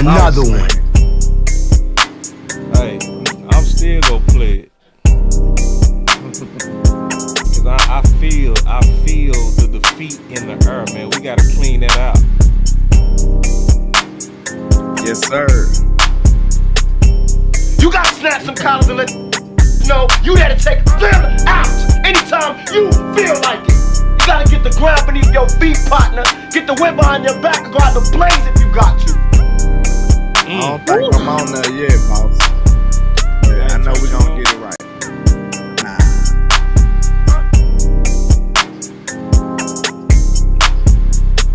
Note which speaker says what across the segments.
Speaker 1: another one.
Speaker 2: Hey, I'm still gonna play it. Cause I feel the defeat in the air, man. We gotta clean that out.
Speaker 3: Yes, sir.
Speaker 1: You gotta snap some collars and let know you there to take them out anytime you feel like it. You gotta get the ground beneath your feet, partner. Get the wind behind your back and go out the blaze if you got to.
Speaker 3: I don't think I'm on there yet, boss. Yeah, I know we gonna get it right.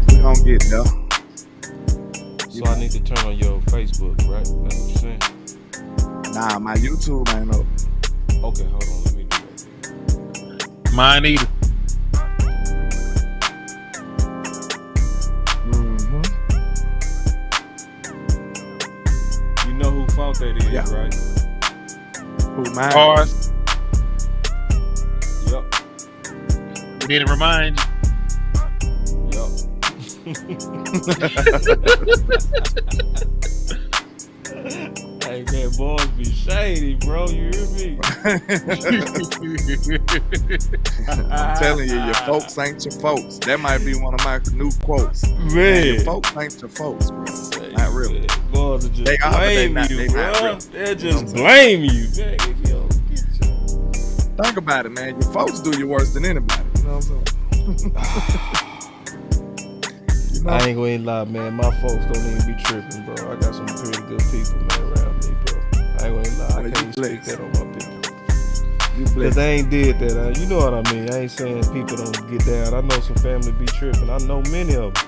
Speaker 3: We gonna get there.
Speaker 2: So I need to turn on your Facebook, right? That's what you're saying?
Speaker 3: Nah, my YouTube ain't up.
Speaker 2: Okay, hold on. Let me do that.
Speaker 4: Mine either.
Speaker 2: You know who fault that is,
Speaker 3: Yeah.
Speaker 2: right?
Speaker 3: Who, mine?
Speaker 4: Ours.
Speaker 2: Yup.
Speaker 4: We didn't remind you.
Speaker 2: Yup. Hey man, boys be shady, bro. You hear me?
Speaker 3: I'm telling you, your folks ain't your folks. That might be one of my new quotes.
Speaker 2: Man.
Speaker 3: Your folks ain't your folks, bro. Not really.
Speaker 2: Boys are just
Speaker 3: They are, but they
Speaker 2: blame
Speaker 3: not-
Speaker 2: you,
Speaker 3: they
Speaker 2: bro.
Speaker 3: not real.
Speaker 2: They'll just blame you, man. If you don't get your...
Speaker 3: Think about it, man. Your folks do you worse than anybody. You know what I'm saying? You know?
Speaker 2: I ain't gonna lie, man. My folks don't even be tripping, bro. I got some pretty good people, man, around me, bro. I ain't gonna lie. I
Speaker 3: Well,
Speaker 2: can't
Speaker 3: you
Speaker 2: speak
Speaker 3: blessed.
Speaker 2: that on my people.
Speaker 3: You
Speaker 2: Cause
Speaker 3: blessed.
Speaker 2: they ain't did that. You know what I mean. I ain't saying people don't get down. I know some family be tripping. I know many of them.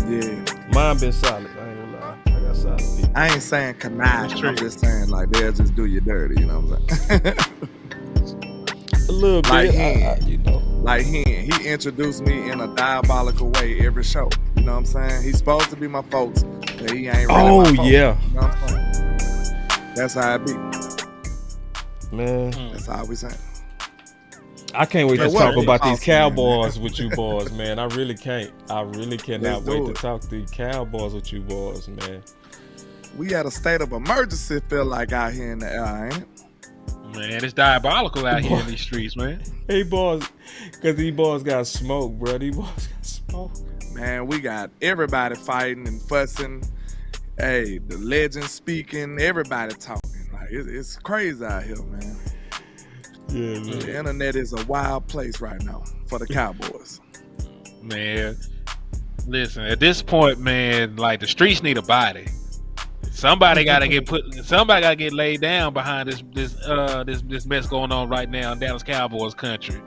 Speaker 3: Yeah.
Speaker 2: Mine been solid. I ain't gonna lie. I got solid people.
Speaker 3: I ain't saying conniving.
Speaker 4: true.
Speaker 3: I'm just saying, like, they'll just do you dirty. You know what I'm saying?
Speaker 2: A little
Speaker 3: Like
Speaker 2: bit,
Speaker 3: him.
Speaker 2: you know.
Speaker 3: Like he introduced me in a diabolical way every show. You know what I'm saying? He's supposed to be my folks, but he ain't really
Speaker 2: Oh,
Speaker 3: my folks.
Speaker 2: yeah.
Speaker 3: You know what I'm saying? That's how it be.
Speaker 2: Man,
Speaker 3: That's how we saying.
Speaker 2: I can't wait to
Speaker 3: But
Speaker 2: talk
Speaker 3: what?
Speaker 2: about these
Speaker 3: Awesome, man.
Speaker 2: Cowboys with you boys, man. I really can't. I really cannot
Speaker 3: Let's do
Speaker 2: wait to
Speaker 3: it.
Speaker 2: talk these Cowboys with you boys, man.
Speaker 3: We had a state of emergency feel like out here in the air, ain't it?
Speaker 4: Man, it's diabolical out here in these streets, man.
Speaker 2: Hey, boys, because these boys got smoke, bro. These boys got smoke.
Speaker 3: Man, we got everybody fighting and fussing. Hey, the legends speaking, everybody talking. Like it's crazy out here, man.
Speaker 2: Yeah, man.
Speaker 3: The internet is a wild place right now for the Cowboys.
Speaker 4: Man, listen, at this point, man, like the streets need a body. Somebody gotta get laid down behind this mess going on right now in Dallas Cowboys country.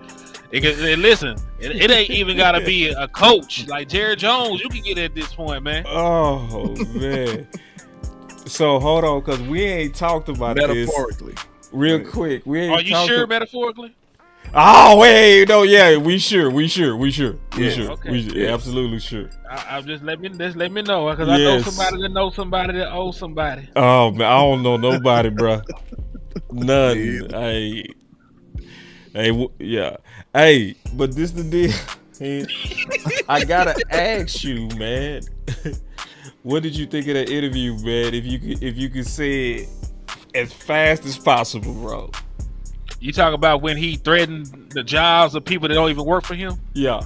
Speaker 4: Listen, it ain't even gotta be a coach like Jerry Jones. You can get at this point, man.
Speaker 2: Oh, man. So, hold on, because we ain't talked about this
Speaker 3: Metaphorically.
Speaker 2: real quick. We ain't
Speaker 4: Are you
Speaker 2: talked
Speaker 4: sure metaphorically?
Speaker 2: Oh, wait, no, yeah, we sure.
Speaker 3: Yeah,
Speaker 4: okay.
Speaker 2: Yeah, absolutely sure.
Speaker 4: I just let me know because I know somebody that knows somebody that owes somebody.
Speaker 2: Oh, man, I don't know nobody, bro. None. Yeah. Hey, but this the deal. I gotta ask you, man. What did you think of that interview, man? If you could say it as fast as possible, bro.
Speaker 4: You talk about when he threatened the jobs of people that don't even work for him.
Speaker 2: Yeah.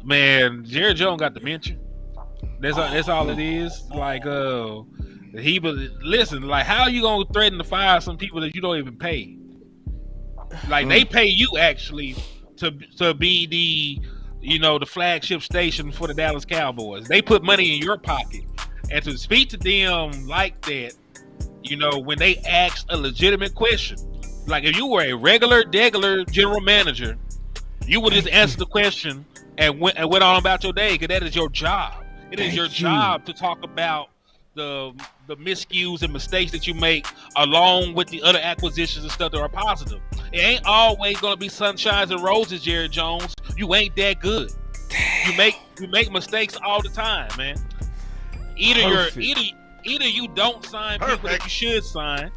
Speaker 4: Man, Jerry Jones got dementia. That's all it is. Like, listen. Like, how are you gonna threaten to fire some people that you don't even pay? Like, they pay you actually to be the flagship station for the Dallas Cowboys. They put money in your pocket, and to speak to them like that, when they ask a legitimate question, like if you were a regular general manager, you would just answer the question and went on about your day because that is your job. It is your job to talk about the miscues and mistakes that you make, along with the other acquisitions and stuff that are positive. It ain't always gonna be sunshines and roses, Jerry Jones. You ain't that good. You make mistakes all the time, man. Either you don't sign people that you should sign,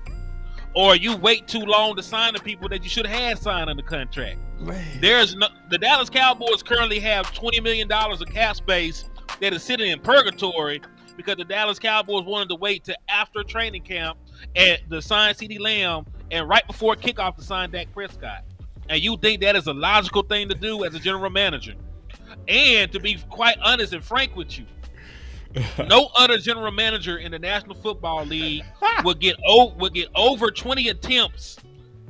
Speaker 4: or you wait too long to sign the people that you should have had signed on the contract.
Speaker 2: Man.
Speaker 4: The Dallas Cowboys currently have $20 million of cap space that is sitting in purgatory because the Dallas Cowboys wanted to wait to after training camp and to sign CeeDee Lamb and right before kickoff to sign Dak Prescott. And you think that is a logical thing to do as a general manager? And to be quite honest and frank with you, no other general manager in the National Football League would get over 20 attempts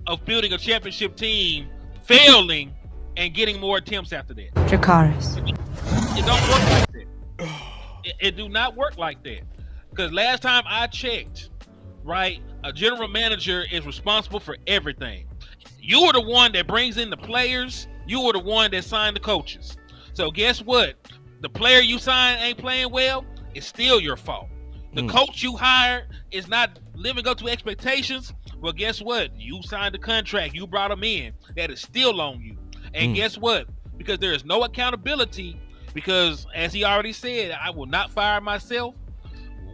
Speaker 4: of building a championship team, failing, and getting more attempts after that.
Speaker 5: Dracarys.
Speaker 4: It don't work like that. It do not work like that. Because last time I checked, right, a general manager is responsible for everything. You are the one that brings in the players. You are the one that signed the coaches. So guess what? The player you signed ain't playing well, it's still your fault. The coach you hired is not living up to expectations. Well, guess what? You signed the contract. You brought him in. That is still on you. And guess what? Because there is no accountability, because as he already said, I will not fire myself.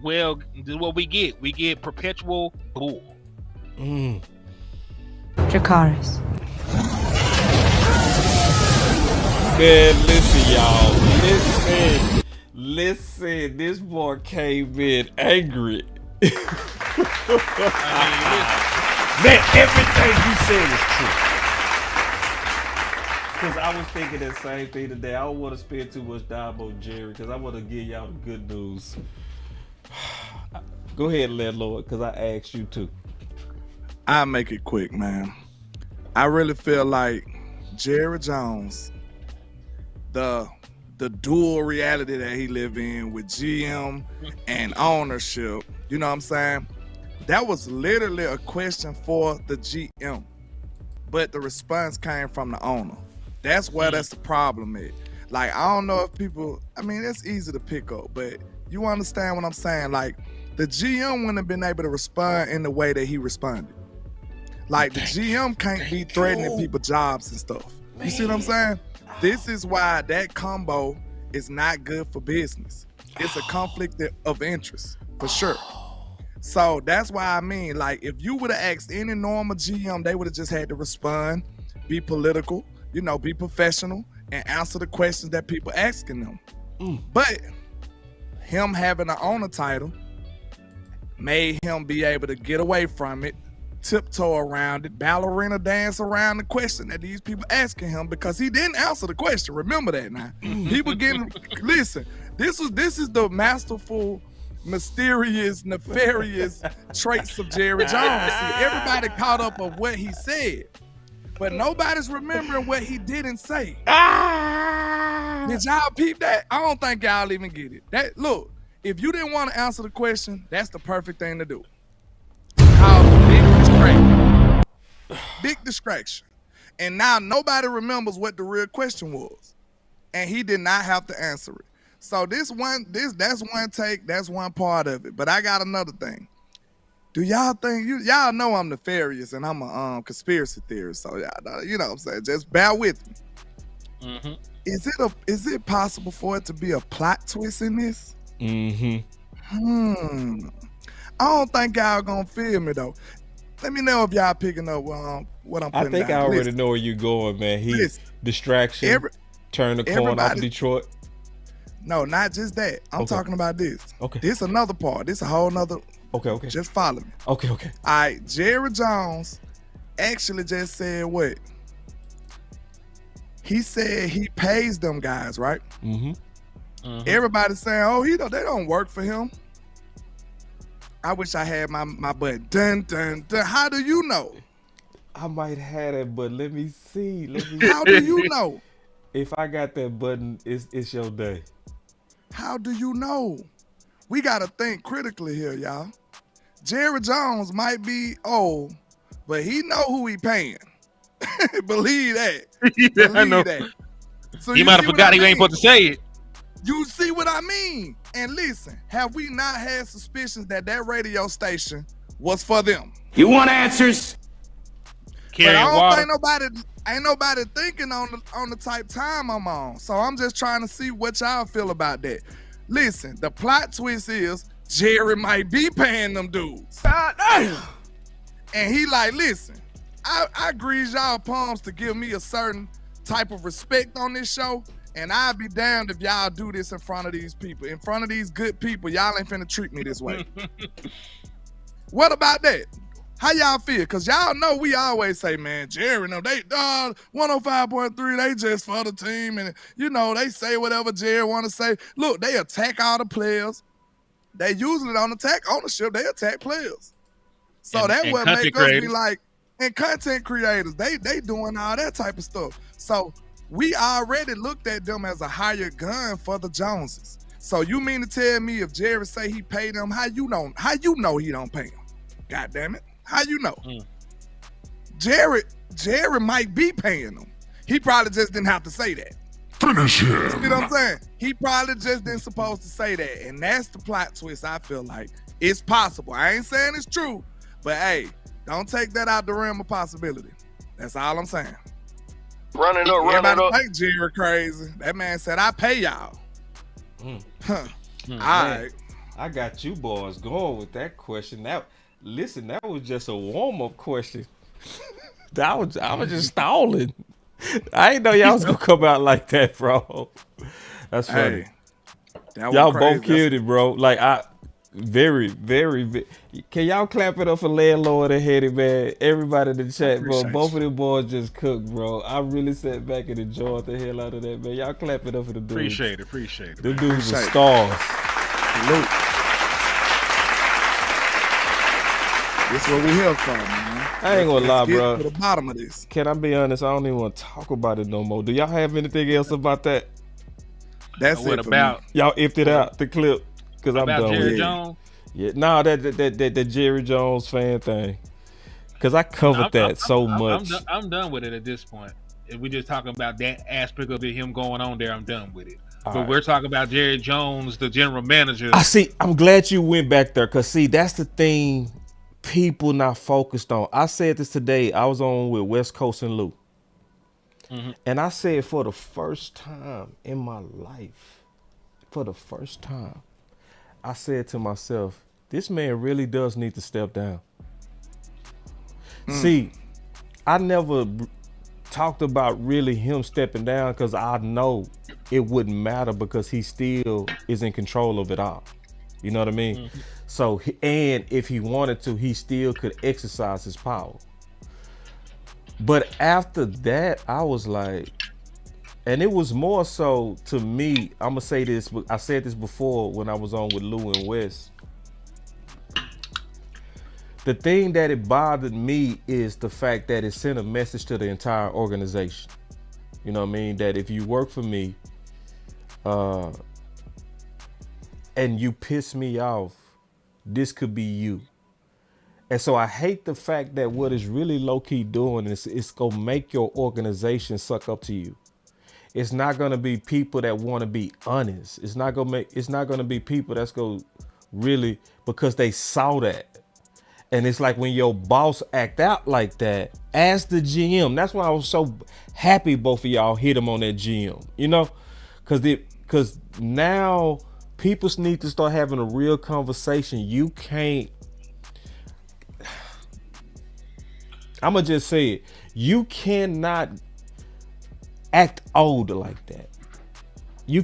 Speaker 4: Well, this is what we get. We get perpetual bull.
Speaker 5: Dracarys.
Speaker 2: Man, listen, y'all. Listen. This boy came in angry. Man, everything you said is true. Because I was thinking that same thing today. I don't want to spend too much time on Jerry because I want to give y'all the good news. Go ahead, landlord, because I asked you to.
Speaker 3: I'll make it quick, man. I really feel like Jerry Jones, the dual reality that he live in with GM and ownership, you know what I'm saying? That was literally a question for the GM, but the response came from the owner. That's where that's the problem is. Like, I don't know if people, I mean, it's easy to pick up, but you understand what I'm saying? Like, the GM wouldn't have been able to respond in the way that he responded. Like, the GM can't be threatening people's jobs and stuff. You see what I'm saying? This is why that combo is not good for business. It's a conflict of interest, for sure. So that's why I mean, like, if you would have asked any normal GM, they would have just had to respond, be political, you know, be professional, and answer the questions that people asking them. But him having an owner title made him be able to get away from it, tiptoe around it, ballerina dance around the question that these people asking him, because he didn't answer the question. Remember that now. People getting, listen, this is the masterful, mysterious, nefarious traits of Jerry Jones. See, everybody caught up of what he said, but nobody's remembering what he didn't say. Did y'all peep that? I don't think y'all even get it. That, look, if you didn't want to answer the question, that's the perfect thing to do. Cause a big distraction. Big distraction. And now nobody remembers what the real question was. And he did not have to answer it. So that's one take, that's one part of it. But I got another thing. Do y'all think, y'all know I'm nefarious and I'm a conspiracy theorist, so y'all, you know what I'm saying? Just bear with me. Is it possible for it to be a plot twist in this? I don't think y'all gonna feel me though. Let me know if y'all picking up what I'm putting
Speaker 2: I think
Speaker 3: down.
Speaker 2: I already know where you're going, man. Distraction, turn the corner off Detroit.
Speaker 3: No, not just that. I'm talking about this.
Speaker 2: Okay.
Speaker 3: This another part. This a whole nother.
Speaker 2: Okay.
Speaker 3: Just follow me.
Speaker 2: Okay.
Speaker 3: All right, Jerry Jones actually just said what? He said he pays them guys, right? Everybody's saying, oh, they don't work for him. I wish I had my button. Dun, dun, dun. How do you know?
Speaker 2: I might have it, but let me see.
Speaker 3: How do you know?
Speaker 2: If I got that button, it's your day.
Speaker 3: How do you know? We got to think critically here, y'all. Jerry Jones might be old, but he know who he paying. Believe that.
Speaker 4: Yeah, I know.
Speaker 3: That. So
Speaker 4: he might have forgot he ain't supposed to say it.
Speaker 3: You see what I mean? And listen, have we not had suspicions that radio station was for them?
Speaker 1: You want answers?
Speaker 3: But I don't think ain't nobody thinking on the type time I'm on. So I'm just trying to see what y'all feel about that. Listen, the plot twist is Jerry might be paying them dudes. And he like, listen, I grease y'all palms to give me a certain type of respect on this show. And I'd be damned if y'all do this in front of these people. In front of these good people, y'all ain't finna treat me this way. What about that? How y'all feel? Because y'all know we always say, man, Jerry, no, they 105.3, they just for the team. And, you know, they say whatever Jerry want to say. Look, they attack all the players. They usually don't attack ownership. They attack players. So that's what make us be like, and content creators, they doing all that type of stuff. So we already looked at them as a hired gun for the Joneses. So you mean to tell me if Jerry say he paid them, how you know he don't pay them? God damn it. How you know? Jerry might be paying them. He probably just didn't have to say that.
Speaker 6: Finish him.
Speaker 3: You know what I'm saying? He probably just didn't supposed to say that. And that's the plot twist I feel like. It's possible. I ain't saying it's true, but hey, don't take that out the realm of possibility. That's all I'm saying.
Speaker 1: Run it up.
Speaker 3: Everybody think Jerry crazy. That man said, I pay y'all. All right.
Speaker 2: I got you boys going with that question. That was just a warm-up question. I was just stalling. I didn't know y'all was gonna come out like that, bro. That's funny.
Speaker 3: Hey,
Speaker 2: y'all both killed it, bro. Like very, very. Can y'all clap it up for Landlord and Henny, man? Everybody in the chat, bro. Both of them boys just cooked, bro. I really sat back and enjoyed the hell out of that, man. Y'all clap it up for the dudes.
Speaker 4: Appreciate it.
Speaker 2: The dudes are stars.
Speaker 3: Salute. This is what we here for, man.
Speaker 2: I ain't gonna lie, bro.
Speaker 3: Get to the bottom of this.
Speaker 2: Can I be honest? I don't even want to talk about it no more. Do y'all have anything else about that?
Speaker 3: That's
Speaker 4: what
Speaker 3: it for
Speaker 4: about
Speaker 3: me.
Speaker 2: Y'all ifed it out the clip because I'm done
Speaker 4: Jerry
Speaker 2: with it.
Speaker 4: Jones?
Speaker 2: Yeah, nah, that Jerry Jones fan thing. Because I covered that so much.
Speaker 4: I'm done with it at this point. If we just talking about that aspect of it, him going on there, I'm done with it. But we're talking about Jerry Jones, the general manager.
Speaker 2: I see. I'm glad you went back there because see, that's the thing people not focused on. I said this today. I was on with West Coast and Lou. And I said for the first time in my life, I said to myself, this man really does need to step down. See, I never talked about really him stepping down because I know it wouldn't matter because he still is in control of it all. You know what I mean? So, and if he wanted to, he still could exercise his power. But after that, I was like, and it was more so to me, I'm gonna say this, I said this before when I was on with Lou and Wes. The thing that it bothered me is the fact that it sent a message to the entire organization. You know what I mean? That if you work for me, and you piss me off, this could be you. And so I hate the fact that what it's really low-key doing is it's gonna make your organization suck up to you. It's not gonna be people that want to be honest. It's not gonna be people that's gonna really, because they saw that. And it's like when your boss act out like that, as the GM, that's why I was so happy both of y'all hit him on that GM, you know? Because now people need to start having a real conversation. You can't, I'm going to just say it. You cannot act old like that. You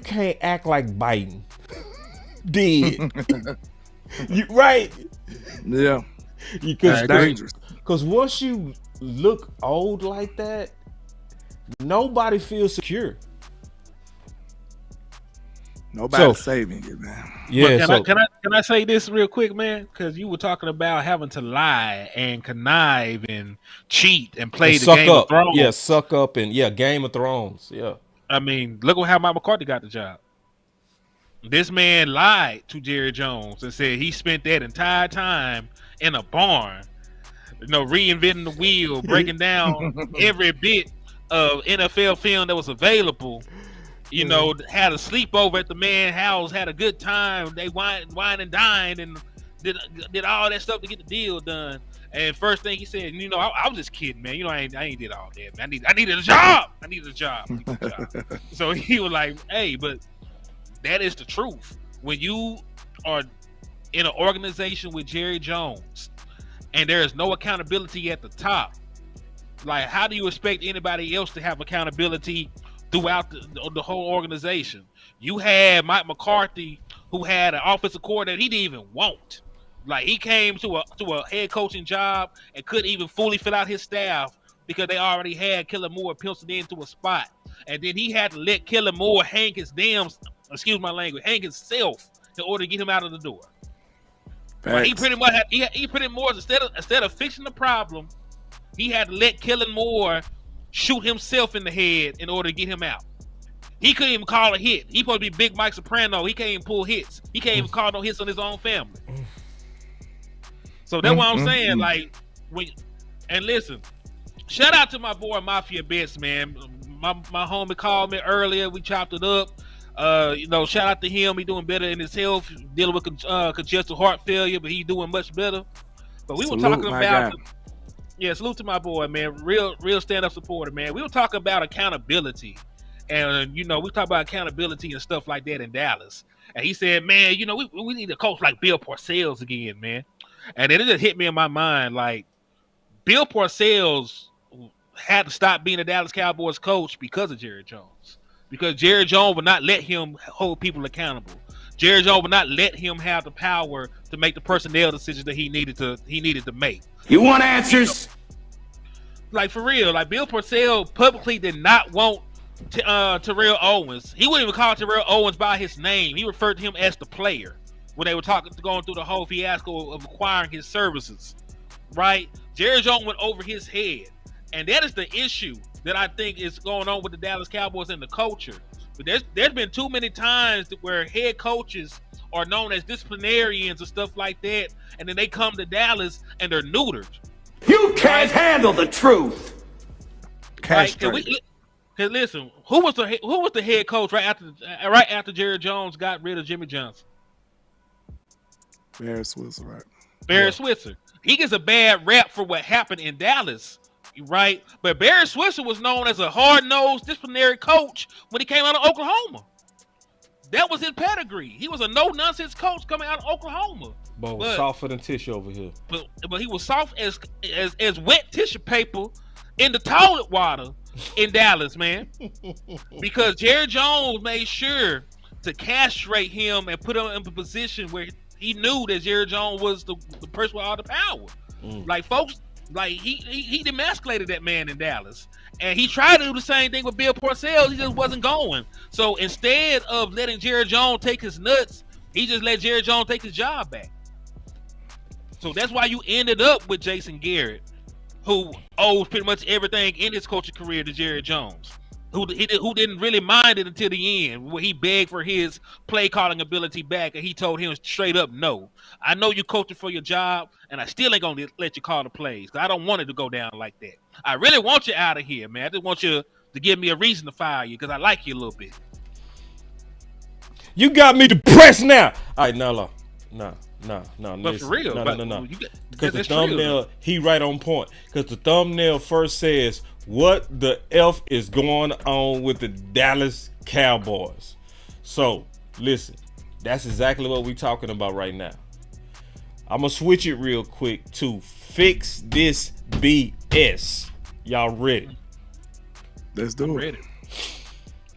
Speaker 2: can't act like Biden did. You right?
Speaker 3: Yeah.
Speaker 2: Because
Speaker 3: dangerous.
Speaker 2: Because once you look old like that, nobody feels secure.
Speaker 3: Nobody's saving you, man.
Speaker 2: Yeah.
Speaker 4: Can I say this real quick, man? Because you were talking about having to lie and connive and cheat and play the Game of Thrones.
Speaker 2: Yeah, suck up and Game of Thrones. Yeah.
Speaker 4: I mean, look at how Mike McCarthy got the job. This man lied to Jerry Jones and said he spent that entire time in a barn, reinventing the wheel, breaking down every bit of NFL film that was available. Had a sleepover at the man's house, had a good time. They wine and dined and did all that stuff to get the deal done. And first thing he said, I was just kidding, man. I ain't did all that, man. I needed a job. So he was like, hey, but that is the truth. When you are in an organization with Jerry Jones and there is no accountability at the top, like how do you expect anybody else to have accountability throughout the whole organization. You had Mike McCarthy, who had an offensive coordinator he didn't even want. Like, he came to a head coaching job and couldn't even fully fill out his staff because they already had Kellen Moore penciled into a spot. And then he had to let Kellen Moore hang his hang himself in order to get him out of the door. Like, he pretty much instead of fixing the problem, he had to let Kellen Moore shoot himself in the head in order to get him out. He couldn't even call a hit. He supposed to be Big Mike Soprano. He can't even pull hits. He can't even call no hits on his own family. So that's what I'm saying. Like, and listen, shout out to my boy Mafia Betts, man. My homie called me earlier. We chopped it up. Shout out to him. He doing better in his health, dealing with congestive heart failure, but he doing much better. But we were talking about, salute to my boy, man. Real stand-up supporter, man. We were talking about accountability. And, we talk about accountability and stuff like that in Dallas. And he said, man, we need a coach like Bill Parcells again, man. And it just hit me in my mind, like, Bill Parcells had to stop being a Dallas Cowboys coach because of Jerry Jones. Because Jerry Jones would not let him hold people accountable. Jerry Jones would not let him have the power to make the personnel decisions that he needed to make.
Speaker 1: You want answers?
Speaker 4: Like, for real, like, Bill Parcells publicly did not want Terrell Owens. He wouldn't even call Terrell Owens by his name. He referred to him as the player when they were going through the whole fiasco of acquiring his services, right? Jerry Jones went over his head, and that is the issue that I think is going on with the Dallas Cowboys and the culture. But there's been too many times where head coaches are known as disciplinarians and stuff like that, and then they come to Dallas and they're neutered.
Speaker 1: You can't handle the truth.
Speaker 4: Right? Cause listen, who was the head coach right after Jerry Jones got rid of Jimmy Johnson?
Speaker 3: Barry Switzer, right?
Speaker 4: Barry Switzer. He gets a bad rap for what happened in Dallas, right? But Barry Switzer was known as a hard-nosed disciplinary coach when he came out of Oklahoma. That was his pedigree. He was a no-nonsense coach coming out of Oklahoma.
Speaker 2: But was softer than tissue over here.
Speaker 4: But he was soft as wet tissue paper in the toilet water in Dallas, man. Because Jerry Jones made sure to castrate him and put him in a position where he knew that Jerry Jones was the person with all the power. Like, folks, like, he demasculated that man in Dallas. And he tried to do the same thing with Bill Parcells. He just wasn't going. So instead of letting Jerry Jones take his nuts, he just let Jerry Jones take his job back. So that's why you ended up with Jason Garrett, who owes pretty much everything in his coaching career to Jerry Jones, who didn't really mind it until the end, where he begged for his play calling ability back, and he told him straight up, no. I know you're coaching for your job, and I still ain't gonna let you call the plays, because I don't want it to go down like that. I really want you out of here, man. I just want you to give me a reason to fire you, because I like you a little bit.
Speaker 2: You got me depressed now. All right, no.
Speaker 4: But
Speaker 2: listen.
Speaker 4: for real,
Speaker 2: no. Because the thumbnail, he right on point. Because the thumbnail first says, what the F is going on with the Dallas Cowboys? So, listen, that's exactly what we talking about right now. I'm going to switch it real quick to fix this BS. Y'all ready?
Speaker 3: Let's do it.
Speaker 4: Ready.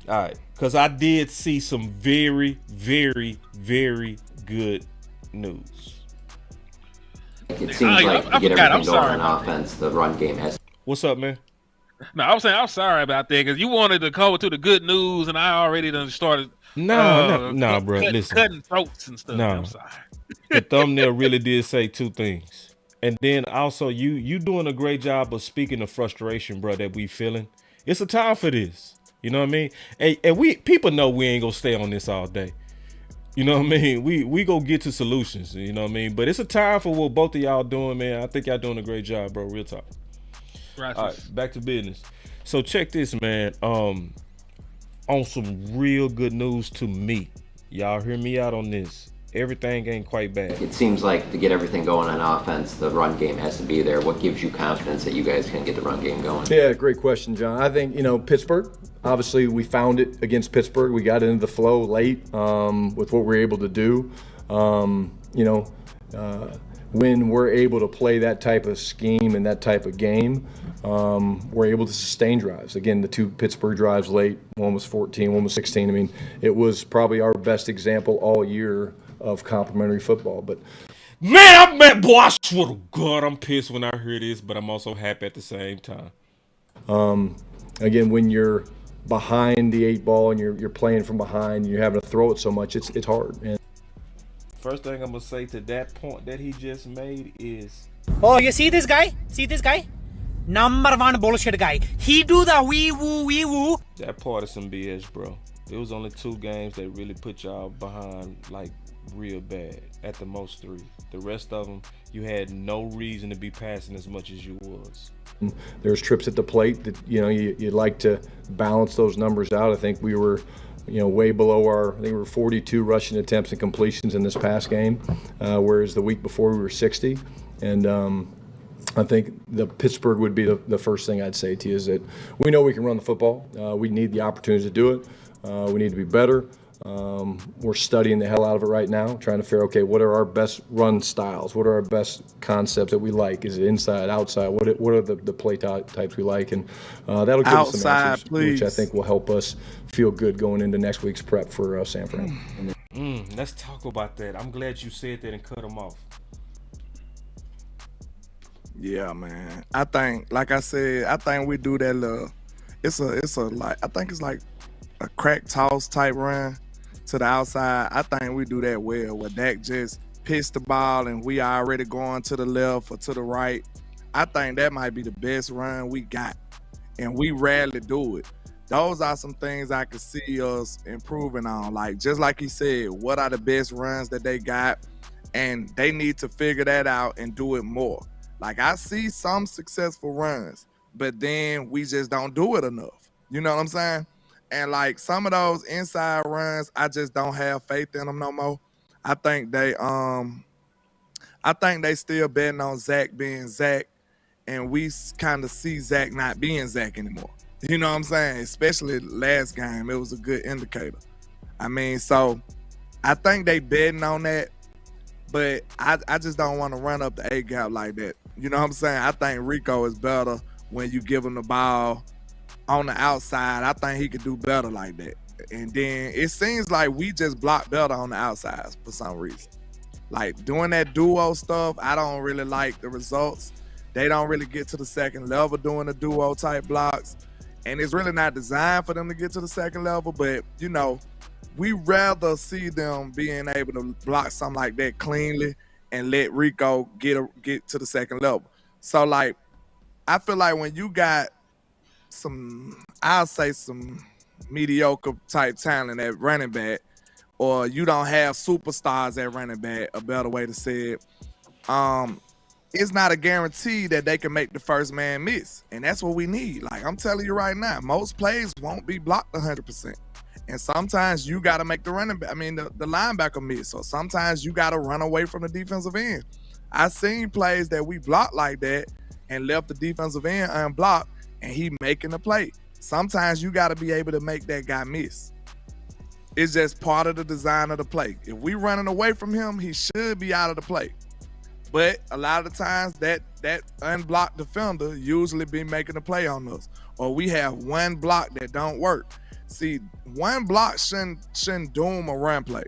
Speaker 2: All right. Because I did see some very, very, very good news.
Speaker 6: It seems like to get everything going on offense, the run game has.
Speaker 2: What's up, man?
Speaker 4: No, I'm saying I'm sorry about that because you wanted to go to the good news, and I already done started.
Speaker 2: No, bro. Listen,
Speaker 4: cutting throats and stuff.
Speaker 2: No,
Speaker 4: I'm sorry.
Speaker 2: The thumbnail really did say two things, and then also you doing a great job of speaking the frustration, bro, that we feeling. It's a time for this. You know what I mean? And we people know we ain't gonna stay on this all day. You know what I mean? We go get to solutions. You know what I mean? But it's a time for what both of y'all doing, man. I think y'all doing a great job, bro. Real talk.
Speaker 4: Right.
Speaker 2: All right, back to business. So check this, man. On some real good news to me. Y'all hear me out on this. Everything ain't quite bad.
Speaker 6: It seems like to get everything going on offense, the run game has to be there. What gives you confidence that you guys can get the run game going?
Speaker 7: Yeah, great question, John. I think, Pittsburgh, obviously we found it against Pittsburgh. We got into the flow late with what we were able to do. when we're able to play that type of scheme and that type of game, we're able to sustain drives. Again, the 2 Pittsburgh drives late, one was 14, one was 16. I mean, it was probably our best example all year of complementary football. But
Speaker 2: man, boy, I swear to God, I'm pissed when I hear this, but I'm also happy at the same time.
Speaker 7: Again, when you're behind the 8 ball and you're playing from behind, and you're having to throw it so much, it's hard. And
Speaker 2: first thing I'm gonna say to that point that he just made is,
Speaker 8: oh, you see this guy? See this guy? Number 1 bullshit guy. He do the wee woo.
Speaker 2: that part is some BS, bro. It was only 2 games that really put y'all behind, like, real bad. At the most 3. The rest of them, you had no reason to be passing as much as you was.
Speaker 7: There's trips at the plate that, you'd like to balance those numbers out. I think we were, way below I think we were 42 rushing attempts and completions in this past game, whereas the week before we were 60. And I think the Pittsburgh would be the first thing I'd say to you is that we know we can run the football. We need the opportunity to do it. We need to be better. We're studying the hell out of it right now, trying to figure, okay, what are our best run styles? What are our best concepts that we like? Is it inside, outside? What are the play types we like? And that'll give us some answers, which I think will help us feel good going into next week's prep for San Fran.
Speaker 2: Let's talk about that. I'm glad you said that and cut him off.
Speaker 3: Yeah, man. I think, like I said, I think we do that it's like a crack toss type run to the outside. I think we do that well, where Dak just pitch the ball and we already going to the left or to the right. I think that might be the best run we got, and we rarely do it. Those are some things I could see us improving on. Like, just like he said, what are the best runs that they got? And they need to figure that out and do it more. Like, I see some successful runs, but then we just don't do it enough. You know what I'm saying? And like some of those inside runs, I just don't have faith in them no more. I think they still betting on Zach being Zach, and we kind of see Zach not being Zach anymore. You know what I'm saying? Especially last game, it was a good indicator. I mean, so I think they betting on that, but I just don't want to run up the A gap like that. You know what I'm saying? I think Rico is better when you give him the ball on the outside. I think he could do better like that. And then it seems like we just block better on the outside for some reason. Like doing that duo stuff, I don't really like the results. They don't really get to the second level doing the duo type blocks. And it's really not designed for them to get to the second level, but we rather see them being able to block something like that cleanly and let Rico get to the second level. So like, I feel like when you got some mediocre type talent at running back, or you don't have superstars at running back, a better way to say it, it's not a guarantee that they can make the first man miss. And that's what we need. Like, I'm telling you right now, most plays won't be blocked 100%. And sometimes you got to make the linebacker miss. Or sometimes you got to run away from the defensive end. I've seen plays that we blocked like that and left the defensive end unblocked, and he making the play. Sometimes you got to be able to make that guy miss. It's just part of the design of the play. If we running away from him, he should be out of the play. But a lot of the times that unblocked defender usually be making a play on us. Or we have one block that don't work. See, one block shouldn't doom a run play.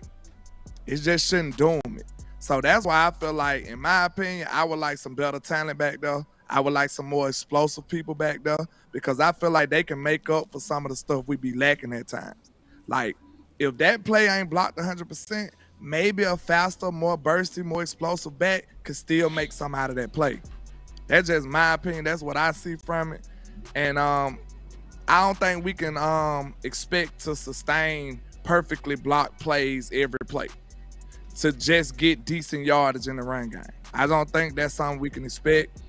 Speaker 3: It just shouldn't doom it. So that's why I feel like, in my opinion, I would like some better talent back there. I would like some more explosive people back there, because I feel like they can make up for some of the stuff we be lacking at times. Like, if that play ain't blocked 100%, maybe a faster, more bursty, more explosive back could still make something out of that play. That's just my opinion. That's what I see from it. And I don't think we can expect to sustain perfectly blocked plays every play to just get decent yardage in the run game. I don't think that's something we can expect,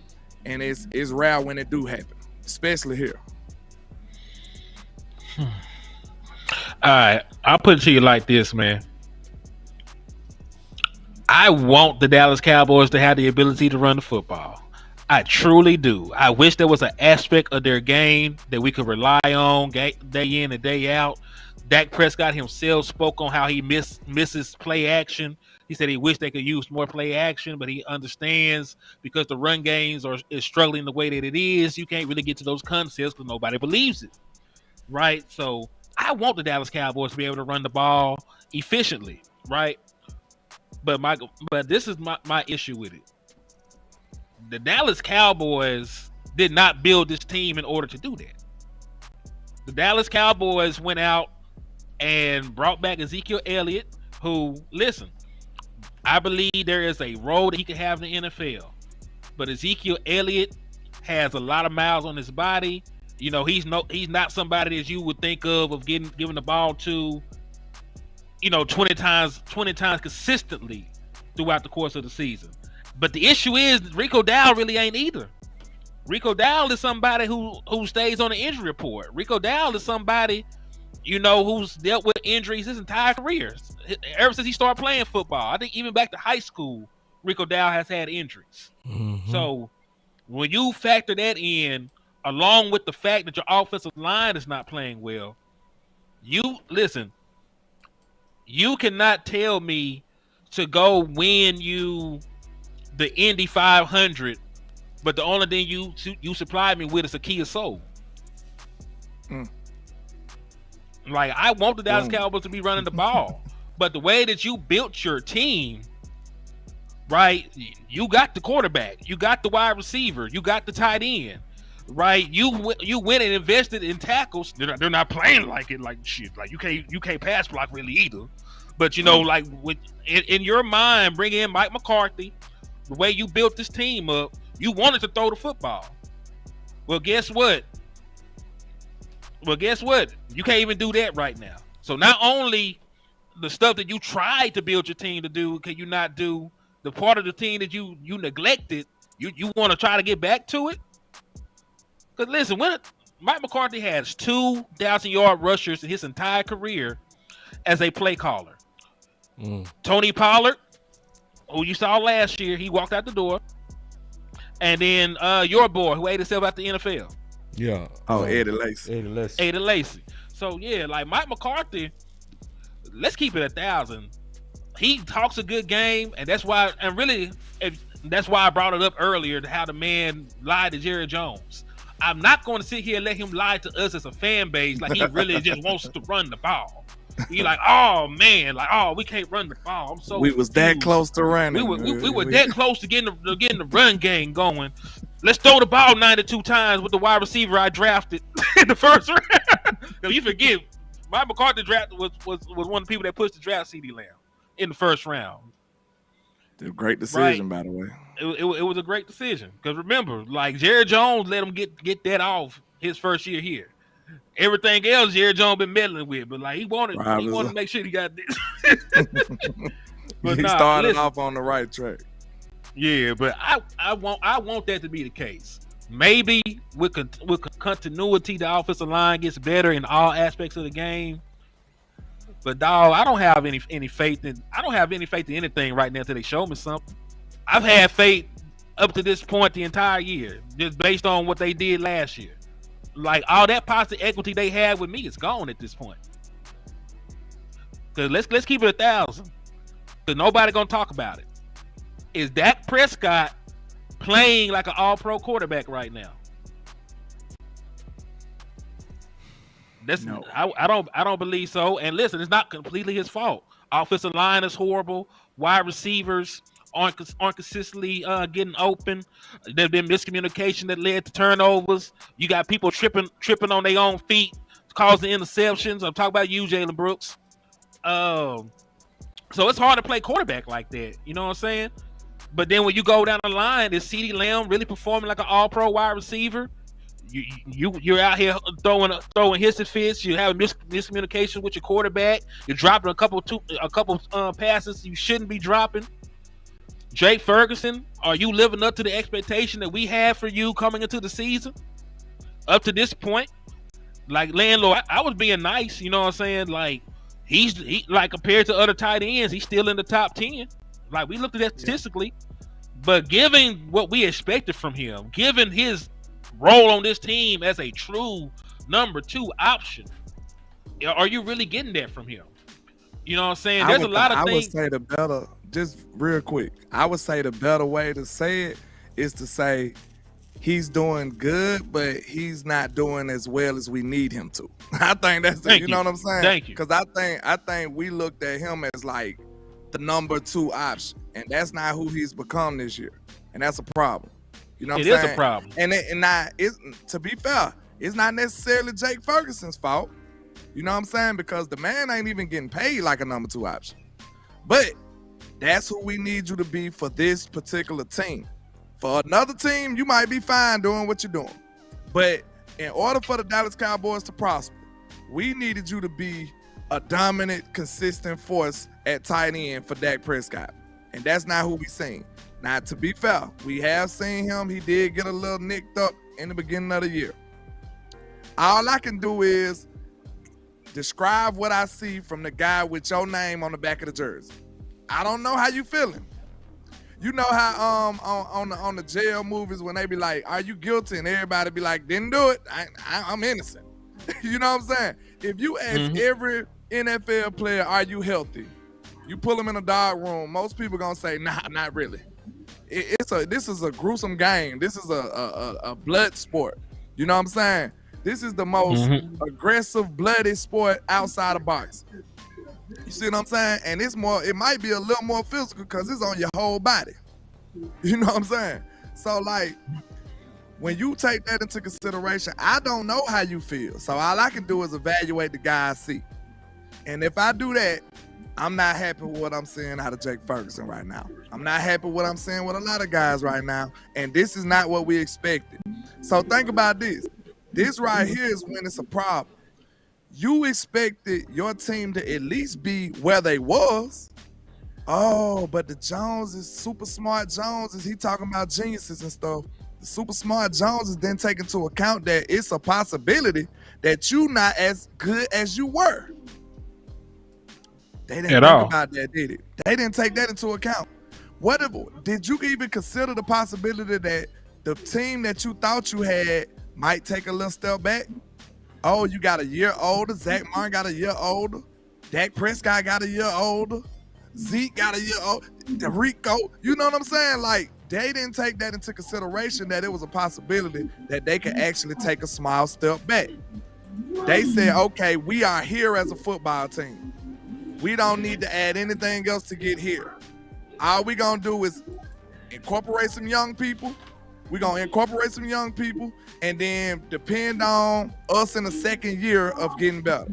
Speaker 3: and it's rare when it do happen, especially here.
Speaker 4: All right, I'll put it to you like this, man. I want the Dallas Cowboys to have the ability to run the football. I truly do. I wish there was an aspect of their game that we could rely on day in and day out. Dak Prescott himself spoke on how he misses play action He said he wished they could use more play action, but he understands because the run games is struggling the way that it is. You can't really get to those concepts because nobody believes it, right? So I want the Dallas Cowboys to be able to run the ball efficiently, right? But this is my issue with it. The Dallas Cowboys did not build this team in order to do that. The Dallas Cowboys went out and brought back Ezekiel Elliott, who, listen, I believe there is a role that he could have in the NFL. But Ezekiel Elliott has a lot of miles on his body. You know, he's not somebody that you would think of giving the ball to, 20 times consistently throughout the course of the season. But the issue is Rico Dowdle really ain't either. Rico Dowdle is somebody who stays on the injury report. Rico Dowdle is somebody, who's dealt with injuries his entire career. Ever since he started playing football. I think even back to high school, Rico Dowdle has had injuries. Mm-hmm. So when you factor that in, along with the fact that your offensive line is not playing well, you cannot tell me to go win you the Indy 500, but the only thing you supply me with is a Kia Soul. Like, I want the Dallas Cowboys to be running the ball, but the way that you built your team, right? You got the quarterback, you got the wide receiver, you got the tight end, right? You went and invested in tackles. They're not playing like shit. Like you can't pass block really either. But like in your mind, bring in Mike McCarthy. The way you built this team up, you wanted to throw the football. Well, guess what? You can't even do that right now. So not only the stuff that you tried to build your team to do, can you not do the part of the team that you neglected? You want to try to get back to it? Because listen, Mike McCarthy has 2,000-yard rushers in his entire career as a play caller. Tony Pollard, who you saw last year, he walked out the door. And then your boy, who ate himself out the NFL.
Speaker 2: Yeah.
Speaker 3: Oh, Eddie Lacy.
Speaker 2: Eddie Lacy.
Speaker 4: So, yeah, like Mike McCarthy, let's keep it 1,000. He talks a good game, and that's why I brought it up earlier, how the man lied to Jerry Jones. I'm not going to sit here and let him lie to us as a fan base like he really just wants to run the ball. You're like, oh man, we can't run the ball. I'm so
Speaker 3: we was that close to running.
Speaker 4: We were that close to getting the run game going. Let's throw the ball 92 times with the wide receiver I drafted in the first round. You forget, Mike McCarthy draft was one of the people that pushed the draft CeeDee Lamb in the first round.
Speaker 3: A great decision, right? By the way.
Speaker 4: It was a great decision because remember, like Jerry Jones let him get that off his first year here. Everything else Jerry Jones been meddling with, but like he wanted to make sure he got this. But
Speaker 3: he started off on the right track.
Speaker 4: Yeah, but I want that to be the case. Maybe with continuity, the offensive line gets better in all aspects of the game. But dog, I don't have any faith in anything right now until they show me something. I've had faith up to this point the entire year, just based on what they did last year. Like all that positive equity they had with me is gone at this point. Cause let's keep it 1,000. Cause nobody gonna talk about it. Is Dak Prescott playing like an all-pro quarterback right now? No. I don't believe so. And listen, it's not completely his fault. Offensive line is horrible. Wide receivers aren't consistently getting open. There's been miscommunication that led to turnovers. You got people tripping on their own feet, causing interceptions. I'm talking about you, Jalen Brooks. So it's hard to play quarterback like that. You know what I'm saying? But then when you go down the line, is CeeDee Lamb really performing like an all-pro wide receiver? You're out here throwing hissy fits. You have miscommunication with your quarterback. You're dropping a couple passes you shouldn't be dropping. Jake Ferguson, are you living up to the expectation that we had for you coming into the season? Up to this point, like Landlord, I was being nice. You know what I'm saying? Like he like compared to other tight ends, he's still in the top 10. Like we looked at that statistically, but given what we expected from him, given his role on this team as a true number 2 option, are you really getting that from him? You know what I'm saying? There's a lot of things.
Speaker 3: I would say just real quick, I would say the better way to say it is to say he's doing good, but he's not doing as well as we need him to. I think that's it. You know what I'm saying?
Speaker 4: Thank you.
Speaker 3: Because I think we looked at him as like the number 2 option, and that's not who he's become this year, and that's a problem. You know what I'm saying?
Speaker 4: It is a problem.
Speaker 3: And to be fair, it's not necessarily Jake Ferguson's fault. You know what I'm saying? Because the man ain't even getting paid like a number 2 option. But that's who we need you to be for this particular team. For another team, you might be fine doing what you're doing. But in order for the Dallas Cowboys to prosper, we needed you to be a dominant, consistent force at tight end for Dak Prescott. And that's not who we seen. Now, to be fair, we have seen him. He did get a little nicked up in the beginning of the year. All I can do is describe what I see from the guy with your name on the back of the jersey. I don't know how you feeling. You know how on the jail movies when they be like, "Are you guilty?" and everybody be like, "Didn't do it. I'm innocent." You know what I'm saying? If you ask every NFL player, "Are you healthy?" You pull them in a dog room, most people gonna say, "Nah, not really." This is a gruesome game. This is a blood sport. You know what I'm saying? This is the most aggressive, bloody sport outside of boxing. You see what I'm saying? And it might be a little more physical because it's on your whole body. You know what I'm saying? So, like, when you take that into consideration, I don't know how you feel. So all I can do is evaluate the guy I see. And if I do that, I'm not happy with what I'm seeing out of Jake Ferguson right now. I'm not happy with what I'm seeing with a lot of guys right now. And this is not what we expected. So think about this. This right here is when it's a problem. You expected your team to at least be where they was. Oh, but the Joneses, super smart Joneses, he talking about geniuses and stuff. The super smart Joneses didn't take into account that it's a possibility that you not as good as you were. They didn't think about that, did it? They didn't take that into account. Did you even consider the possibility that the team that you thought you had might take a little step back? Oh, you got a year older. Zach Martin got a year older. Dak Prescott got a year older. Zeke got a year older. Rico, you know what I'm saying? Like, they didn't take that into consideration that it was a possibility that they could actually take a small step back. They said, okay, we are here as a football team. We don't need to add anything else to get here. All we gonna do is incorporate some young people. We're going to incorporate some young people and then depend on us in the second year of getting better.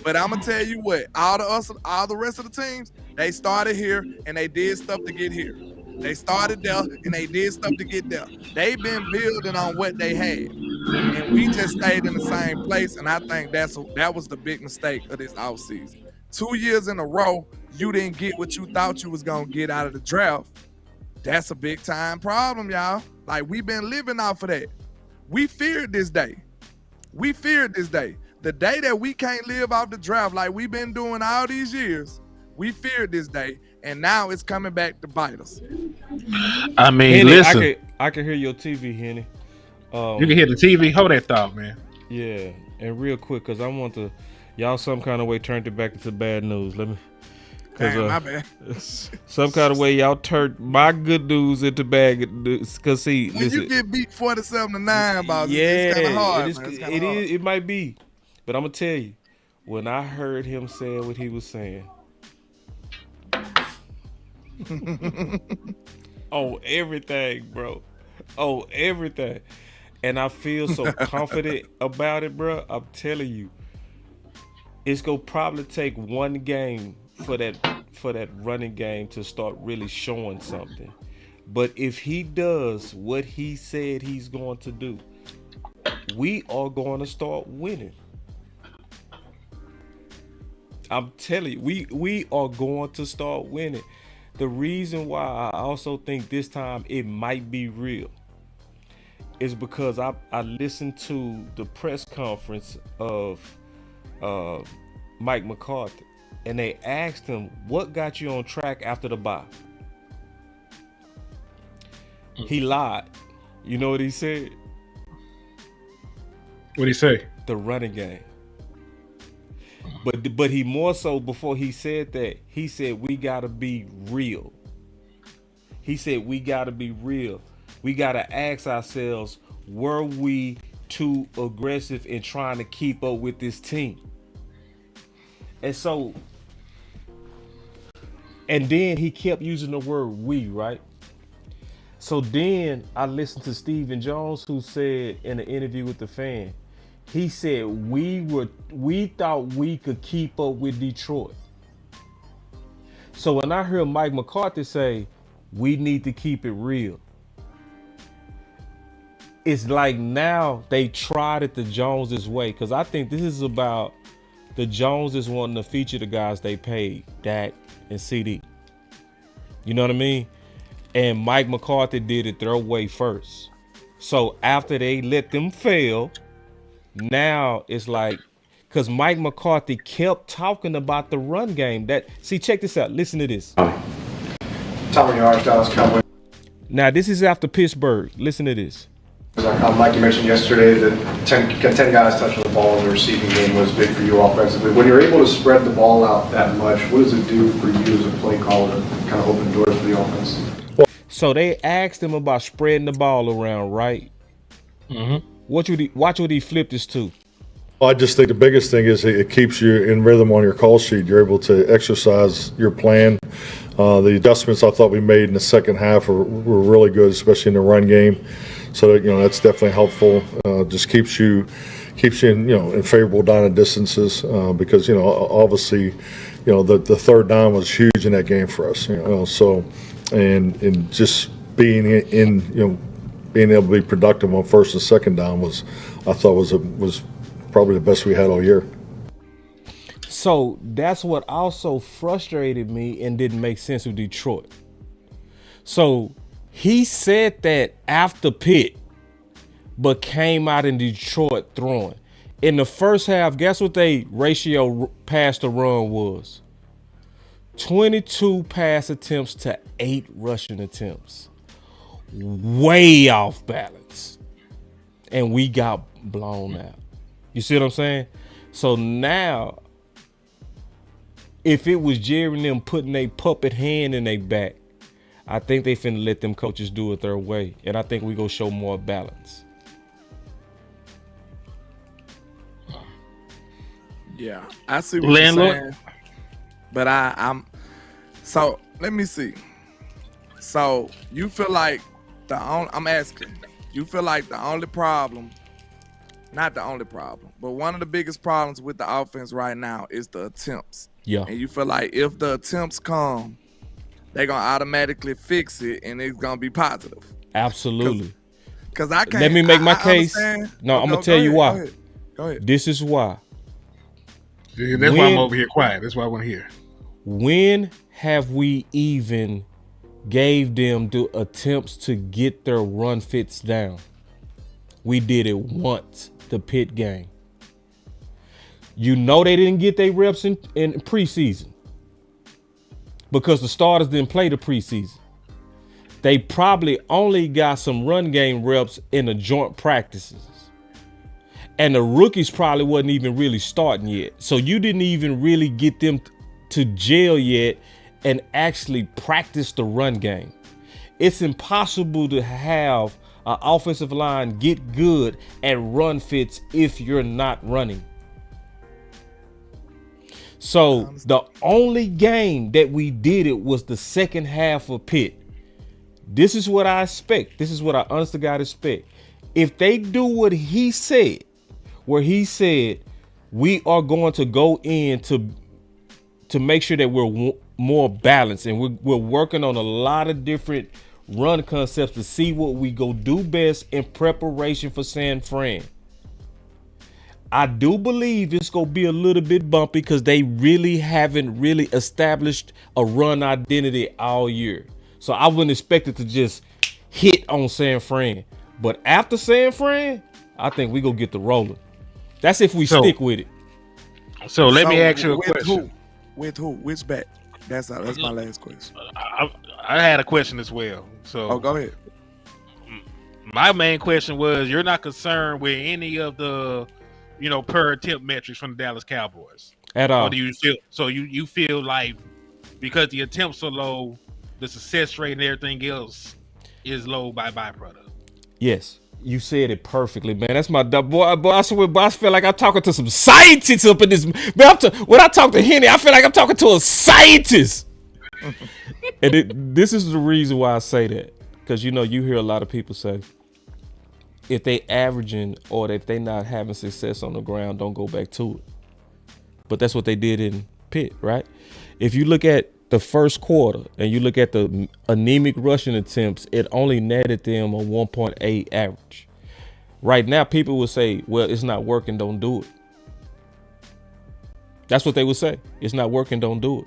Speaker 3: But I'm going to tell you what, all the rest of the teams, they started here and they did stuff to get here. They started there and they did stuff to get there. They've been building on what they had. And we just stayed in the same place, and I think that was the big mistake of this offseason. 2 years in a row, you didn't get what you thought you was going to get out of the draft. That's a big time problem, y'all. Like, we've been living off of that. We feared this day. The day that we can't live off the draft like we've been doing all these years, we feared this day, and now it's coming back to bite us.
Speaker 4: I mean,
Speaker 2: Henny,
Speaker 4: listen.
Speaker 2: I can hear your TV, Henny.
Speaker 4: You can hear the TV? Hold that thought, man.
Speaker 2: Yeah, and real quick, because I want to, y'all some kind of way turned it back into bad news. Let me.
Speaker 3: My bad.
Speaker 2: Some kind of way y'all turned my good news into bad news. Cause see,
Speaker 3: when you get beat 47-9, boss,
Speaker 2: yeah,
Speaker 3: it's kind of hard.
Speaker 2: It is. It might be, but I'm gonna tell you, when I heard him say what he was saying, oh everything, bro, oh everything, and I feel so confident about it, bro. I'm telling you, it's gonna probably take one game for that running game to start really showing something. But if he does what he said he's going to do, we are going to start winning. I'm telling you, we are going to start winning. The reason why I also think this time it might be real is because I listened to the press conference of Mike McCarthy. And they asked him, what got you on track after the bye? He lied. You know what he said?
Speaker 4: What'd he say?
Speaker 2: The running game. But he more so before he said that, he said we gotta be real. He said we gotta be real. We gotta ask ourselves, were we too aggressive in trying to keep up with this team? And so, and then he kept using the word we, right? So then I listened to Stephen Jones, who said in an interview with the Fan, he said we thought we could keep up with Detroit. So when I heard Mike McCarthy say we need to keep it real, it's like now they tried it the Joneses way, because I think this is about the Joneses wanting to feature the guys they paid, Dak and CD. You know what I mean? And Mike McCarthy did it their way first. So after they let them fail, now it's like, because Mike McCarthy kept talking about the run game. Check this out. Listen to this.
Speaker 9: Tom Yard, Dallas Cowboys.
Speaker 2: Now this is after Pittsburgh. Listen to this.
Speaker 9: Mike, you mentioned yesterday that 10 guys touching the ball in the receiving game was big for you offensively. When you're able to spread the ball out that much, what does it do for you as a play caller to kind of open doors for the offense?
Speaker 2: So they asked him about spreading the ball around, right? Mm-hmm. Watch what he flipped this to.
Speaker 10: Well, I just think the biggest thing is it keeps you in rhythm on your call sheet. You're able to exercise your plan. The adjustments I thought we made in the second half were really good, especially in the run game. So that, that's definitely helpful. Just keeps you in favorable down and distances because obviously the third down was huge in that game for us. So and just being being able to be productive on first and second down was probably the best we had all year.
Speaker 2: So that's what also frustrated me and didn't make sense with Detroit. So he said that after Pitt, but came out in Detroit throwing. In the first half, guess what they ratio pass to run was? 22 pass attempts to 8 rushing attempts. Way off balance. And we got blown out. You see what I'm saying? So now, if it was Jerry and them putting a puppet hand in their back, I think they finna let them coaches do it their way. And I think we go show more balance.
Speaker 3: Yeah, I see what you're saying. But I'm so let me see. So you feel like I'm asking, you feel like the only problem, not the only problem, but one of the biggest problems with the offense right now is the attempts.
Speaker 2: Yeah.
Speaker 3: And you feel like if the attempts come, they're gonna automatically fix it and it's gonna be positive.
Speaker 2: Absolutely.
Speaker 3: Because I can't.
Speaker 2: Let me make my case.
Speaker 3: Understand.
Speaker 2: No, I'm gonna tell you why.
Speaker 3: Go ahead.
Speaker 2: This is why.
Speaker 4: That's why I'm over here quiet. That's why I want to hear.
Speaker 2: When have we even gave them the attempts to get their run fits down? We did it once, the Pitt game. They didn't get their reps in preseason because the starters didn't play the preseason. They probably only got some run game reps in the joint practices. And the rookies probably wasn't even really starting yet. So you didn't even really get them to jail yet and actually practice the run game. It's impossible to have an offensive line get good at run fits if you're not running. So the only game that we did it was the second half of Pitt. This is what I expect. This is what I honest to God expect. If they do what he said, where he said we are going to go in to make sure that we're more balanced and we're working on a lot of different run concepts to see what we go do best in preparation for San Fran. I do believe it's going to be a little bit bumpy because they really haven't really established a run identity all year. So I wouldn't expect it to just hit on San Fran. But after San Fran, I think we going to get the rolling. That's if we stick with it.
Speaker 4: So let me ask you a question.
Speaker 3: With who? Which back? That's my last question.
Speaker 4: I had a question as well. So
Speaker 3: go ahead.
Speaker 4: My main question was, you're not concerned with any of the, per attempt metrics from the Dallas Cowboys?
Speaker 2: At all.
Speaker 4: Or do you feel so? You feel like because the attempts are low, the success rate and everything else is low by byproduct.
Speaker 2: Yes, you said it perfectly, man. That's my boy. I swear, boy, I feel like I'm talking to some scientists up in this. Man, when I talk to Henny, I feel like I'm talking to a scientist. And this is the reason why I say that, because you hear a lot of people say, if they averaging or if they not having success on the ground, don't go back to it. But that's what they did in Pitt, right? If you look at the first quarter and you look at the anemic rushing attempts, it only netted them a 1.8 average. Right now, people will say, well, it's not working, don't do it. That's what they would say. It's not working, don't do it.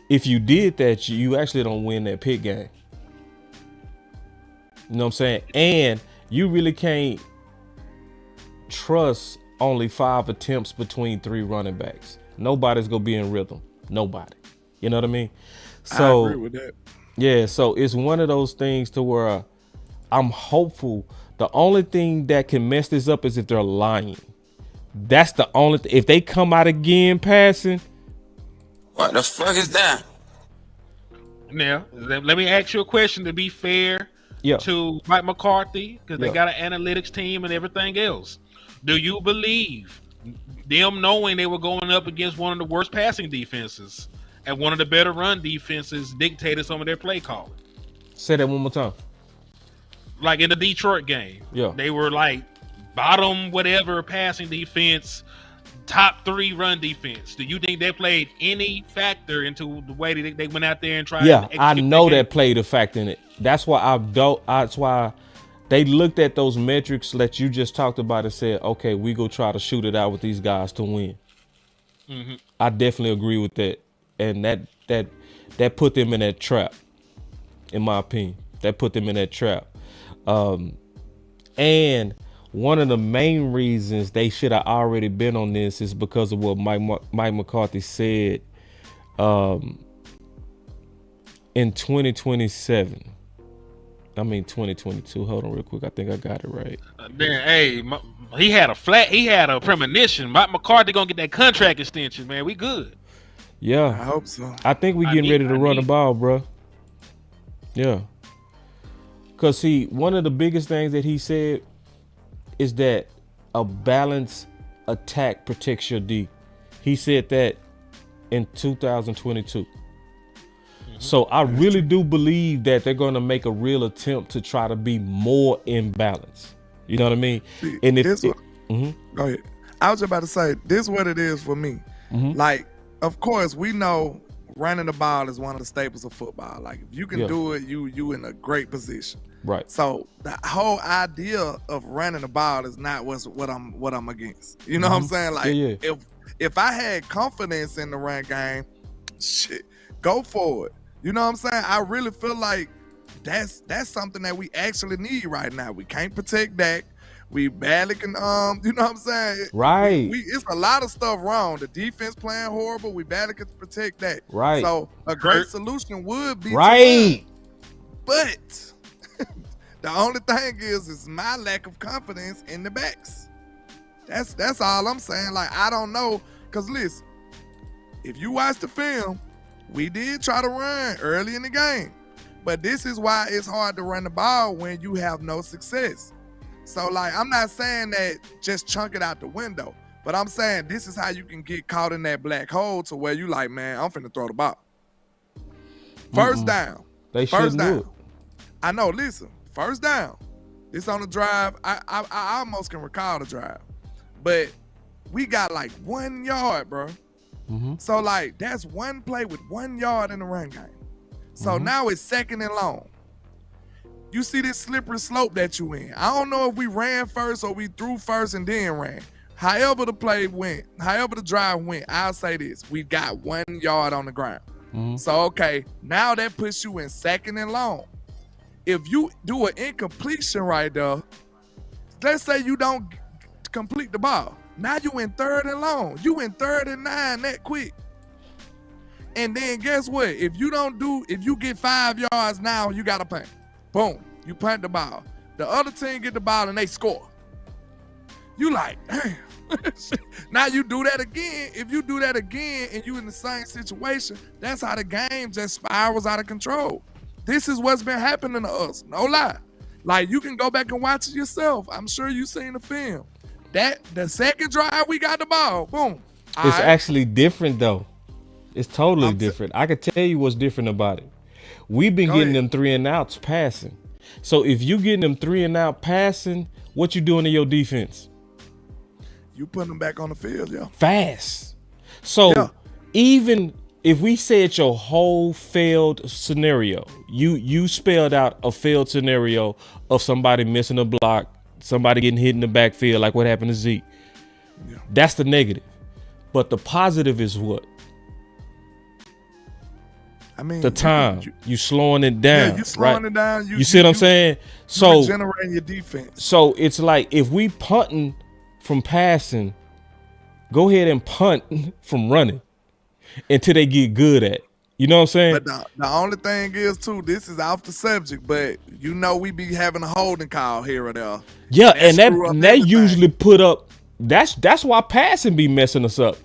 Speaker 2: If you did that, you actually don't win that Pitt game. You know what I'm saying? And you really can't trust only 5 attempts between 3 running backs. Nobody's gonna be in rhythm. Nobody. You know what I mean? So
Speaker 3: I agree with that.
Speaker 2: Yeah, so it's one of those things to where I'm hopeful. The only thing that can mess this up is if they're lying. That's the only thing. If they come out again passing.
Speaker 11: What the fuck is that?
Speaker 4: Now, let me ask you a question to be fair to Mike McCarthy, because they got an analytics team and everything else. Do you believe them knowing they were going up against one of the worst passing defenses and one of the better run defenses dictated some of their play calling?
Speaker 2: Say that one more time.
Speaker 4: Like in the Detroit game, they were like bottom whatever passing defense, top 3 run defense. Do you think they played any factor into the way that they went out there and tried?
Speaker 2: Yeah, I know that played a factor in it. That's why that's why they looked at those metrics that you just talked about and said, okay, we go try to shoot it out with these guys to win.
Speaker 4: Mm-hmm.
Speaker 2: I definitely agree with that. And that put them in that trap, in my opinion. That put them in that trap. And one of the main reasons they should have already been on this is because of what Mike McCarthy said in 2027. I mean 2022. Hold on real quick. I think I got it right.
Speaker 4: He had a premonition. Mike McCarthy gonna get that contract extension, man. We good.
Speaker 2: Yeah.
Speaker 3: I hope so.
Speaker 2: I think we getting ready to run the ball, bro. Yeah. Cause see, one of the biggest things that he said is that a balanced attack protects your D. He said that in 2022. Mm-hmm. So I really do believe that they're going to make a real attempt to try to be more in balance. You know what I mean?
Speaker 3: See,
Speaker 2: and if
Speaker 3: go ahead. I was about to say, this is what it is for me.
Speaker 2: Mm-hmm.
Speaker 3: Like, of course, we know running the ball is one of the staples of football. Like, if you can do it, you in a great position.
Speaker 2: Right.
Speaker 3: So the whole idea of running the ball is not what I'm against. You know what I'm saying? Like, if I had confidence in the run game, shit, go for it. You know what I'm saying? I really feel like that's something that we actually need right now. We can't protect Dak. We badly can, you know what I'm saying?
Speaker 2: Right.
Speaker 3: It's a lot of stuff wrong. The defense playing horrible. We badly can protect that.
Speaker 2: Right.
Speaker 3: So a great solution would be
Speaker 2: right.
Speaker 3: But the only thing is my lack of confidence in the backs. That's all I'm saying. Like, I don't know. Because listen, if you watch the film, we did try to run early in the game. But this is why it's hard to run the ball when you have no success. So, like, I'm not saying that just chunk it out the window. But I'm saying this is how you can get caught in that black hole to where you like, man, I'm finna throw the ball. First down.
Speaker 2: They shouldn't do it.
Speaker 3: I know, listen. First down. This on the drive. I almost can recall the drive. But we got like 1 yard, bro.
Speaker 2: Mm-hmm.
Speaker 3: So, like, that's one play with 1 yard in the run game. So now it's 2nd and long. You see this slippery slope that you in. I don't know if we ran first or we threw first and then ran. However the play went, however the drive went, I'll say this. We got 1 yard on the ground.
Speaker 2: Mm-hmm.
Speaker 3: So, okay, now that puts you in 2nd and long. If you do an incompletion right there, let's say you don't complete the ball. Now you in 3rd and long. You in 3rd and 9 that quick. And then guess what? If you get 5 yards now, you got to punt. Boom. You punt the ball. The other team get the ball and they score. You like, damn. Now you do that again. If you do that again and you in the same situation, that's how the game just spirals out of control. This is what's been happening to us. No lie. Like, you can go back and watch it yourself. I'm sure you've seen the film. The second drive we got the ball, boom.
Speaker 2: It's actually different though. It's totally different. I can tell you what's different about it. We've been getting them 3 and outs passing. So if you getting them 3 and out passing, what you doing to your defense?
Speaker 3: You putting them back on the field, yeah.
Speaker 2: Fast. So even if we said your whole failed scenario, you spelled out a failed scenario of somebody missing a block, somebody getting hit in the backfield, like what happened to Zeke. Yeah. That's the negative. But the positive is what?
Speaker 3: I mean,
Speaker 2: the time you slowing it down.
Speaker 3: Yeah, you slowing it down.
Speaker 2: You see what I'm saying? So
Speaker 3: generating your defense.
Speaker 2: So it's like if we punting from passing, go ahead and punt from running until they get good at it. You know what I'm saying?
Speaker 3: But the only thing is too, this is off the subject, but you know we be having a holding call here or there.
Speaker 2: Yeah, and that usually put up. That's why passing be messing us up.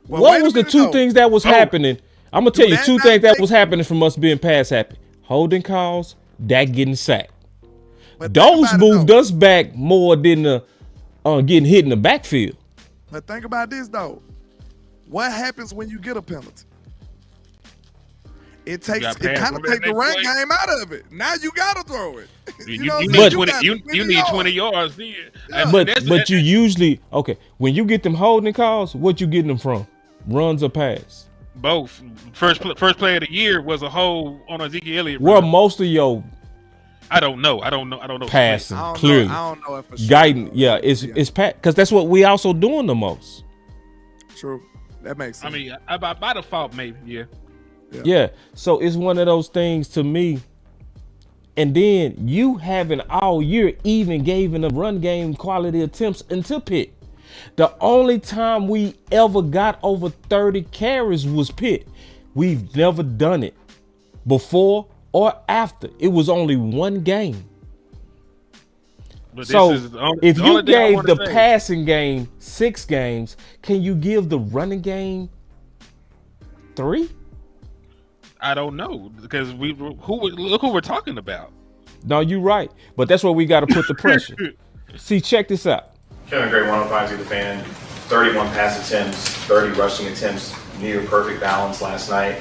Speaker 3: Well,
Speaker 2: what was the two things that was happening? I'm gonna tell you two things that was happening from us being pass happy. Holding calls, that getting sacked. Those moved us back more than getting hit in the backfield.
Speaker 3: But think about this though. What happens when you get a penalty? It kind of takes the run game out of it. Now you gotta throw it.
Speaker 4: You need 20 yards then.
Speaker 3: Yeah.
Speaker 2: But you usually when you get them holding calls, what you getting them from? Runs or pass?
Speaker 4: Both. First play of the year was a hold on Ezekiel Elliott.
Speaker 2: Where most of your
Speaker 4: I don't know.
Speaker 2: Passing clearly.
Speaker 3: I don't know if it's
Speaker 2: guiding. Yeah, it's pat because that's what we also doing the most.
Speaker 3: True. That makes sense.
Speaker 4: I mean, by default, maybe, yeah.
Speaker 2: Yeah. So it's one of those things to me. And then you haven't all year even given a run game quality attempts until Pitt. The only time we ever got over 30 carries was Pitt. We've never done it before or after. It was only one game.
Speaker 4: But
Speaker 2: so if you gave the passing game 6 games, can you give the running game 3?
Speaker 4: I don't know because look who we're talking about.
Speaker 2: No, you're right, but that's where we got to put the pressure. See, check this out.
Speaker 12: Kevin Gray, 105 to the fan. 31 pass attempts, 30 rushing attempts, near perfect balance last night.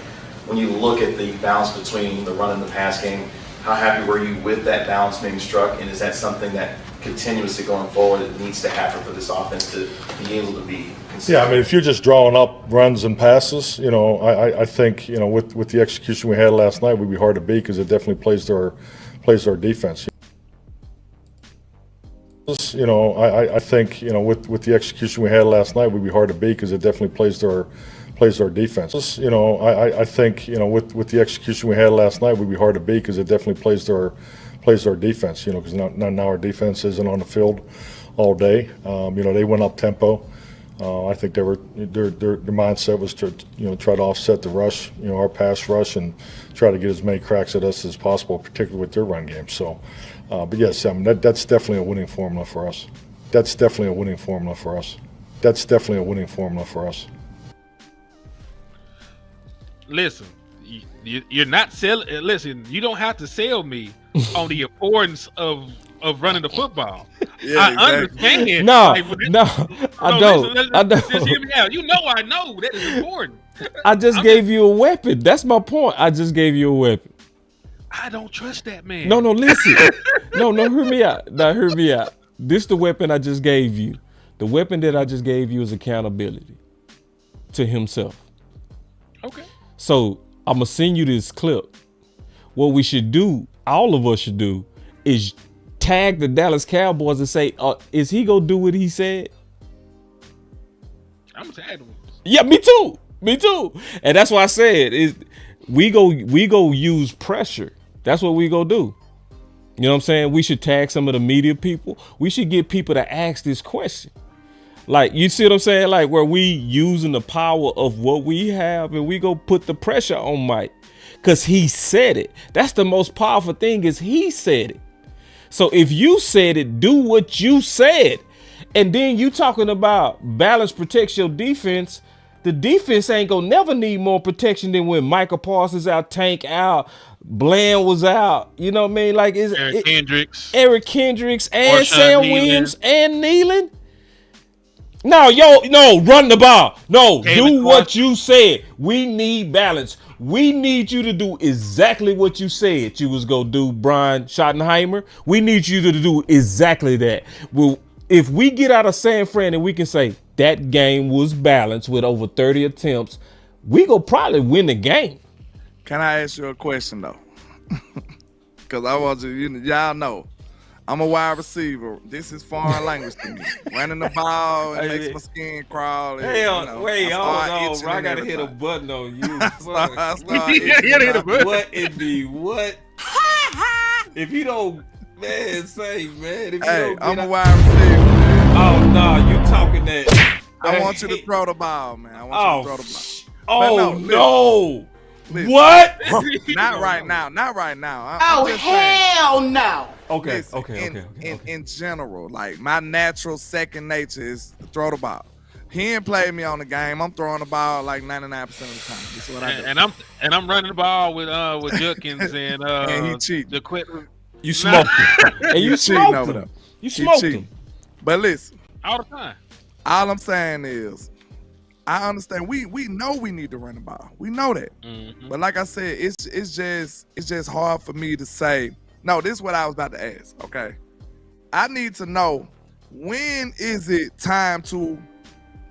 Speaker 12: When you look at the balance between the run and the pass game, how happy were you with that balance being struck? And is that something that continuously going forward it needs to happen for this offense to be able to be consistent?
Speaker 10: Yeah, I mean, if you're just drawing up runs and passes, I think, with the execution we had last night, we'd be hard to beat because it definitely plays to our defense. I think, with the execution we had last night, we'd be hard to beat because it definitely plays to our defense. I think, with the execution we had last night, we'd be hard to beat because it definitely plays to our defense, because now our defense isn't on the field all day. They went up tempo. I think their mindset was to, try to offset the rush, our pass rush and try to get as many cracks at us as possible, particularly with their run game. So, but yes, I mean, that's definitely a winning formula for us.
Speaker 4: Listen, you're not selling. Listen, you don't have to sell me on the importance of running the football.
Speaker 3: Yeah,
Speaker 4: I understand.
Speaker 2: No, I don't.
Speaker 4: Just hear me out. I know that is important.
Speaker 2: I just gave you a weapon. That's my point. I just gave you a weapon.
Speaker 4: I don't trust that man.
Speaker 2: No, listen. No, hear me out. Hear me out. This is the weapon I just gave you. The weapon that I just gave you is accountability to himself.
Speaker 4: Okay.
Speaker 2: So I'm going to send you this clip. What we should do, all of us should do, is tag the Dallas Cowboys and say, is he going to do what he said?
Speaker 4: I'm tagged him.
Speaker 2: Yeah, me too. And that's why I said, we go use pressure. That's what we go do. You know what I'm saying? We should tag some of the media people. We should get people to ask this question. Like, you see what I'm saying? Like, where we using the power of what we have and we go put the pressure on Mike because he said it. That's the most powerful thing is he said it. So if you said it, do what you said. And then you talking about balance protects your defense. The defense ain't gonna never need more protection than when Michael Parsons out, Tank out, Bland was out. You know what I mean? Like
Speaker 4: Eric
Speaker 2: Kendricks, and
Speaker 4: Marshawn
Speaker 2: Sam
Speaker 4: Nealon.
Speaker 2: Williams and Nealon. No, run the ball. No, do what you said. We need balance. We need you to do exactly what you said you was gonna do, Brian Schottenheimer. We need you to do exactly that. Well, if we get out of San Fran and we can say that game was balanced with over 30 attempts, we gonna probably win the game.
Speaker 3: Can I ask you a question though? Because I want y'all know I'm a wide receiver. This is foreign language to me. Running the ball, it makes my skin crawl.
Speaker 2: Hold on, bro. I gotta hit a button on you. What in the what? If you don't, man, say, man. If you don't
Speaker 3: I'm a wide receiver, man.
Speaker 2: Oh, no, you talking that.
Speaker 3: I want you to throw the ball, man. I want you to throw the ball.
Speaker 2: Oh, no. Listen. What?
Speaker 3: Not right now. Not right now.
Speaker 1: Hell no.
Speaker 2: Okay,
Speaker 3: listen,
Speaker 2: okay.
Speaker 3: In general, like my natural second nature is to throw the ball. He ain't played me on the game. I'm throwing the ball like 99% of the time. That's what I do.
Speaker 4: And I'm running the ball with Judkins and
Speaker 3: he cheating.
Speaker 4: The quit.
Speaker 2: You smoked him. And you smoked him. You smoked him.
Speaker 3: But listen,
Speaker 4: all the time.
Speaker 3: All I'm saying is, I understand. We know we need to run the ball. We know that.
Speaker 4: Mm-hmm.
Speaker 3: But like I said, it's just hard for me to say. No, this is what I was about to ask. Okay, I need to know, when is it time to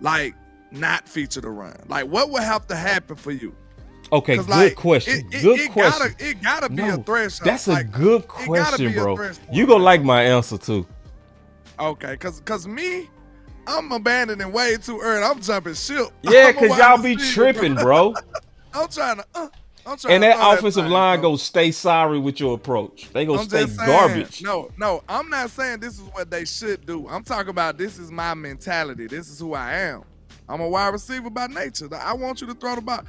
Speaker 3: like not feature the run? Like, what would have to happen for you?
Speaker 2: Okay, good question. Good question.
Speaker 3: It gotta be a threshold.
Speaker 2: That's a good question, bro. You gonna like my answer too.
Speaker 3: Okay, cause me, I'm abandoning way too early. I'm jumping ship.
Speaker 2: Yeah, cause y'all be tripping, bro.
Speaker 3: I'm trying to.
Speaker 2: And that offensive line gonna stay sorry with your approach. They gonna stay garbage.
Speaker 3: No, I'm not saying this is what they should do. I'm talking about this is my mentality. This is who I am. I'm a wide receiver by nature. I want you to throw the ball.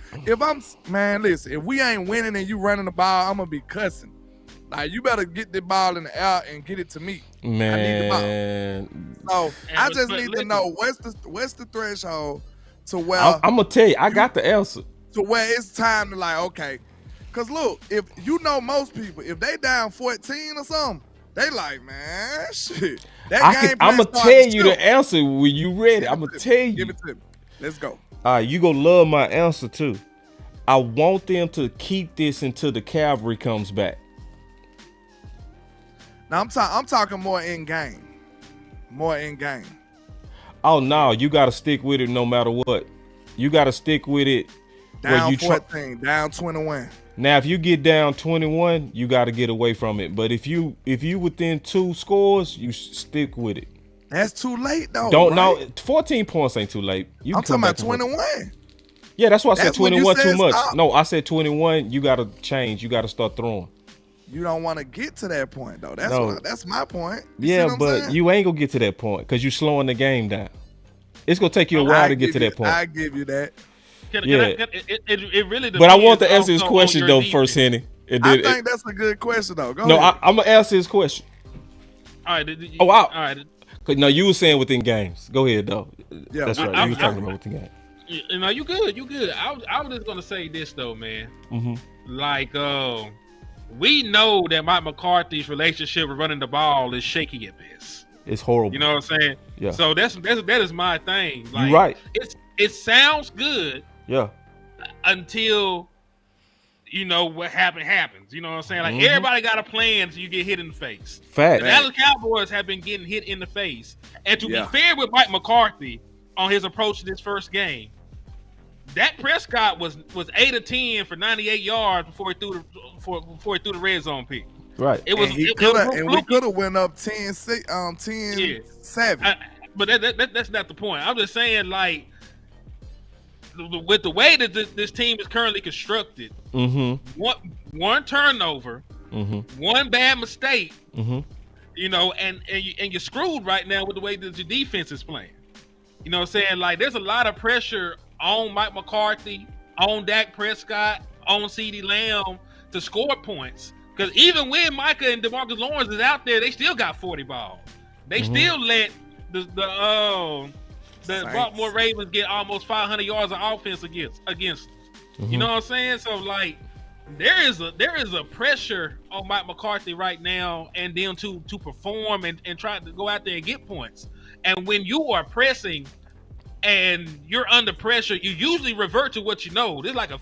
Speaker 3: Listen, if we ain't winning and you running the ball, I'm gonna be cussing. Like, you better get the ball in the air and get it to me.
Speaker 2: Man.
Speaker 3: I need the ball. So I just need to know what's the threshold to where
Speaker 2: I'm gonna tell you, I got the answer.
Speaker 3: To where it's time to, like, okay. Cause look, if you know most people, if they down 14 or something, they like, man, shit.
Speaker 2: I'm gonna tell you the answer when you ready. I'm gonna tell you.
Speaker 3: Give it to me. Let's go.
Speaker 2: All right, you gonna love my answer too. I want them to keep this until the cavalry comes back.
Speaker 3: Now I'm talking more in game. More in game.
Speaker 2: Oh no, you gotta stick with it no matter what. You gotta stick with it.
Speaker 3: Down 14, down 21.
Speaker 2: Now, if you get down 21, you got to get away from it. But if you within 2 scores, you stick with it.
Speaker 3: That's too late, though.
Speaker 2: Don't know. 14 points ain't too late.
Speaker 3: I'm talking about 21.
Speaker 2: Yeah, that's why I said 21 too much. Stop. No, I said 21. You got to change. You got to start throwing.
Speaker 3: You don't want to get to that point, though. That's my point.
Speaker 2: Yeah, but you ain't gonna get to that point because you slowing the game down. It's gonna take you a while to get to that point.
Speaker 3: I give you that.
Speaker 4: It really depends.
Speaker 2: But I want to answer his question though first, Henny.
Speaker 3: I think that's a good question though. Go
Speaker 2: ahead. I'm gonna answer his question.
Speaker 4: All right.
Speaker 2: All right. No, you were saying within games. Go ahead though.
Speaker 3: Yeah,
Speaker 2: that's right. You were talking about within games.
Speaker 4: You know, you good. I was just gonna say this though, man.
Speaker 2: Mm-hmm.
Speaker 4: Like, we know that Mike McCarthy's relationship with running the ball is shaky at best.
Speaker 2: It's horrible.
Speaker 4: You know what I'm saying?
Speaker 2: Yeah.
Speaker 4: So that is my thing. Like,
Speaker 2: you're right.
Speaker 4: It sounds good.
Speaker 2: Yeah.
Speaker 4: Until what happens. You know what I'm saying? Like, everybody got a plan until you get hit in the face.
Speaker 2: Fact.
Speaker 4: The Dallas Cowboys have been getting hit in the face. And to be fair with Mike McCarthy on his approach to this first game, Dak Prescott was 8 of 10 for 98 yards before he threw the red zone pick.
Speaker 2: Right.
Speaker 3: We could have went up 10-7.
Speaker 4: But that's not the point. I'm just saying, like, with the way that this team is currently constructed, one turnover, one bad mistake, and you're screwed right now with the way that your defense is playing. You know what I'm saying? Like, there's a lot of pressure on Mike McCarthy, on Dak Prescott, on CeeDee Lamb to score points. Because even when Micah and DeMarcus Lawrence is out there, they still got 40 balls. They still let Baltimore Ravens get almost 500 yards of offense against.
Speaker 2: Mm-hmm.
Speaker 4: You know what I'm saying? So like, there is a pressure on Mike McCarthy right now, and them to perform and try to go out there and get points. And when you are pressing and you're under pressure, you usually revert to what you know. There's like a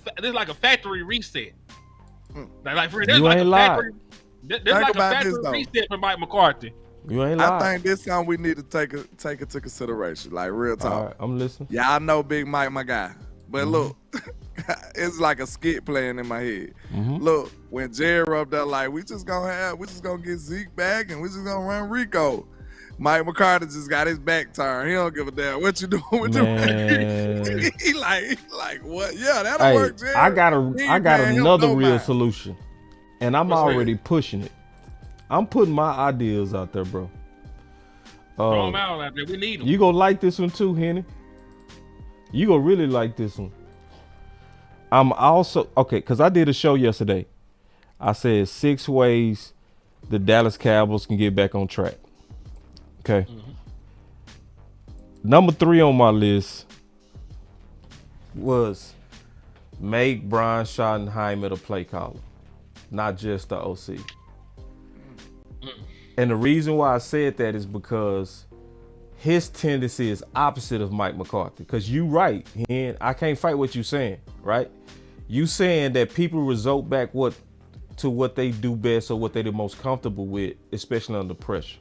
Speaker 4: factory reset. Like for there's
Speaker 2: You
Speaker 4: like
Speaker 2: ain't
Speaker 4: a
Speaker 2: lied.
Speaker 4: factory. There's like a factory reset for Mike McCarthy.
Speaker 2: You ain't
Speaker 3: I
Speaker 2: lying.
Speaker 3: think this something we need to take into consideration. Like real talk.
Speaker 2: All right, I'm listening.
Speaker 3: Yeah, I know Big Mike, my guy. But look, it's like a skit playing in my head. Look, when Jerry up there, like, we just gonna get Zeke back and we just gonna run Rico. Mike McCarthy just got his back turned. He don't give a damn what you doing with the he like what? Yeah, that'll work, Jerry.
Speaker 2: I got another real solution, and I'm already pushing it. I'm putting my ideas out there, bro.
Speaker 4: Throw them out there. We need them.
Speaker 2: You gonna like this one too, Henny? You gonna really like this one. I'm also okay because I did a show yesterday. I said 6 ways the Dallas Cowboys can get back on track. Okay. Number 3 on my list was make Brian Schottenheimer the play caller, not just the OC. And the reason why I said that is because his tendency is opposite of Mike McCarthy. Because you right, I can't fight what you saying, right? You saying that people resort back to what they do best or what they're the most comfortable with, especially under pressure.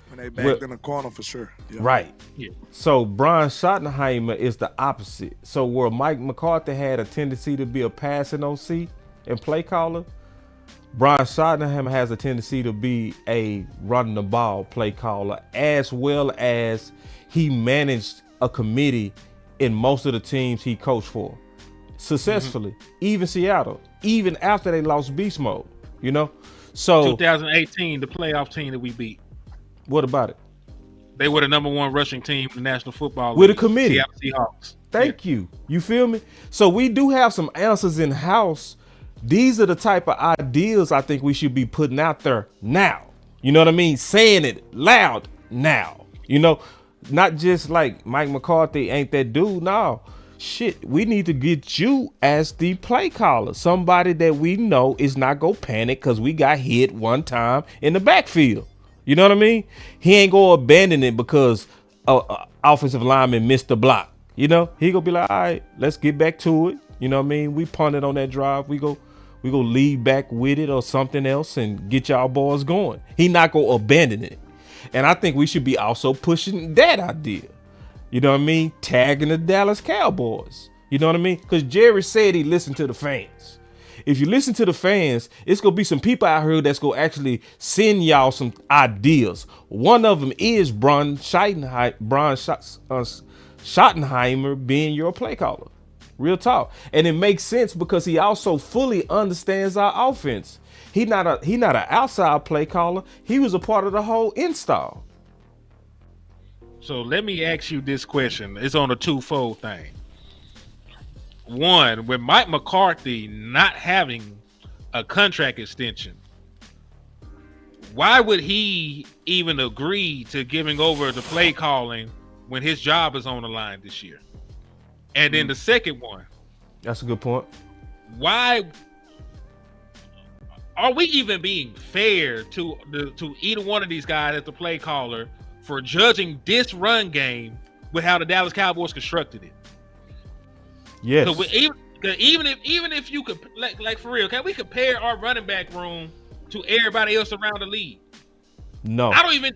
Speaker 3: When they backed in the corner for sure. Yeah.
Speaker 2: Right. Yeah. So Brian Schottenheimer is the opposite. So where Mike McCarthy had a tendency to be a passing OC and play caller, Brian Schottenheimer has a tendency to be a running the ball play caller, as well as he managed a committee in most of the teams he coached for successfully, even Seattle, even after they lost beast mode, you know? So
Speaker 4: 2018, the playoff team that we beat.
Speaker 2: What about it?
Speaker 4: They were the number 1 rushing team in the National Football League.
Speaker 2: With a committee.
Speaker 4: Seattle Seahawks.
Speaker 2: Thank you. You feel me? So we do have some answers in house. These are the type of ideas I think we should be putting out there now. You know what I mean? Saying it loud now. You know, not just like Mike McCarthy ain't that dude. No, shit. We need to get you as the play caller. Somebody that we know is not gonna panic because we got hit one time in the backfield. You know what I mean? He ain't gonna abandon it because offensive lineman missed the block. You know, he gonna be like, all right, let's get back to it. You know what I mean? We punted on that drive. We go lead back with it or something else and get y'all boys going. He not gonna abandon it. And I think we should be also pushing that idea. You know what I mean? Tagging the Dallas Cowboys. You know what I mean? Because Jerry said he listened to the fans. If you listen to the fans, it's gonna be some people out here that's gonna actually send y'all some ideas. One of them is Brian Schottenheimer being your play caller. Real talk. And it makes sense because he also fully understands our offense. He not an outside play caller. He was a part of the whole install.
Speaker 4: So let me ask you this question. It's on a twofold thing. One, with Mike McCarthy not having a contract extension, why would he even agree to giving over the play calling when his job is on the line this year? And then the second one.
Speaker 2: That's a good point.
Speaker 4: Why are we even being fair to either one of these guys as the play caller for judging this run game with how the Dallas Cowboys constructed it?
Speaker 2: Yes.
Speaker 4: So even if you could like for real, can we compare our running back room to everybody else around the league?
Speaker 2: No.
Speaker 4: I don't even.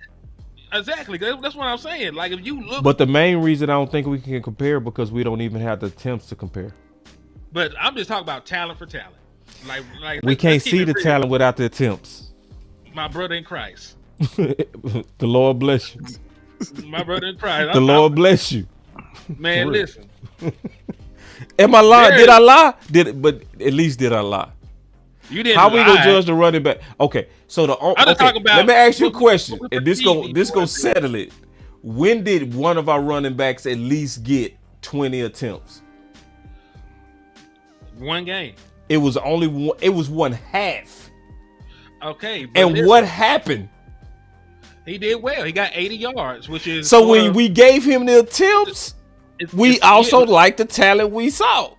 Speaker 4: Exactly. That's what I'm saying. Like if you look.
Speaker 2: But the main reason I don't think we can compare because we don't even have the attempts to compare.
Speaker 4: But I'm just talking about talent for talent. Like
Speaker 2: we can't see the talent without the attempts.
Speaker 4: My brother in Christ.
Speaker 2: The Lord bless you.
Speaker 4: My brother in Christ.
Speaker 2: The Lord bless you.
Speaker 4: Man, listen.
Speaker 2: Am I lying? Did I lie? But at least did I lie?
Speaker 4: You didn't.
Speaker 2: How we gonna judge the running back? Okay, so
Speaker 4: talking about.
Speaker 2: Let me ask you a question, and this go settle it. When did one of our running backs at least get 20 attempts?
Speaker 4: One game.
Speaker 2: It was only one. It was one half.
Speaker 4: Okay.
Speaker 2: And what happened?
Speaker 4: He did well. He got 80 yards, which is
Speaker 2: so when we gave him the attempts, we also liked the talent we saw.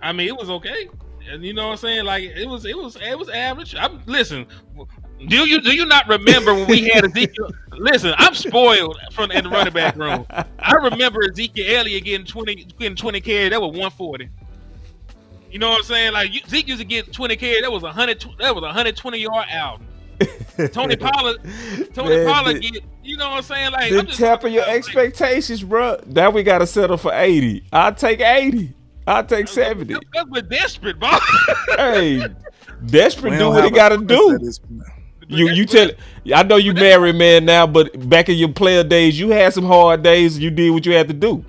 Speaker 4: I mean, it was okay, and you know what I'm saying. Like it was average. Listen. Do you not remember when we had Ezekiel? Listen, I'm spoiled in the running back room. I remember Ezekiel Elliott getting 20 carries. That was 140. You know what I'm saying? Like Zeke used to get 20 carries. That was 120 yard out. Tony Pollard get. You know what I'm saying? Like
Speaker 2: then temper your expectations, bro. Now we gotta settle for 80. I'll take 80. I'll take 70.
Speaker 4: We're desperate, bro.
Speaker 2: Hey, desperate do what he gotta do. You tell it. I know you married man now, but back in your player days, you had some hard days. You did what you had to do.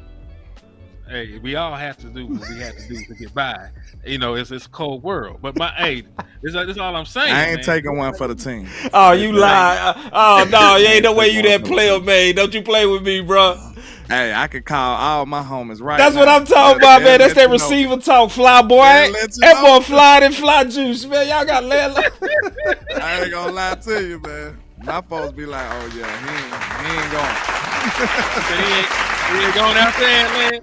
Speaker 4: Hey, we all have to do what we have to do to get by. You know, it's a cold world. But this all I'm saying.
Speaker 3: I ain't taking one for the team.
Speaker 2: Oh, you lie. Oh no, you ain't no way you that player, man. Don't you play with me, bro.
Speaker 3: Hey, I could call all my homies right
Speaker 2: That's
Speaker 3: now.
Speaker 2: what I'm talking about, man. That's that receiver talk, fly boy. That boy fly than fly juice, man. Y'all got landlord.
Speaker 3: I ain't gonna lie to you, man. My folks be like, oh yeah, he ain't going.
Speaker 4: He ain't going out there, man.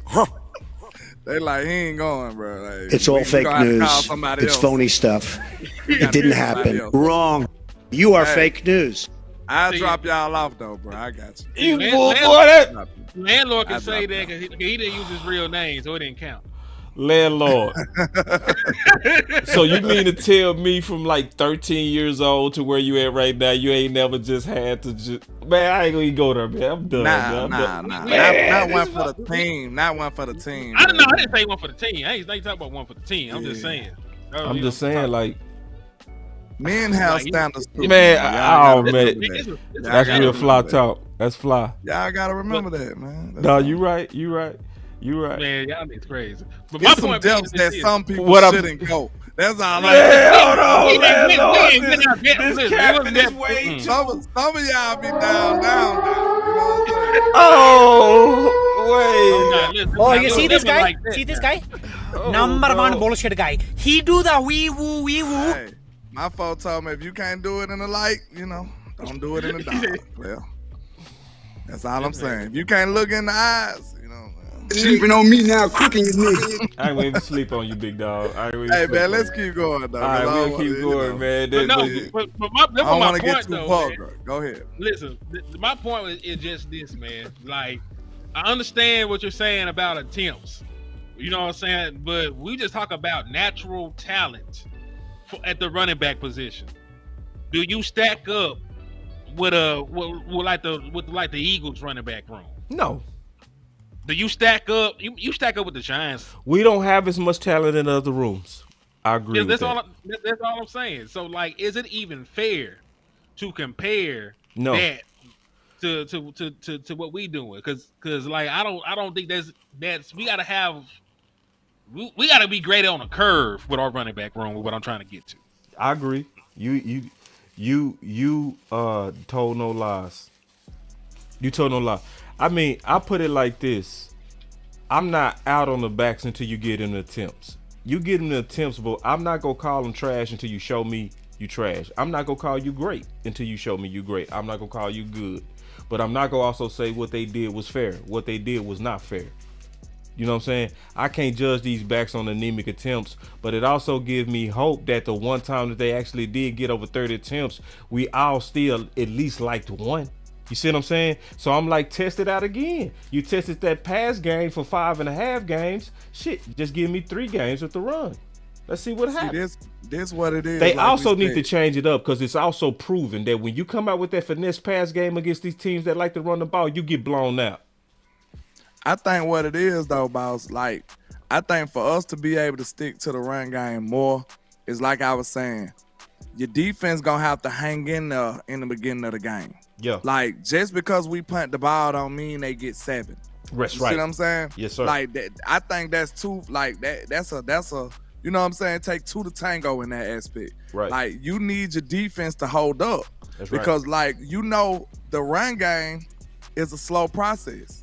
Speaker 3: They like, he ain't going, bro. Like,
Speaker 13: it's all fake news. It's phony stuff. It didn't happen. Wrong. You are fake news.
Speaker 3: I'll drop y'all off though, bro. I got you.
Speaker 4: Landlord can say that because he didn't use his real name, so it didn't count.
Speaker 2: Landlord. So you mean to tell me from like 13 years old to where you at right now, you ain't never just had to just man? I ain't gonna even go there, man. I'm done.
Speaker 3: Nah. Not one for the team. Not one for the team.
Speaker 4: I didn't say one for the team. I ain't talking about one for the team. I'm just saying.
Speaker 2: I'm just saying, like.
Speaker 3: Men have standards too.
Speaker 2: Man, that's real fly talk. That's fly.
Speaker 3: Y'all gotta remember that, man.
Speaker 2: No, you right. You right.
Speaker 4: Man, y'all niggas crazy. But
Speaker 3: my point is that some people shouldn't go. That's all.
Speaker 2: Hold on.
Speaker 3: Some of y'all be down.
Speaker 2: Oh, wait.
Speaker 8: Oh, you see this guy? See this guy? Number one bullshit guy. He do the wee woo.
Speaker 3: Hey, my folks told me if you can't do it in the light, don't do it in the dark. Well, that's all I'm saying. If you can't look in the eyes,
Speaker 14: sleeping on me now, cooking your nigga.
Speaker 2: I ain't waiting to sleep on you, big dog.
Speaker 3: Hey, man, let's keep going, though.
Speaker 2: All right, we'll keep going, man.
Speaker 4: But I want to get too
Speaker 3: vulgar. Go ahead.
Speaker 4: Listen, my point is just this, man. Like, I understand what you're saying about attempts. You know what I'm saying? But we just talk about natural talent at the running back position. Do you stack up with the Eagles running back room?
Speaker 2: No.
Speaker 4: Do you stack up? You stack up with the Giants.
Speaker 2: We don't have as much talent in other rooms. I agree with that.
Speaker 4: That's all I'm saying. So, like, is it even fair to compare that to what we doing? Because like I don't think that's we gotta be greater on a curve with our running back room with what I'm trying to get to.
Speaker 2: I agree. You told no lies. You told no lie. I mean, I put it like this. I'm not out on the backs until you get in the attempts. You get in the attempts, but I'm not going to call them trash until you show me you trash. I'm not going to call you great until you show me you great. I'm not going to call you good. But I'm not going to also say what they did was fair. What they did was not fair. You know what I'm saying? I can't judge these backs on anemic attempts, but it also gives me hope that the one time that they actually did get over 30 attempts, we all still at least liked one. You see what I'm saying? So I'm like, test it out again. You tested that pass game for 5.5 games. Shit, just give me 3 games with the run. Let's see what happens.
Speaker 3: This what it is.
Speaker 2: They also need to change it up because it's also proven that when you come out with that finesse pass game against these teams that like to run the ball, you get blown out.
Speaker 3: I think what it is though, boss, like I think for us to be able to stick to the run game more is like I was saying, your defense gonna have to hang in there in the beginning of the game.
Speaker 2: Yeah.
Speaker 3: Like just because we punt the ball don't mean they get 7.
Speaker 2: That's
Speaker 3: you
Speaker 2: right.
Speaker 3: See what I'm saying?
Speaker 2: Yes, sir.
Speaker 3: Like that, I think that's too like that's a you know what I'm saying? Take 2 to tango in that aspect.
Speaker 2: Right.
Speaker 3: Like you need your defense to hold up.
Speaker 2: That's right.
Speaker 3: Because like the run game is a slow process.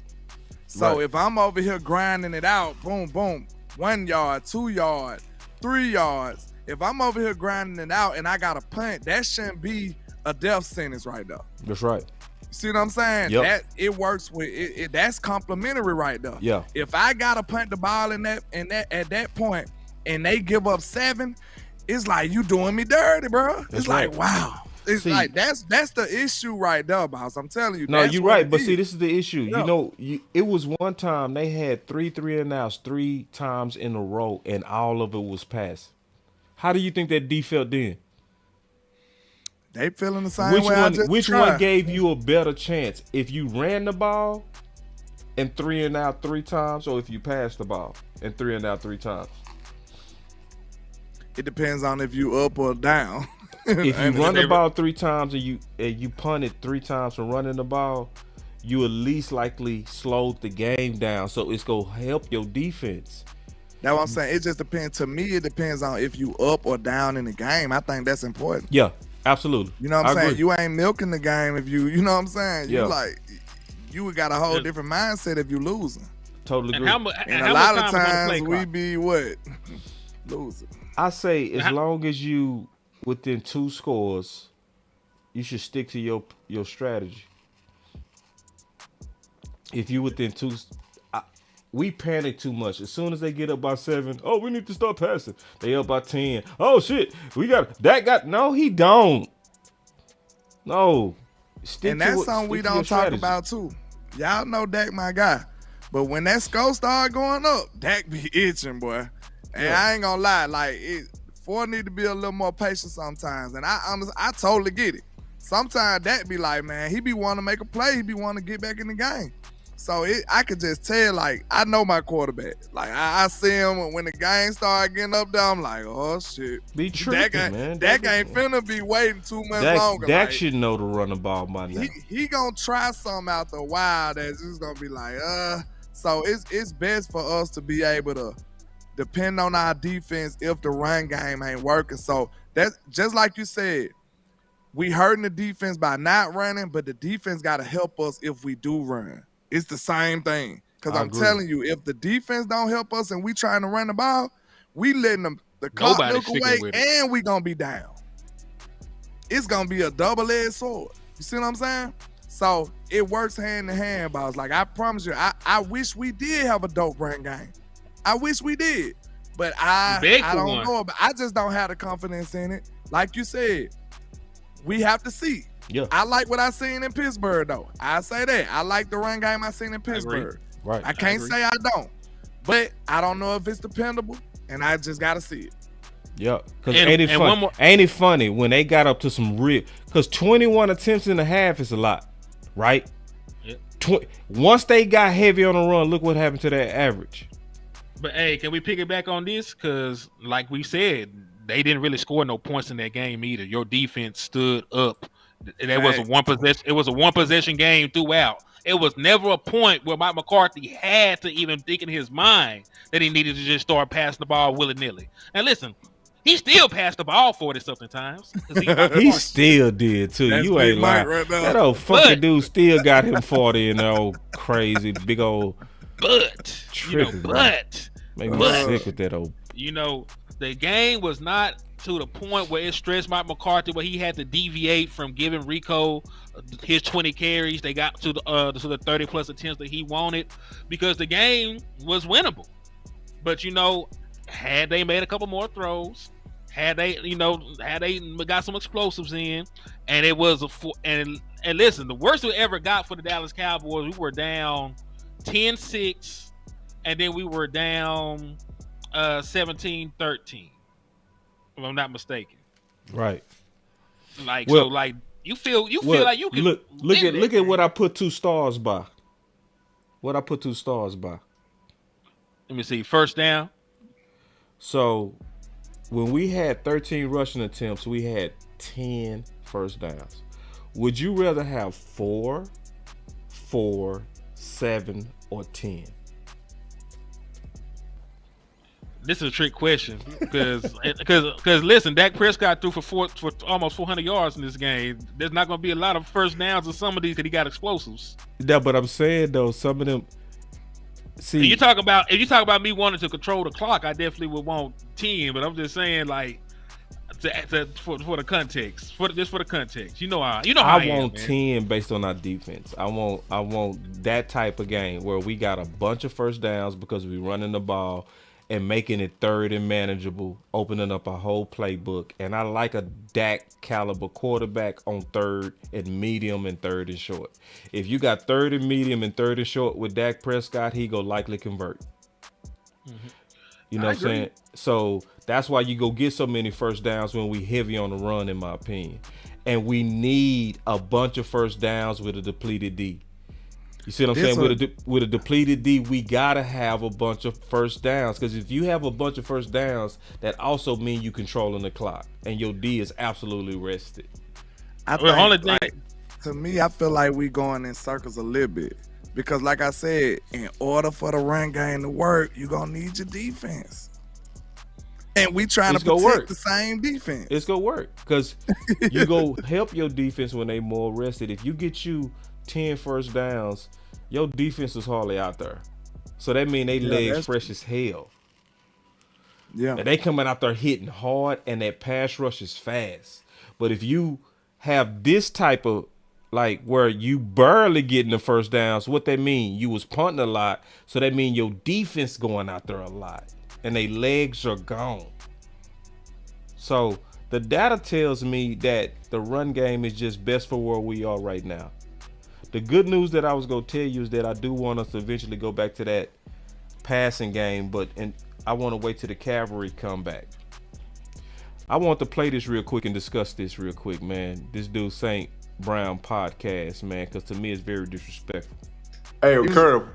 Speaker 3: So if I'm over here grinding it out, boom, boom, 1 yard, 2 yard, 3 yards. If I'm over here grinding it out and I got a punt, that shouldn't be a death sentence right now.
Speaker 2: That's right.
Speaker 3: See what I'm saying?
Speaker 2: Yep.
Speaker 3: That it works with it. That's complimentary right there.
Speaker 2: Yeah.
Speaker 3: If I gotta punt the ball at that point, and they give up 7, it's like you doing me dirty, bro. It's like wow. It's like that's the issue right there, boss. I'm telling you.
Speaker 2: No, you're right. But see, this is the issue.
Speaker 3: Yeah.
Speaker 2: You know, it was one time they had 3 3-and-outs 3 times in a row, and all of it was passed. How do you think that D felt then?
Speaker 3: They feeling the same way.
Speaker 2: Which one gave you a better chance? If you ran the ball and 3-and-out 3 times, or if you passed the ball and 3-and-out 3 times?
Speaker 3: It depends on if you up or down.
Speaker 2: If you run the ball 3 times and you punted 3 times from running the ball, you at least likely slowed the game down. So it's gonna help your defense.
Speaker 3: That's what I'm saying. It just depends. To me, it depends on if you up or down in the game. I think that's important.
Speaker 2: Yeah, absolutely.
Speaker 3: You know what I'm
Speaker 2: I
Speaker 3: saying?
Speaker 2: agree.
Speaker 3: You ain't milking the game if you know what I'm saying?
Speaker 2: Yeah.
Speaker 3: You got a whole different mindset if you losing.
Speaker 2: Totally agree.
Speaker 3: And a lot of times we be what? Losing.
Speaker 2: I say as long as you within 2 scores, you should stick to your strategy. If you within 2, we panic too much. As soon as they get up by 7, oh, we need to start passing. They up by 10. Oh shit, no, he don't. No,
Speaker 3: And that's something we don't talk about too. Y'all know Dak my guy, but when that score start going up, Dak be itching, boy. And I ain't gonna lie, like Ford need to be a little more patient sometimes. And I totally get it. Sometimes Dak be like, man, he be wanting to make a play. He be wanting to get back in the game. So I could just tell, like, I know my quarterback. Like, I see him when the game start getting up there, I'm like, oh, shit.
Speaker 2: Be tricky, man.
Speaker 3: Dak ain't finna be waiting 2 months longer.
Speaker 2: Dak should know to run the ball by now.
Speaker 3: He gonna try something after a while that's just gonna be like, So it's best for us to be able to depend on our defense if the run game ain't working. So that's just like you said, we hurting the defense by not running, but the defense got to help us if we do run. It's the same thing. Because I'm telling you, if the defense don't help us and we trying to run the ball, we letting the clock look away and we going to be down. It's going to be a double-edged sword. You see what I'm saying? So it works hand in hand, boss. Like, I promise you, I wish we did have a dope run game. I wish we did. But I don't know. I just don't have the confidence in it. Like you said, we have to see.
Speaker 2: Yeah.
Speaker 3: I like what I seen in Pittsburgh, though. I say that. I like the run game I seen in Pittsburgh.
Speaker 2: Right.
Speaker 3: I can't say I don't. But I don't know if it's dependable, and I just got to see it.
Speaker 2: Yeah. Because ain't it funny when they got up to some real – because 21 attempts in a half is a lot, right? Yeah. Once they got heavy on the run, look what happened to that average.
Speaker 4: But, hey, can we pick it back on this? Because, like we said, they didn't really score no points in that game either. Your defense stood up. It was a one possession. It was a one possession game throughout. It was never a point where Mike McCarthy had to even think in his mind that he needed to just start passing the ball willy nilly. And listen, he still passed the ball 40-something times.
Speaker 2: He still did too.
Speaker 3: That's
Speaker 2: you ain't lying.
Speaker 3: Right,
Speaker 2: that old fucking dude still got him 40 and old crazy big old. Tripping, make me sick with that old.
Speaker 4: You know, the game was not to the point where it stressed Mike McCarthy, where he had to deviate from giving Rico his 20 carries. They got to the 30+ attempts that he wanted because the game was winnable. But you know, had they made a couple more throws, had they got some explosives in, and it was and listen, the worst we ever got for the Dallas Cowboys, we were down 10-6, and then we were down 17-13. If I'm not mistaken.
Speaker 2: Right.
Speaker 4: Like, so like you feel like you can
Speaker 2: look at what I put 2 stars by. What I put 2 stars by.
Speaker 4: Let me see. First down.
Speaker 2: So when we had 13 rushing attempts, we had 10 first downs. Would you rather have 4, 7, or 10?
Speaker 4: This is a trick question because listen, Dak Prescott threw for almost 400 yards in this game. There's not going to be a lot of first downs in some of these because he got explosives.
Speaker 2: Yeah, but I'm saying though, some of them. See,
Speaker 4: if you talk about me wanting to control the clock, I definitely would want 10. But I'm just saying, like, for the context. For the context. You know how
Speaker 2: I
Speaker 4: I
Speaker 2: want
Speaker 4: am,
Speaker 2: 10 based on our defense. I want that type of game where we got a bunch of first downs because we running the ball and making it third and manageable, opening up a whole playbook. And I like a Dak caliber quarterback on third and medium and third and short. If you got third and medium and third and short with Dak Prescott, he go likely convert.
Speaker 4: Mm-hmm.
Speaker 2: You know what I'm saying? So that's why you go get so many first downs when we heavy on the run, in my opinion. And we need a bunch of first downs with a depleted D. You see what I'm saying? With a depleted D, we gotta have a bunch of first downs. Because if you have a bunch of first downs, that also means you controlling the clock, and your D is absolutely rested.
Speaker 3: To me, I feel like we going in circles a little bit. Because like I said, in order for the run game to work, you're going to need your defense. And we trying to protect the same defense.
Speaker 2: It's going to work. Because you go help your defense when they more rested. If you get you 10 first downs, your defense is hardly out there. So that means they legs fresh as hell.
Speaker 3: Yeah.
Speaker 2: And they coming out there hitting hard, and that pass rush is fast. But if you have this type of, like, where you barely getting the first downs, what that mean? You was punting a lot, so that mean your defense going out there a lot, and they legs are gone. So the data tells me that the run game is just best for where we are right now. The good news that I was gonna tell you is that I do want us to eventually go back to that passing game, and I want to wait till the cavalry come back. I want to play this real quick and discuss this real quick, man. This dude St. Brown podcast, man, because to me it's very disrespectful.
Speaker 15: Hey, Kurt,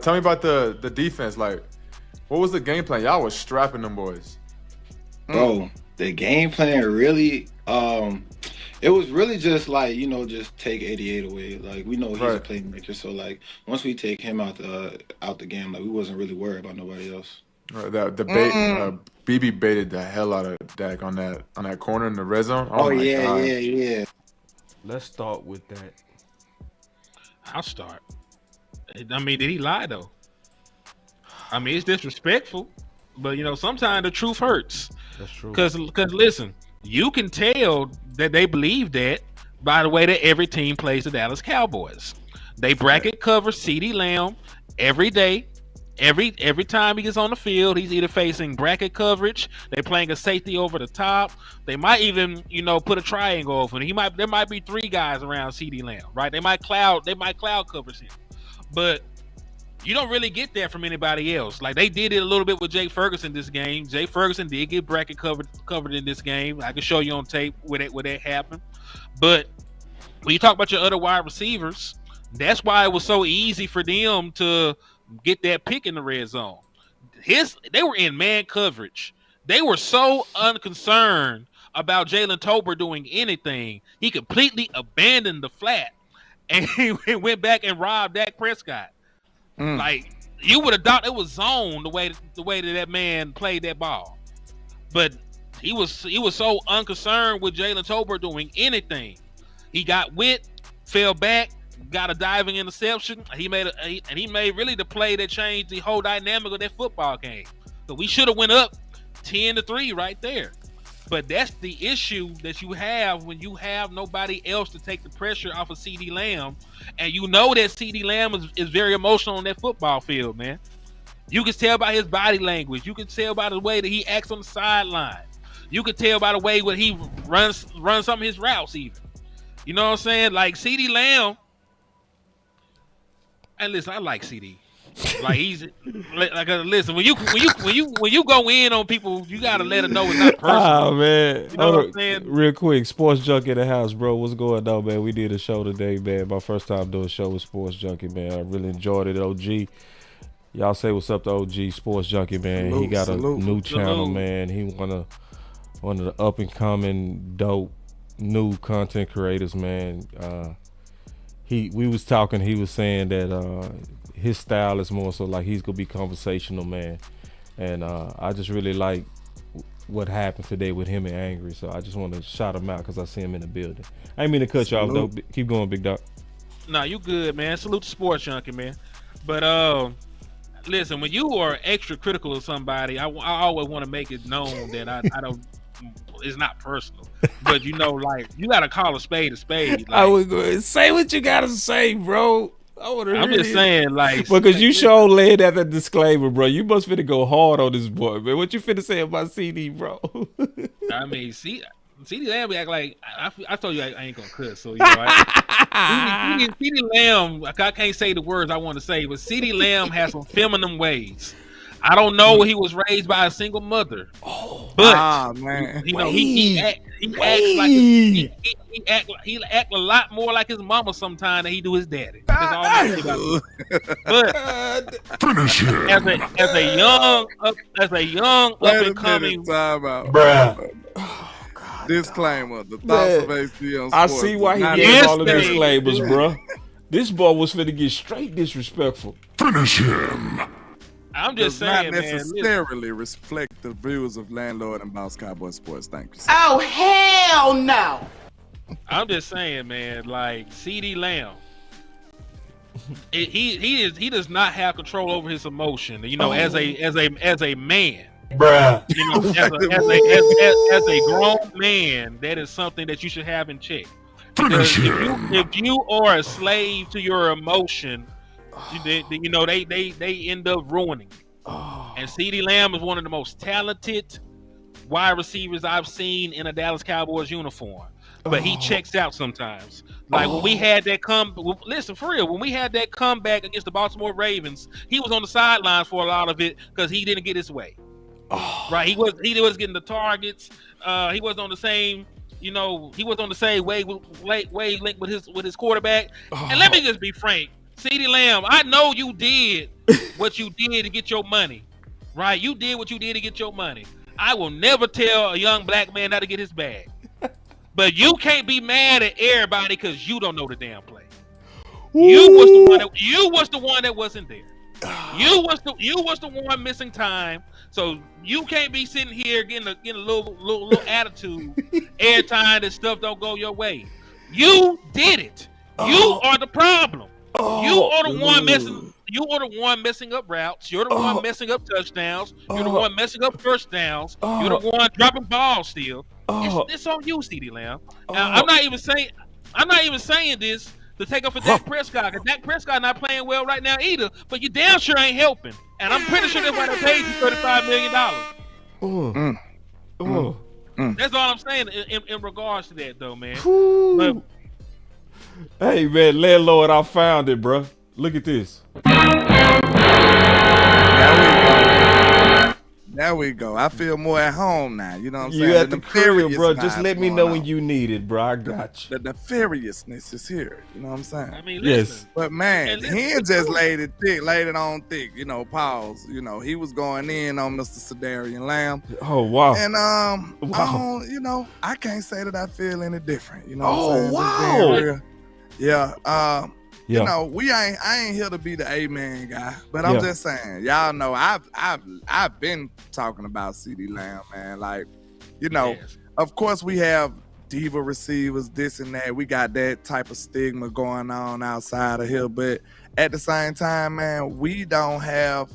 Speaker 15: tell me about the defense. Like, what was the game plan? Y'all was strapping them boys.
Speaker 16: Bro, the game plan really, it was really just like, just take 88 away. Like, we know he's a playmaker, so like once we take him out the game, like we wasn't really worried about nobody else.
Speaker 15: Right, the bait, BB baited the hell out of Dak on that corner in the red zone. Oh my God.
Speaker 16: yeah.
Speaker 2: Let's start with that.
Speaker 4: I'll start. I mean, did he lie though? I mean, it's disrespectful, but sometimes the truth hurts.
Speaker 2: That's true.
Speaker 4: Because listen, you can tell that they believe that by the way that every team plays the Dallas Cowboys. They bracket cover CeeDee Lamb every day. Every time he gets on the field, he's either facing bracket coverage, they're playing a safety over the top. They might even, put a triangle over him. There might be 3 guys around CeeDee Lamb, right? They might cloud cover him. But you don't really get that from anybody else. Like they did it a little bit with Jay Ferguson this game. Jay Ferguson did get bracket covered in this game. I can show you on tape where that happened. But when you talk about your other wide receivers, that's why it was so easy for them to get that pick in the red zone. They were in man coverage. They were so unconcerned about Jalen Tolbert doing anything. He completely abandoned the flat and he went back and robbed Dak Prescott. Like you would have thought it was zone the way that man played that ball, but he was so unconcerned with Jalen Tolbert doing anything. He got wit, fell back, got a diving interception. He made really the play that changed the whole dynamic of that football game. So we should have went up 10-3 right there. But that's the issue that you have when you have nobody else to take the pressure off of CeeDee Lamb. And you know that CeeDee Lamb is very emotional on that football field, man. You can tell by his body language. You can tell by the way that he acts on the sideline. You can tell by the way when he runs some of his routes even. You know what I'm saying? Like CeeDee Lamb. And listen, I like CD. Like he's like listen, when you go in on people, you gotta let them know it's not personal.
Speaker 2: Oh man.
Speaker 4: You know what I'm saying?
Speaker 2: Real quick, Sports Junkie in the house, bro. What's going on, man? We did a show today, man. My first time doing a show with Sports Junkie, man. I really enjoyed it, OG. Y'all say what's up to OG Sports Junkie, man. He got a new channel, man. He one of the up and coming dope new content creators, man. We was talking, he was saying that his style is more so like he's gonna be conversational, man. And I just really like what happened today with him and Angry. So I just want to shout him out because I see him in the building. I ain't mean to cut you off though. Keep going, big dog.
Speaker 4: Nah, you good, man. Salute to Sports Junkie, man. But listen, when you are extra critical of somebody, I always want to make it known that I it's not personal, but you know, like you gotta call a spade a spade.
Speaker 2: I
Speaker 4: Like,
Speaker 2: would go, say what you gotta say, bro.
Speaker 4: I'm just saying, like,
Speaker 2: because you sure laid out the disclaimer, bro. You must finna go hard on this boy, man. What you finna say about CD, bro?
Speaker 4: I mean, CD Lamb act like I told you I ain't gonna cuss, so you know, CD Lamb. I can't say the words I want to say, but CD Lamb has some feminine ways. I don't know. He was raised by a single mother, but
Speaker 3: man,
Speaker 4: you know, he acts like he act a lot more like his mama sometimes than he do his daddy. That's all I'm saying about it. But
Speaker 10: finish him
Speaker 4: as a young up and coming,
Speaker 3: bruh. Disclaimer: the thoughts of AC on sports.
Speaker 2: I see why he gave all the disclaimers, bro. This boy was finna get straight disrespectful.
Speaker 10: Finish him.
Speaker 4: I'm just saying,
Speaker 3: not
Speaker 4: man.
Speaker 3: necessarily reflect the views of Landlord and Boss Cowboy Sports. Thank you.
Speaker 17: Oh hell no!
Speaker 4: I'm just saying, man. Like CD Lamb, he does not have control over his emotion. You know, as a man,
Speaker 10: bruh.
Speaker 4: You know, as a grown man, that is something that you should have in check. Because if you are a slave to your emotion, you know they end up ruining. And CD Lamb is one of the most talented wide receivers I've seen in a Dallas Cowboys uniform. But he checks out sometimes. Like when we had that listen, for real, when we had that comeback against the Baltimore Ravens, he was on the sidelines for a lot of it because he didn't get his way. Right? He was getting the targets. He was on the same, you know, he was on the same wavelength with his quarterback. And let me just be frank. CD Lamb, I know you did what you did to get your money, right? You did what you did to get your money. I will never tell a young black man how to get his bag. But you can't be mad at everybody because you don't know the damn play. You was the one that wasn't there. You was the one missing time. So you can't be sitting here getting a little attitude every time that stuff don't go your way. You did it. You are the problem. You are the one messing. You are the one messing up routes. You're the one messing up touchdowns. You're the one messing up first downs. You're the one dropping balls still. It's on you, CD Lamb. Now, I'm not even saying this to take up for Dak Prescott, because Dak Prescott not playing well right now either. But you damn sure ain't helping, and I'm pretty sure that's why they paid you $35 million. That's all I'm saying in regards to that, though, man. But,
Speaker 2: hey, man, Landlord, I found it, bro. Look at this.
Speaker 3: There we go. I feel more at home now. You know what I'm saying?
Speaker 2: You at the crib, bro. Just let me know when you need it, bro. I got you.
Speaker 3: The nefariousness is here. You know what I'm saying?
Speaker 4: I mean,
Speaker 2: yes.
Speaker 3: But man, he just laid it on thick. You know, pause. You know, he was going in on Mr. Sedarian Lamb.
Speaker 2: Oh wow.
Speaker 3: And
Speaker 2: wow.
Speaker 3: you know, I can't say that I feel any different. You know what I'm saying?
Speaker 2: Wow.
Speaker 3: Yeah. You know, I ain't here to be the amen guy, but I'm just saying, y'all know I've been talking about CD Lamb, man. Like, you know, of course we have diva receivers, this and that. We got that type of stigma going on outside of here, but at the same time, man, we don't have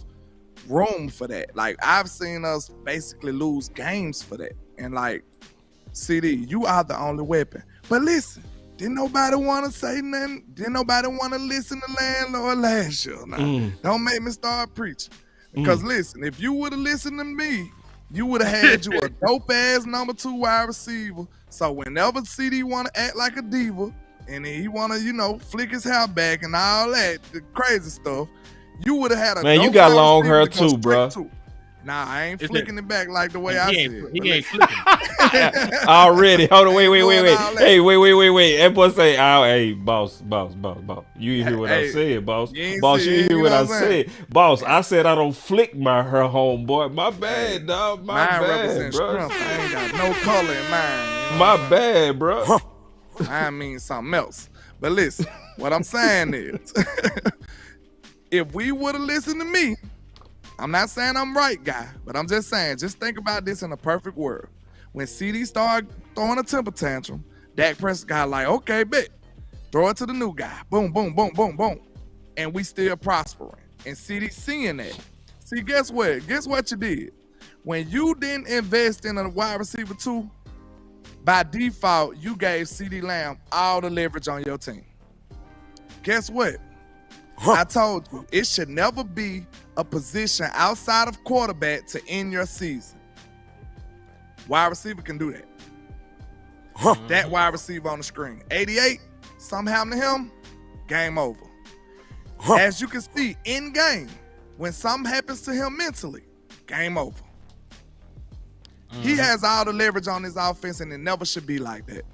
Speaker 3: room for that. Like, I've seen us basically lose games for that. And like, CD, you are the only weapon. But listen, didn't nobody want to say nothing. Didn't nobody want to listen to Landlord last year. Now, don't make me start preaching. Because listen, if you would have listened to me, you would have had you a dope-ass number 2 wide receiver. So whenever CD want to act like a diva, and he want to, you know, flick his hair back and all that, the crazy stuff, you would have had a
Speaker 2: man, you got long hair too, bro.
Speaker 3: Nah, I ain't flicking it back like the way I said.
Speaker 4: He ain't flicking.
Speaker 2: Already. Hold on, wait. Hey, wait. That boy say, hey, boss. You didn't hear what I said, boss. You didn't hear what I said. Boss, I said I don't flick my hair, homeboy. My bad, dog. My bad, bro.
Speaker 3: I ain't got no color in mine.
Speaker 2: My bad, bro.
Speaker 3: I mean something else. But listen, what I'm saying is, if we would have listened to me, I'm not saying I'm right, guy, but I'm just saying, just think about this in a perfect world. When CD started throwing a temper tantrum, Dak Prescott like, okay, bet. Throw it to the new guy. Boom, boom, boom, boom, boom. And we still prospering. And CD seeing that. See, guess what? Guess what you did? When you didn't invest in a wide receiver 2, by default, you gave CeeDee Lamb all the leverage on your team. Guess what? I told you, it should never be a position outside of quarterback to end your season. Wide receiver can do that. That wide receiver on the screen. 88, something happened to him, game over. As you can see, in game, when something happens to him mentally, game over. He has all the leverage on his offense, and it never should be like that.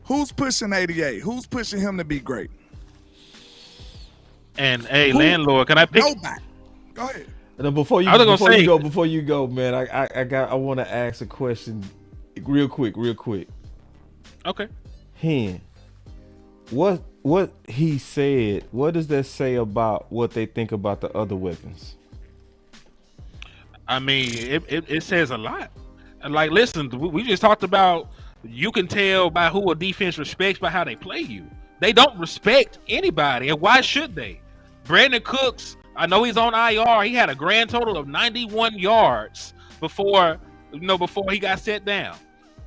Speaker 3: Who's pushing 88? Who's pushing him to be great?
Speaker 4: And hey, landlord, can I pick?
Speaker 3: Nobody. Go ahead.
Speaker 2: Now, before you go, man, I want to ask a question, real quick.
Speaker 4: Okay.
Speaker 2: Hen, what he said, what does that say about what they think about the other weapons?
Speaker 4: I mean, it says a lot. Like, listen, we just talked about, you can tell by who a defense respects by how they play you. They don't respect anybody, and why should they? Brandon Cooks, I know he's on IR. He had a grand total of 91 yards before he got set down.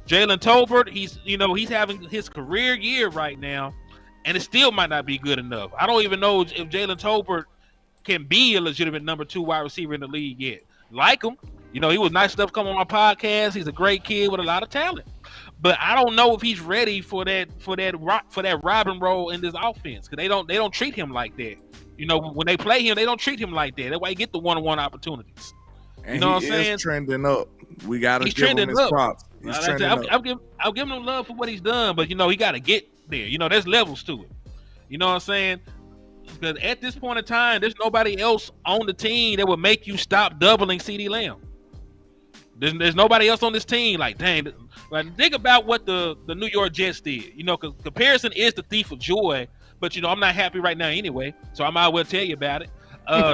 Speaker 4: Jalen Tolbert, he's having his career year right now, and it still might not be good enough. I don't even know if Jalen Tolbert can be a legitimate number 2 wide receiver in the league yet. Like him, he was nice enough to come on my podcast. He's a great kid with a lot of talent, but I don't know if he's ready for that Robin role in this offense, because they don't treat him like that. When they play him, they don't treat him like that. That's why he get the one-on-one opportunities.
Speaker 3: And you know what I'm saying? He's trending up. We got to give him his props. He's trending up.
Speaker 4: I'm giving him love for what he's done, but he got to get there. There's levels to it. You know what I'm saying? Because at this point in time, there's nobody else on the team that would make you stop doubling CeeDee Lamb. There's nobody else on this team. Like, dang, like, think about what the New York Jets did. Because comparison is the thief of joy. But I'm not happy right now anyway, so I might as well tell you about it.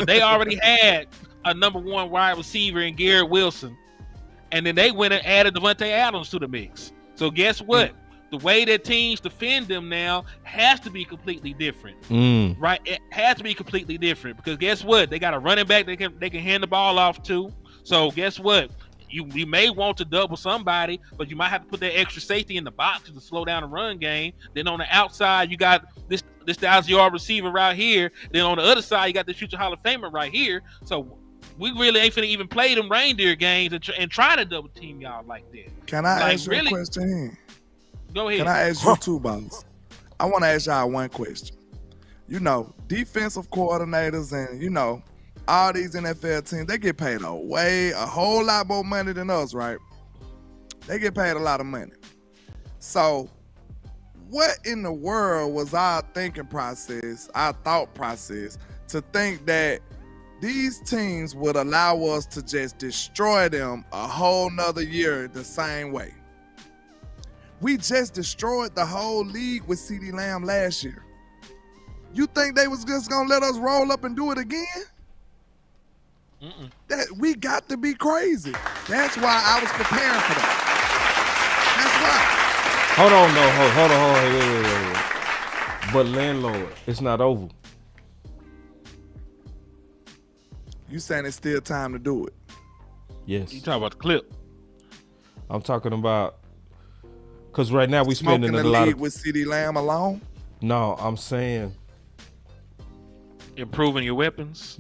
Speaker 4: They already had a number 1 wide receiver in Garrett Wilson, and then they went and added Devontae Adams to the mix. So guess what? The way that teams defend them now has to be completely different, right? It has to be completely different, because guess what? They got a running back they can hand the ball off to. So guess what? You may want to double somebody, but you might have to put that extra safety in the box to slow down the run game. Then on the outside, you got this 1,000-yard receiver right here. Then on the other side, you got the future Hall of Famer right here. So we really ain't finna even play them reindeer games and try to double team y'all like that.
Speaker 3: Can I ask you a question?
Speaker 4: Go ahead.
Speaker 3: Can I ask you 2, Boss? I want to ask y'all one question. Defensive coordinators and, all these NFL teams, they get paid a whole lot more money than us, right? They get paid a lot of money. So what in the world was our thought process, to think that these teams would allow us to just destroy them a whole nother year the same way? We just destroyed the whole league with CeeDee Lamb last year. You think they was just going to let us roll up and do it again? That we got to be crazy. That's why I was preparing for that.
Speaker 2: That's why. Hold on. Wait. But landlord, it's not over.
Speaker 3: You saying it's still time to do it?
Speaker 2: Yes.
Speaker 4: You talking about the clip?
Speaker 2: I'm talking about, because right now we spending a
Speaker 3: the
Speaker 2: lot
Speaker 3: league with CeeDee Lamb alone.
Speaker 2: No, I'm saying
Speaker 4: improving your weapons.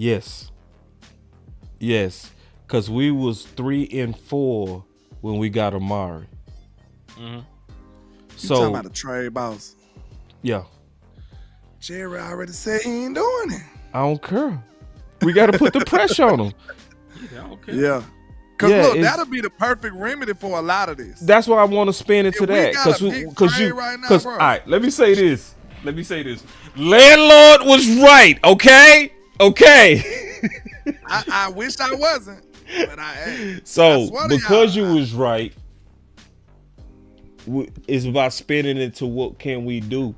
Speaker 2: Yes, because we was 3-4 when we got Amari.
Speaker 3: You talking about a trade, Boss?
Speaker 2: Yeah.
Speaker 3: Jerry already said he ain't doing it.
Speaker 2: I don't care. We got to put the pressure on him.
Speaker 3: Yeah. Because look, that'll be the perfect remedy for a lot of this.
Speaker 2: That's why I want to spin into that. Because all right, let me say this. Landlord was right, okay?
Speaker 3: I wish I wasn't, but I am.
Speaker 2: So, because you was right, it's about spinning into what can we do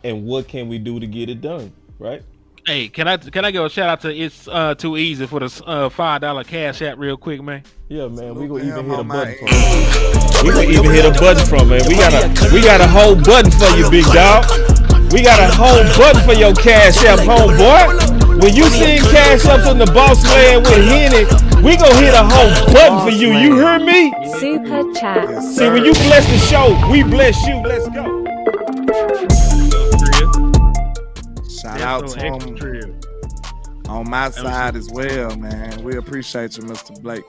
Speaker 2: and what can we do to get it done, right?
Speaker 4: Hey, can I give a shout out to It's Too Easy for the $5 Cash App real quick, man?
Speaker 2: Yeah, man, we gonna even hit a button from it. We gonna even hit a button from it. We got a whole button for you, big dog. We got a whole button for your Cash App, homeboy. When you sing Cash Ups on the Boss Land with Henny, we gonna hit a whole button for you. You hear me?
Speaker 18: Super chat.
Speaker 2: See, when you bless the show, we bless you. Let's go.
Speaker 3: Shout out to him on my side as well, man. We appreciate you, Mr. Blake.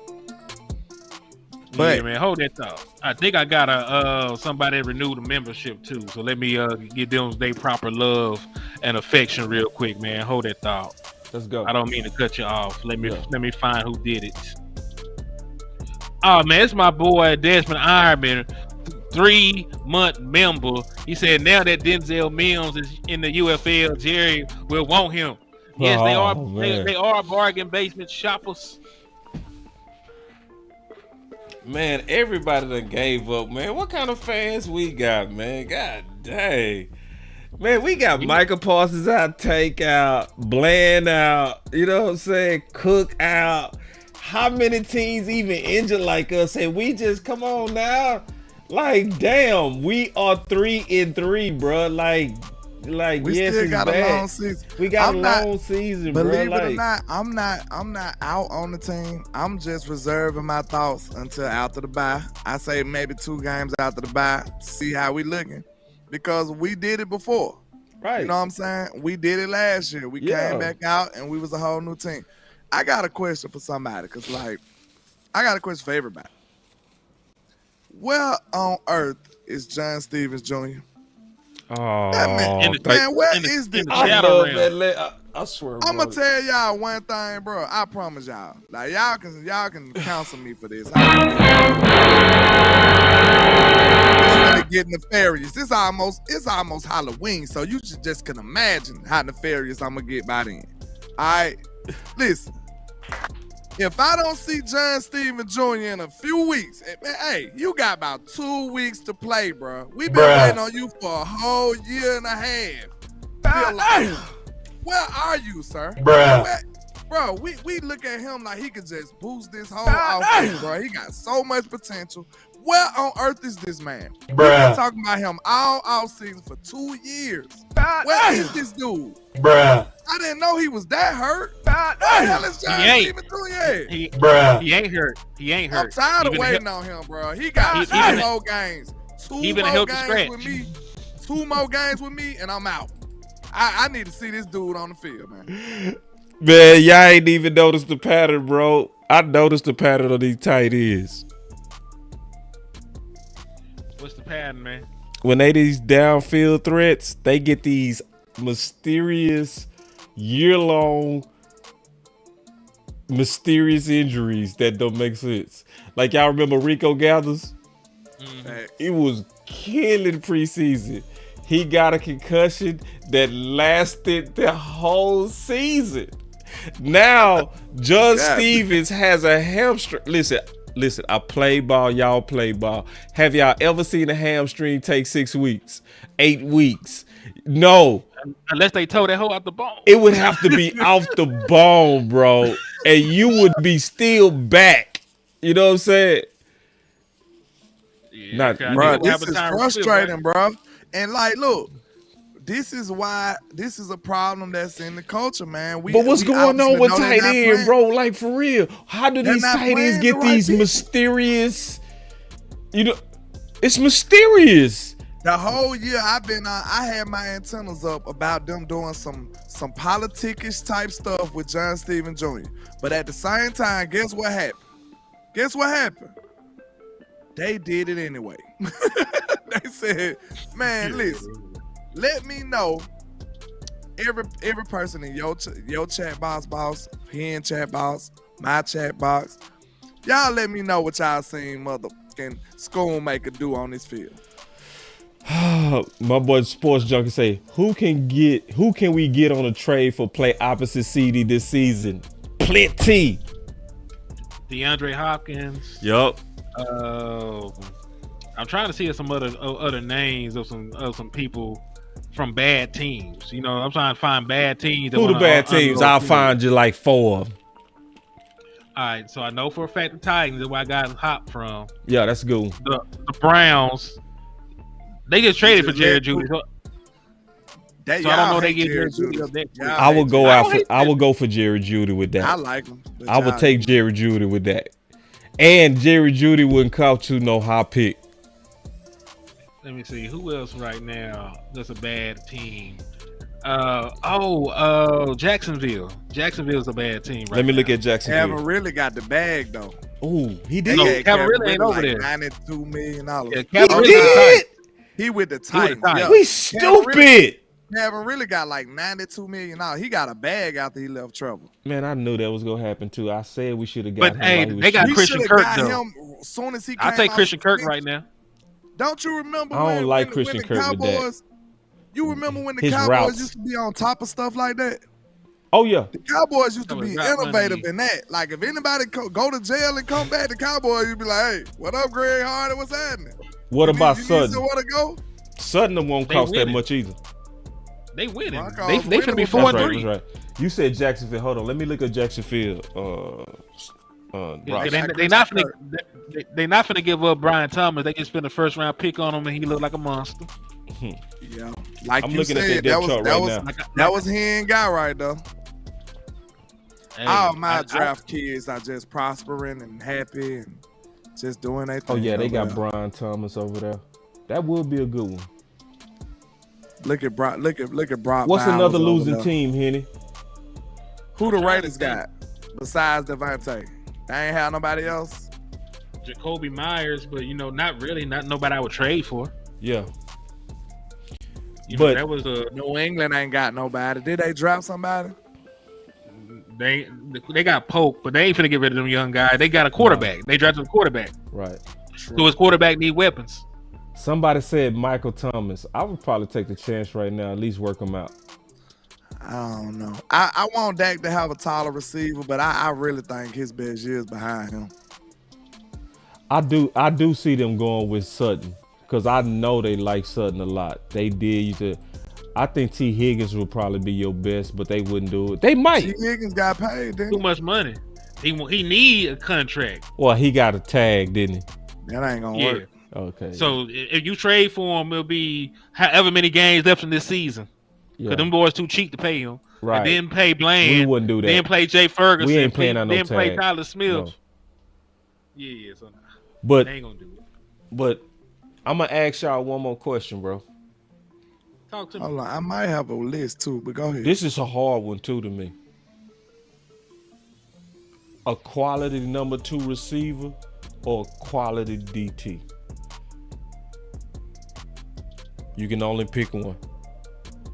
Speaker 3: But
Speaker 4: yeah, man, hold that thought. I think I got somebody renew the membership too. So let me give them their proper love and affection real quick, man. Hold that thought.
Speaker 2: Let's go.
Speaker 4: I don't mean to cut you off. Let me find who did it. Oh man, it's my boy Desmond Ironman, 3-month member. He said now that Denzel Mims is in the UFL, Jerry will want him. Yes, they are bargain basement shoppers.
Speaker 2: Man, everybody done gave up, man. What kind of fans we got, man? God dang. Man, we got Michael Parsons out, Take out, Bland out, you know what I'm saying? Cook out. How many teams even injured like us? And we just, come on now. Like, damn, we are 3-3, bro. Like
Speaker 3: we
Speaker 2: yes,
Speaker 3: still
Speaker 2: it's
Speaker 3: got
Speaker 2: bad.
Speaker 3: a long season.
Speaker 2: We got a long season, bro.
Speaker 3: Believe it or not, I'm not out on the team. I'm just reserving my thoughts until after the bye. I say maybe 2 games after the bye, see how we looking. Because we did it before.
Speaker 2: Right.
Speaker 3: You know what I'm saying? We did it last year. We came back out and we was a whole new team. I got a question for somebody, because I got a question for everybody. Where on earth is John Stevens Jr.?
Speaker 2: Oh,
Speaker 3: man, where is this?
Speaker 2: I swear,
Speaker 3: I'm gonna tell y'all one thing, bro. I promise y'all. Like y'all can counsel me for this. It's gonna get nefarious. It's almost Halloween, so you just can imagine how nefarious I'm gonna get by then. All right, listen. If I don't see John Stevens Jr. in a few weeks, man, hey, you got about 2 weeks to play, bro. We've been waiting on you for a whole year and a half. Where are you, sir? Bro, we look at him like he could just boost this whole offense, bro. He got so much potential. Where on earth is this man? We've been talking about him all offseason for 2 years. Where is this dude? I didn't know he was that hurt. What the hell is John Stevens doing?
Speaker 4: He ain't hurt. He ain't hurt.
Speaker 3: I'm tired of waiting on him, bro. He got 2 more games. 2 more games with me. 2 more games with me, and I'm out. I need to see this dude on the field, man.
Speaker 2: Man, y'all ain't even noticed the pattern, bro. I noticed the pattern of these tight ends.
Speaker 4: What's the pattern, man?
Speaker 2: When they these downfield threats, they get these mysterious, year-long, mysterious injuries that don't make sense. Like y'all remember Rico Gathers? He was killing preseason. He got a concussion that lasted the whole season. Now, John Stevens has a hamstring. Listen, I play ball, y'all play ball. Have y'all ever seen a hamstring take 6 weeks, 8 weeks? No.
Speaker 4: Unless they tore that hole out the bone.
Speaker 2: It would have to be off the bone, bro. And you would be still back. You know what I'm saying?
Speaker 3: Yeah, bro, this is frustrating, bro. And like, look, this is a problem that's in the culture, man.
Speaker 2: But what's going on with tight end, bro? Like, for real, how do these tight ends get these mysterious? You know, it's mysterious.
Speaker 3: The whole year I had my antennas up about them doing some politickish type stuff with John Stevens Jr. But at the same time, guess what happened? They did it anyway. They said, man, listen, let me know, every person in your chat box, Hen chat box, my chat box, y'all let me know what y'all seen motherfucking Schoonmaker do on this field.
Speaker 2: My boy Sports Junkie say, who can we get on a trade for play opposite CD this season? Plenty.
Speaker 4: DeAndre Hopkins.
Speaker 2: Yup.
Speaker 4: I'm trying to see if some other names of some people from bad teams. You know, I'm trying to find bad teams.
Speaker 2: Who the bad teams? I'll find you like 4 of them.
Speaker 4: All right, so I know for a fact the Titans is where I got Hop from.
Speaker 2: Yeah, that's good.
Speaker 4: The Browns, they just traded for Jerry Jeudy. So I don't know if they get Jerry Jeudy up next week.
Speaker 2: I would go out. I would go for Jerry Jeudy with that.
Speaker 3: I like him.
Speaker 2: I would take Jerry Jeudy with that, and Jerry Jeudy wouldn't cost you no high pick.
Speaker 4: Let me see who else right now. That's a bad team. Jacksonville. Jacksonville's a bad team. Right
Speaker 2: Let me
Speaker 4: now.
Speaker 2: look at Jacksonville.
Speaker 3: Haven't really got the bag though.
Speaker 2: Oh, he did.
Speaker 4: No, Calvin ain't over there.
Speaker 3: $92 million.
Speaker 2: He did.
Speaker 3: He with the Titans. Yeah.
Speaker 2: We stupid.
Speaker 3: Haven't really got like $92 million. He got a bag after he left trouble.
Speaker 2: Man, I knew that was gonna happen too. I said we should have got him.
Speaker 4: But hey, they got Christian Kirk though.
Speaker 3: As soon as he
Speaker 4: I take Christian Kirk right now.
Speaker 3: Don't you remember?
Speaker 2: I don't like Christian Kirk
Speaker 3: Cowboys,
Speaker 2: with that.
Speaker 3: You remember when the
Speaker 2: His
Speaker 3: Cowboys
Speaker 2: routes.
Speaker 3: used to be on top of stuff like that?
Speaker 2: Oh yeah.
Speaker 3: The Cowboys used to be innovative in that. Like if anybody go to jail and come back, the Cowboys you'd be like, "Hey, what up, Greg Hardy? What's happening?"
Speaker 2: What about Sutton?
Speaker 3: You want to go?
Speaker 2: Sutton won't cost that much either.
Speaker 4: They winning.
Speaker 3: They
Speaker 4: finna be 4-3.
Speaker 2: That's right. You said Jacksonville. Hold on. Let me look at Jacksonville.
Speaker 4: They not finna give up Brian Thomas. They just spent a first round pick on him and he looked like a monster.
Speaker 3: Yeah, like
Speaker 2: I'm
Speaker 3: you
Speaker 2: looking
Speaker 3: said,
Speaker 2: at that depth chart right now.
Speaker 3: That was hand guy right though.
Speaker 4: Hey,
Speaker 3: All my draft kids are just prospering and happy and just doing their thing.
Speaker 2: Oh yeah, they got
Speaker 3: there.
Speaker 2: Brian Thomas over there. That would be a good one.
Speaker 3: Look at Brock. Look at Brock.
Speaker 2: What's
Speaker 3: Bowers
Speaker 2: another
Speaker 3: over
Speaker 2: losing
Speaker 3: there.
Speaker 2: team, Henny?
Speaker 3: Who the Raiders got besides Devontae? They ain't have nobody else.
Speaker 4: Jacoby Myers, but not really, not nobody I would trade for.
Speaker 2: Yeah.
Speaker 4: But that was
Speaker 3: New England ain't got nobody. Did they draft somebody?
Speaker 4: They got Polk, but they ain't finna get rid of them young guys. They got a quarterback. No. They drafted a quarterback.
Speaker 2: Right.
Speaker 4: So his quarterback need weapons.
Speaker 2: Somebody said Michael Thomas. I would probably take the chance right now, at least work him out.
Speaker 3: I don't know. I want Dak to have a taller receiver, but I really think his best year is behind him.
Speaker 2: I do see them going with Sutton because I know they like Sutton a lot. They did. I think T. Higgins would probably be your best, but they wouldn't do it. They might.
Speaker 3: T. Higgins got paid.
Speaker 4: Too much money. He need a contract.
Speaker 2: Well, he got a tag, didn't he?
Speaker 3: That ain't gonna work.
Speaker 2: Okay.
Speaker 4: So if you trade for him, it'll be however many games left in this season. Because them boys too cheap to pay him.
Speaker 2: Right.
Speaker 4: And then pay Bland.
Speaker 2: We wouldn't do that.
Speaker 4: Then play Jay Ferguson.
Speaker 2: We ain't paying on no
Speaker 4: Then
Speaker 2: tag.
Speaker 4: play Tyler Smith.
Speaker 2: No.
Speaker 4: Yeah. So
Speaker 2: but
Speaker 4: they ain't gonna do it.
Speaker 2: But I'm gonna ask y'all one more question, bro.
Speaker 4: Talk to me.
Speaker 3: Hold on, I might have a list too, but go ahead.
Speaker 2: This is a hard one too to me. A quality number 2 receiver or a quality DT? You can only pick one.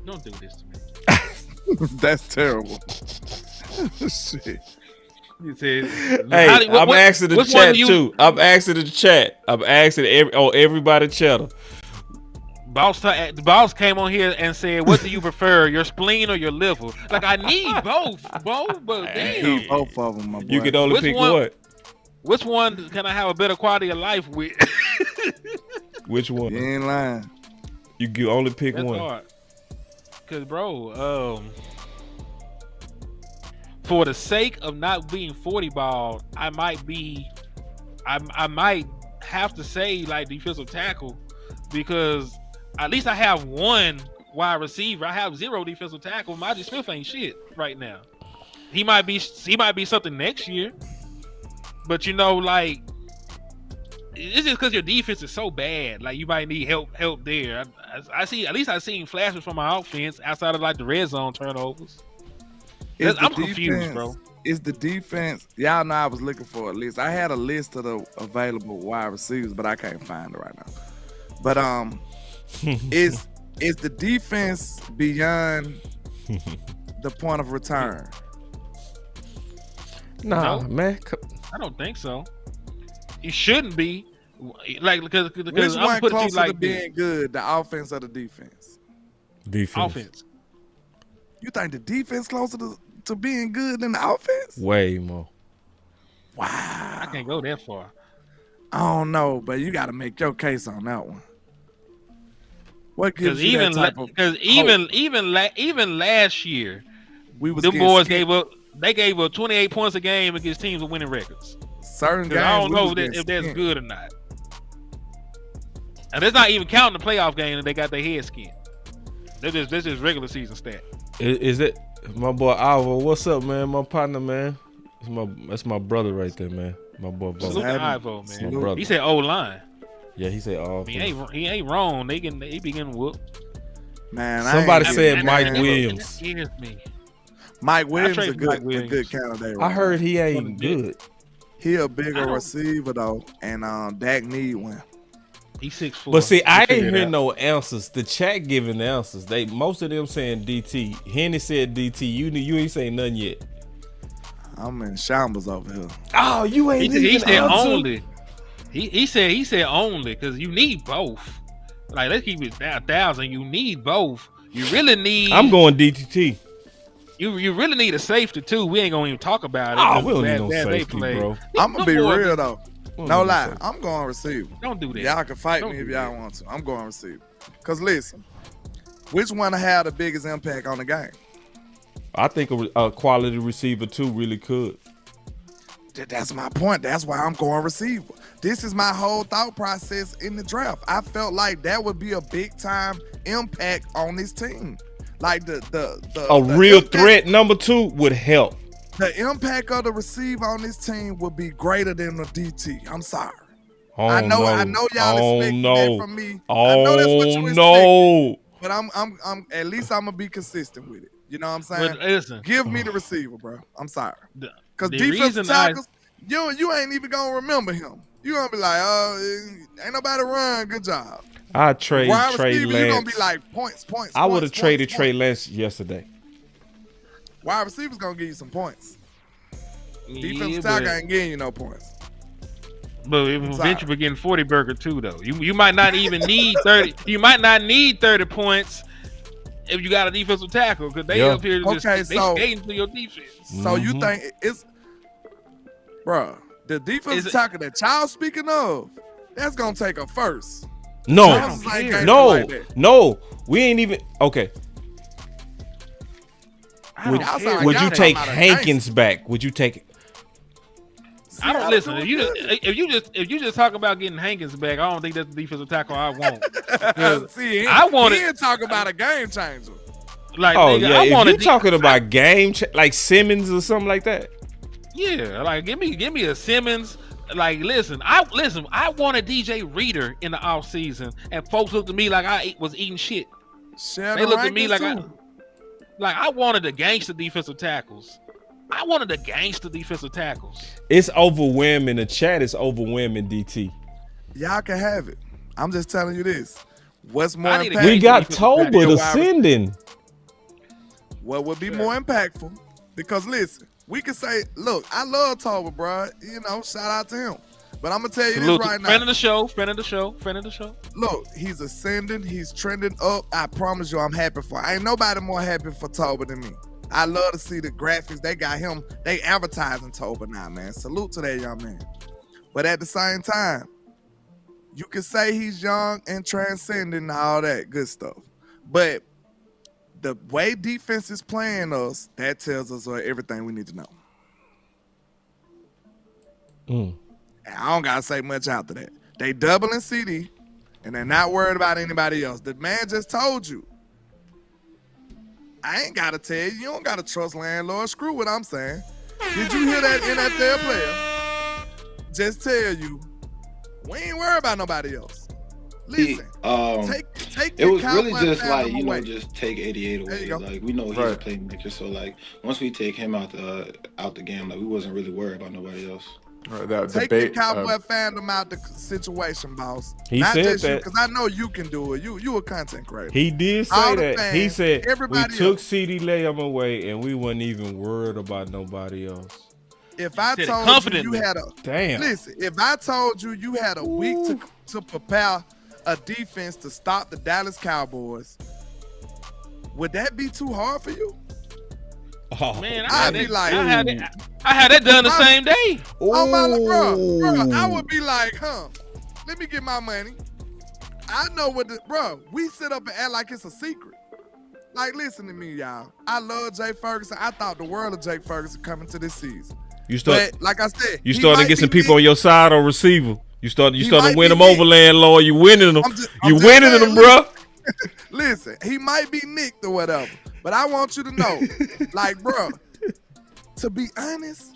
Speaker 4: Don't do this to me.
Speaker 3: That's terrible. Shit.
Speaker 4: You said,
Speaker 2: hey, I'm asking the chat too. I'm asking the chat. I'm asking everybody chatter.
Speaker 4: The boss came on here and said, "What do you prefer, your spleen or your liver?" Like I need both, but damn,
Speaker 3: both of them, my boy.
Speaker 2: You can only pick one.
Speaker 4: Which one can I have a better quality of life with?
Speaker 2: Which one?
Speaker 3: You ain't lying.
Speaker 2: You can only pick
Speaker 4: That's
Speaker 2: one.
Speaker 4: hard. Cause bro, for the sake of not being 40 ball, I might have to say like defensive tackle because at least I have one wide receiver. I have 0 defensive tackle. Maji Smith ain't shit right now. He might be something next year, but like it's just because your defense is so bad. Like you might need help there. I see. At least I've seen flashes from my offense outside of like the red zone turnovers. I'm confused, bro.
Speaker 3: Is the defense? Y'all know I was looking for a list. I had a list of the available wide receivers, but I can't find it right now. But is the defense beyond the point of return?
Speaker 2: Nah,
Speaker 4: No.
Speaker 2: man.
Speaker 4: I don't think so. He shouldn't be. Like because
Speaker 3: Which
Speaker 4: I'm
Speaker 3: one
Speaker 4: putting it
Speaker 3: closer
Speaker 4: like
Speaker 3: to being good, the offense or the defense?
Speaker 2: Defense.
Speaker 4: offense.
Speaker 3: You think the defense closer to being good than the offense?
Speaker 2: Way more.
Speaker 3: Wow.
Speaker 4: I can't go that far.
Speaker 3: I don't know, but you got to make your case on that one. What gives
Speaker 4: Because
Speaker 3: you that type of hope?
Speaker 4: even last year,
Speaker 3: We was
Speaker 4: them
Speaker 3: getting
Speaker 4: boys
Speaker 3: skipped.
Speaker 4: gave up 28 points a game against teams with winning records.
Speaker 3: Certain games.
Speaker 4: I don't
Speaker 3: we
Speaker 4: know
Speaker 3: was getting
Speaker 4: if that's
Speaker 3: skipped.
Speaker 4: good or not. And that's not even counting the playoff game that they got their head skinned. That's just regular season stat.
Speaker 2: Is it my boy Alva? What's up, man? My partner, man. That's my brother right there, man. My boy.
Speaker 4: Salute to Ivo,
Speaker 2: That's
Speaker 4: man.
Speaker 2: my brother.
Speaker 4: He said O line.
Speaker 2: Yeah, he said all.
Speaker 4: He ain't wrong. They be getting whooped.
Speaker 3: Man,
Speaker 2: somebody said Mike Williams.
Speaker 4: Excuse me.
Speaker 3: Mike Williams is a good candidate.
Speaker 2: I heard he ain't good.
Speaker 3: He a bigger receiver though, and Dak need one.
Speaker 4: He's 6'4".
Speaker 2: But see, I ain't hear no answers. The chat giving the answers. Most of them saying DT. Henny said DT. You ain't saying nothing yet.
Speaker 3: I'm in shambles over here.
Speaker 2: Oh, you ain't.
Speaker 4: He said only. He said only because you need both. Like, let's keep it 1,000. You need both. You really need.
Speaker 2: I'm going DTT.
Speaker 4: You really need a safety too. We ain't gonna even talk about it.
Speaker 2: Oh, we don't need no safety, bro.
Speaker 3: I'm gonna be real though. No lie, I'm going receiver.
Speaker 4: Don't do that.
Speaker 3: Y'all can fight me if y'all want to. I'm going receiver. Cause listen, which one had the biggest impact on the game?
Speaker 2: I think a quality receiver too really could.
Speaker 3: That's my point. That's why I'm going receiver. This is my whole thought process in the draft. I felt like that would be a big time impact on this team. Like the
Speaker 2: real threat number 2 would help.
Speaker 3: The impact of the receiver on this team would be greater than the DT. I'm sorry. I know y'all expect that from me. I know that's what you expect. But I'm at least I'm gonna be consistent with it. You know what I'm saying?
Speaker 4: But listen,
Speaker 3: give me the receiver, bro. I'm sorry. Because defensive tackles, you ain't even gonna remember him. You gonna be like, ain't nobody run. Good job.
Speaker 2: I trade Trey Lance.
Speaker 3: You gonna be like points.
Speaker 2: I would have traded Trey Lance yesterday.
Speaker 3: Wide receivers gonna give you some points. Defensive tackle ain't getting you no points.
Speaker 4: But eventually we're getting 40 burger too, though. You might not even need 30. You might not need 30 points if you got a defensive tackle because they up here just they skating to your defense.
Speaker 3: So you think it's, bro? The defensive tackle that y'all speaking of, that's gonna take a first.
Speaker 2: No, we ain't even okay. Would you take Hankins back? Would you take it?
Speaker 4: I don't listen. If you just talk about getting Hankins back, I don't think that's the defensive tackle I want.
Speaker 3: See, he ain't talk about a game changer.
Speaker 4: Like,
Speaker 2: if you're talking about like Simmons or something like that.
Speaker 4: Yeah, like give me a Simmons. Like, listen, I wanted DJ Reader in the offseason, and folks looked at me like I was eating shit. They looked at me like I wanted the gangster defensive tackles.
Speaker 2: It's overwhelming. The chat is overwhelming, DT.
Speaker 3: Y'all can have it. I'm just telling you this. What's more impactful?
Speaker 2: We got Tolbert ascending.
Speaker 3: What would be more impactful? Because listen, we can say, look, I love Tolbert, bro. You know, shout out to him. But I'm gonna tell you this right now.
Speaker 4: Friend of the show.
Speaker 3: Look, he's ascending. He's trending up. I promise you, I'm happy for. Ain't nobody more happy for Tolbert than me. I love to see the graphics. They got him. They advertising Tolbert now, man. Salute to that young man. But at the same time, you can say he's young and transcending and all that good stuff. But the way defense is playing us, that tells us everything we need to know. I don't gotta say much after that. They doubling CD, and they're not worried about anybody else. The man just told you. I ain't gotta tell you. You don't gotta trust landlord. Screw what I'm saying. Did you hear that NFL player just tell you, we ain't worried about nobody else? Listen, take
Speaker 16: it was really just like, just take 88 away. Like, we know he's a playmaker, so like once we take him out the game, like we wasn't really worried about nobody else.
Speaker 3: Take the Cowboy fandom out the situation, boss.
Speaker 2: He
Speaker 3: Not
Speaker 2: said
Speaker 3: just
Speaker 2: that.
Speaker 3: you, because I know you can do it. You a content creator.
Speaker 2: He did say that.
Speaker 3: Fans,
Speaker 2: he said we took
Speaker 3: else.
Speaker 2: CD Lamb away and we wasn't even worried about nobody else.
Speaker 3: If I told you had if I told you had a week to prepare a defense to stop the Dallas Cowboys, would that be too hard for you?
Speaker 2: Oh,
Speaker 4: man,
Speaker 3: I'd be like,
Speaker 4: I had that done the same day.
Speaker 3: Oh my bro, I would be like, let me get my money. I know what we sit up and act like it's a secret. Like, listen to me, y'all. I love Jay Ferguson. I thought the world of Jay Ferguson coming to this season.
Speaker 2: But
Speaker 3: like I said,
Speaker 2: you starting to get some people on your side on receiver. You starting to win them over, landlord. You winning them. You winning them, bro.
Speaker 3: Listen, he might be nicked or whatever, but I want you to know, like, bro, to be honest,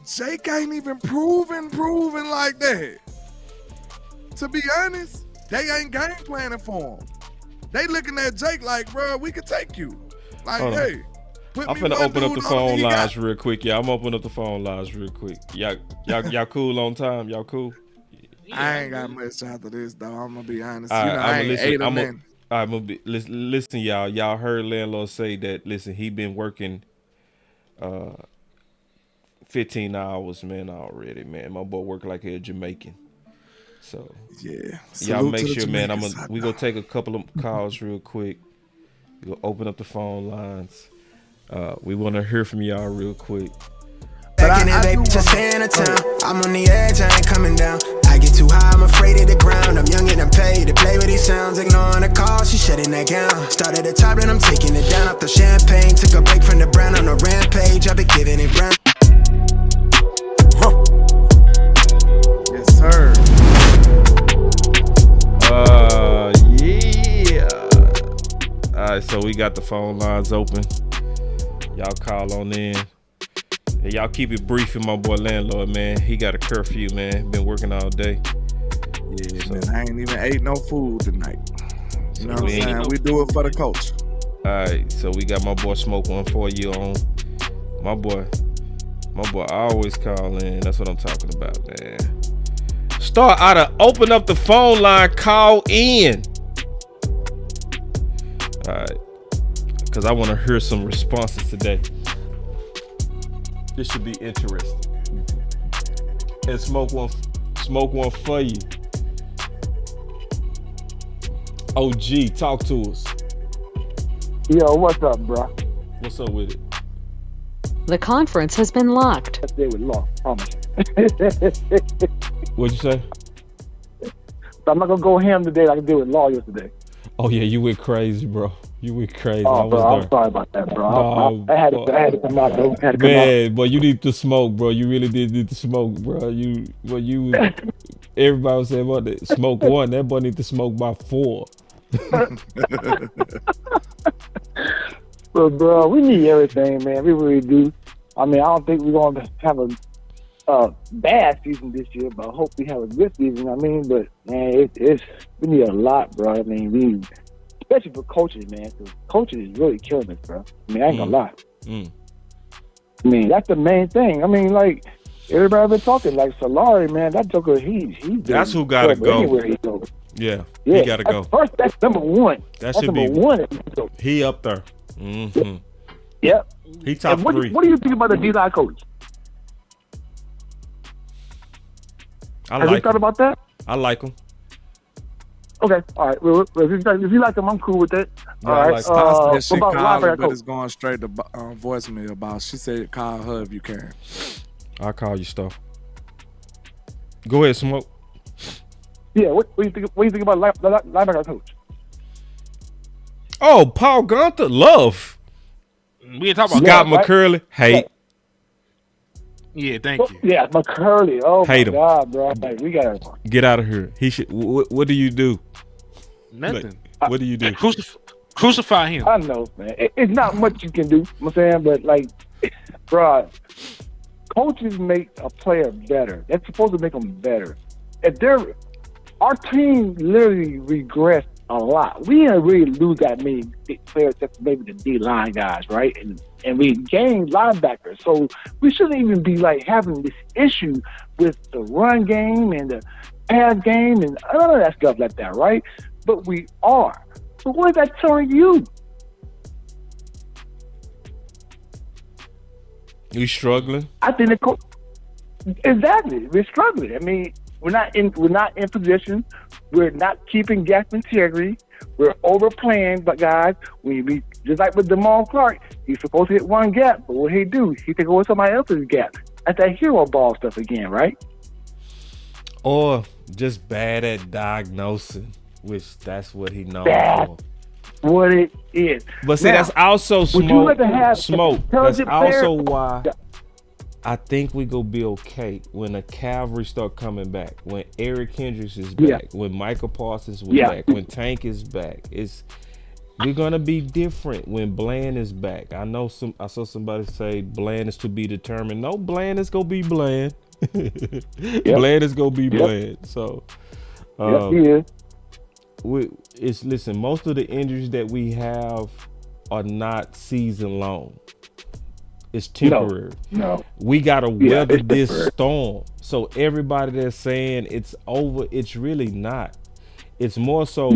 Speaker 3: Jake ain't even proving like that. To be honest, they ain't game planning for him. They looking at Jake like, bro, we could take you. Like, hey,
Speaker 2: I'm finna open up the phone lines real quick. Yeah, I'm opening up the phone lines real quick. Y'all cool on time? Y'all cool?
Speaker 3: I ain't got much after this, though. I'm gonna be honest.
Speaker 2: All
Speaker 3: You know,
Speaker 2: right,
Speaker 3: I ain't
Speaker 2: I'm gonna be listen, y'all. Y'all heard Landlord say that. Listen, he been working 15 hours, man, already, man. My boy work like a Jamaican. So
Speaker 3: yeah,
Speaker 2: y'all make sure, man. We gonna take a couple of calls real quick. We gonna open up the phone lines. We want to hear from y'all real quick.
Speaker 18: Back in that baby, just stay in the town. I'm on the edge, I ain't coming down. I get too high, I'm afraid of the ground. I'm young and I'm paid to play with these sounds. Ignoring the call, she shutting that down. Start at the top, then I'm taking it down off the champagne. Took a break from the brand on the rampage. I've been giving it brown.
Speaker 3: Yes, sir.
Speaker 2: Yeah. All right, so we got the phone lines open. Y'all call on in. And y'all keep it brief with my boy Landlord, man. He got a curfew, man. Been working all day.
Speaker 3: Yeah, so, man, I ain't even ate no food tonight. You know what I'm saying? We do it for the culture.
Speaker 2: All right, so we got my boy Smoke One for you on. My boy always call in. That's what I'm talking about, man. Start out of open up the phone line, call in. All right, because I want to hear some responses today. This should be interesting. And smoke one for you. OG, talk to us.
Speaker 19: Yo, what's up, bro?
Speaker 2: What's up with it?
Speaker 5: The conference has been locked.
Speaker 19: That's there with law, promise.
Speaker 2: What'd you say?
Speaker 19: I'm not gonna go ham today like I did with law yesterday.
Speaker 2: Oh yeah, you went crazy, bro. You went crazy.
Speaker 19: Oh, bro, I'm sorry about that, bro. I had to come out, though.
Speaker 2: Man, but you need to smoke, bro. You really did need to smoke, bro. Everybody was saying, "What? Smoke one? That boy need to smoke by 4."
Speaker 19: But bro, we need everything, man. We really do. I mean, I don't think we're gonna have a bad season this year, but I hope we have a good season. I mean, but man, we need a lot, bro. I mean, especially for coaches, man. Because coaches is really killing us, bro. I mean, I ain't gonna lie. I mean, that's the main thing. I mean, like everybody been talking, like Solari, man. That joker, he's
Speaker 2: that's who gotta go.
Speaker 19: Anywhere he goes.
Speaker 2: Yeah, he gotta go.
Speaker 19: First, that's number one.
Speaker 2: That
Speaker 19: should
Speaker 2: be
Speaker 19: number one.
Speaker 2: He up there. Mm-hmm.
Speaker 19: Yep.
Speaker 2: He top 3.
Speaker 19: What do you think about the D-line coach? Have you thought about that?
Speaker 2: I like him.
Speaker 19: Okay, all right. Well, if you like him, I'm cool with that.
Speaker 2: Yeah,
Speaker 19: all right.
Speaker 3: She
Speaker 19: what about
Speaker 3: called her, but
Speaker 19: coach?
Speaker 3: it's going straight to voicemail about. She said, "Call her if you can."
Speaker 2: I'll call you, stuff. Go ahead, Smoke.
Speaker 19: Yeah. What do you think? What do you think about linebacker coach?
Speaker 2: Oh, Paul Gunther, love.
Speaker 4: We ain't talking about
Speaker 2: Scott McCurley, hate.
Speaker 4: Yeah, thank you.
Speaker 19: Yeah, McCurley. Oh
Speaker 2: hate
Speaker 19: my
Speaker 2: him.
Speaker 19: God, bro! Like, we gotta
Speaker 2: get out of here. He should. What do you do?
Speaker 4: Nothing.
Speaker 2: Like, what do you do?
Speaker 4: Crucify him.
Speaker 19: I know, man. It's not much you can do. You know what I'm saying, but like, bro, coaches make a player better. They're supposed to make them better. Our team literally regressed a lot. We didn't really lose that many big players, except maybe the D-line guys, right? And we gained linebackers. So we shouldn't even be like having this issue with the run game and the pass game and all of that stuff like that, right? But we are. So what is that telling you?
Speaker 2: You struggling?
Speaker 19: I think exactly. We're struggling. I mean, we're not in position. We're not keeping gap integrity. We're overplaying, but guys, we just like with Jamal Clark, he's supposed to hit one gap, but what he do? He take away somebody else's gap. That's that hero ball stuff again, right?
Speaker 2: Or just bad at diagnosing, which that's what he knows for.
Speaker 19: What it is.
Speaker 2: But see, now, that's also smoke. That's also why. I think we gonna be okay when the cavalry start coming back. When Eric Kendricks is back. When Michael Parsons is back. When Tank is back. We're gonna be different when Bland is back. I saw somebody say Bland is to be determined. No, Bland is gonna be Bland. Bland is gonna be Bland. So
Speaker 19: he is.
Speaker 2: Listen, most of the injuries that we have are not season long. It's temporary.
Speaker 19: No.
Speaker 2: We gotta weather this storm. So everybody that's saying it's over, it's really not. It's more so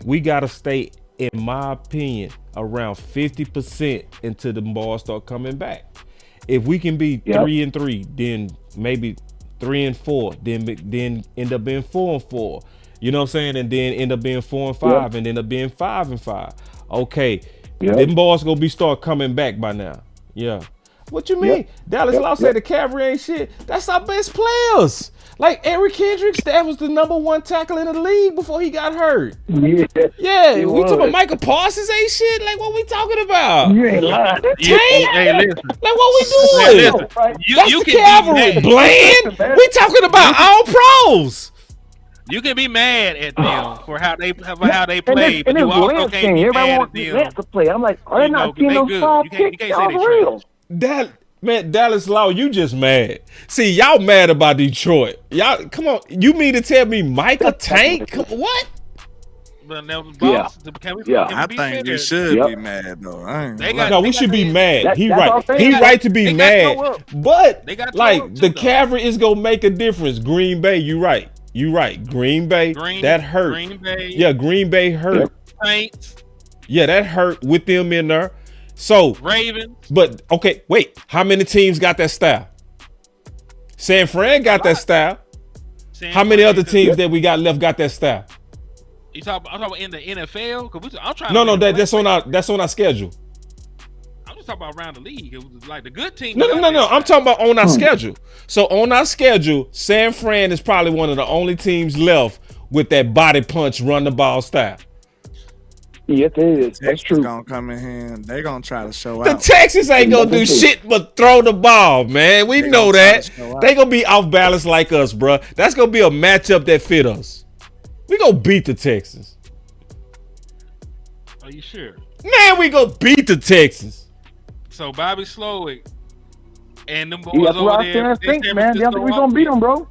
Speaker 2: we gotta stay, in my opinion, around 50% until the ball start coming back. If we can be 3-3, then maybe 3-4, then end up being 4-4. You know what I'm saying? And then end up being 4-5, and end up being 5-5. Okay, them balls gonna be start coming back by now. Yeah. What you mean? Dallas Law said the cavalry ain't shit. That's our best players. Like Eric Kendricks, that was the #1 tackle in the league before he got hurt. Yeah, we talking about Michael Parsons ain't shit. Like, what we talking about?
Speaker 19: You ain't lying.
Speaker 4: Hey, listen.
Speaker 2: Like, what we doing? That's the cavalry. Bland? We talking about all pros.
Speaker 4: You can be mad at them for how they play, but you also can't be mad at them
Speaker 19: to play. I'm like, are they not seeing those soft kicks? Real.
Speaker 2: Dallas Law, you just mad. See, y'all mad about Detroit. Y'all, come on. You mean to tell me Micah Tank? What?
Speaker 3: I think you should be mad though.
Speaker 2: We should be mad. He right. He right to be mad. But like the cavalry is gonna make a difference. Green Bay, you right. You right. Green Bay, that hurt.
Speaker 4: Green Bay.
Speaker 2: Yeah, Green Bay hurt.
Speaker 4: Saints.
Speaker 2: Yeah, that hurt with them in there. So
Speaker 4: Ravens.
Speaker 2: But okay, wait. How many teams got that style? San Fran got that style. How many other teams that we got left got that style?
Speaker 4: I'm talking about in the NFL? I'm trying.
Speaker 2: No, that's on our schedule.
Speaker 4: I'm just talking about around the league. It was like the good team.
Speaker 2: No. I'm talking about on our schedule. So on our schedule, San Fran is probably one of the only teams left with that body punch, run the ball style.
Speaker 19: Yes, it is. That's true.
Speaker 3: Gonna come in here and they gonna try to show
Speaker 2: out. The Texans ain't gonna do shit but throw the ball, man. We know that. They gonna be off balance like us, bro. That's gonna be a matchup that fit us. We gonna beat the Texans.
Speaker 4: Are you sure?
Speaker 2: Man, we gonna beat the Texans.
Speaker 4: So Bobby Slowick and them boys
Speaker 19: that's
Speaker 4: over there.
Speaker 19: Man, we gonna beat them, bro.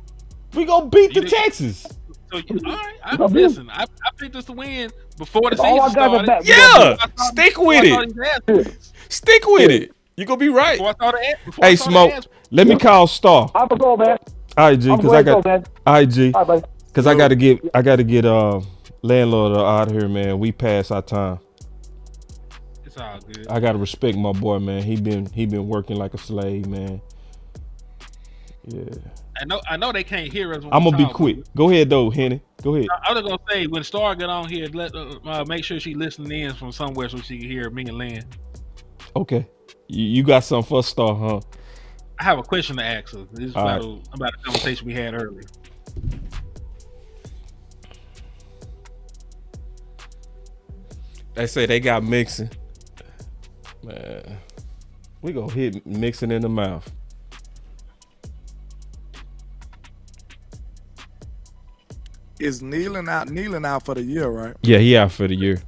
Speaker 2: We gonna beat the Texans.
Speaker 4: So all right, listen. I picked us to win before the season started.
Speaker 2: Yeah, stick with it. Stick with it. You gonna be right. Hey, Smoke. Let me call Star.
Speaker 19: I'm gonna go, man.
Speaker 2: All right, G, because I got IG. Because I gotta get Landlord out of here, man. We passed our time.
Speaker 4: It's all good.
Speaker 2: I gotta respect my boy, man. He been working like a slave, man. Yeah.
Speaker 4: I know they can't hear us.
Speaker 2: I'm gonna be quick. Go ahead though, Henny. Go ahead.
Speaker 4: I was gonna say when Star get on here, make sure she listening in from somewhere so she can hear me and Land.
Speaker 2: Okay. You got something for Star, huh?
Speaker 4: I have a question to ask her. This is about a conversation we had earlier.
Speaker 2: They say they got mixing. Man, we gonna hit mixing in the mouth.
Speaker 3: Is kneeling out for the year, right?
Speaker 2: Yeah, he out for the year.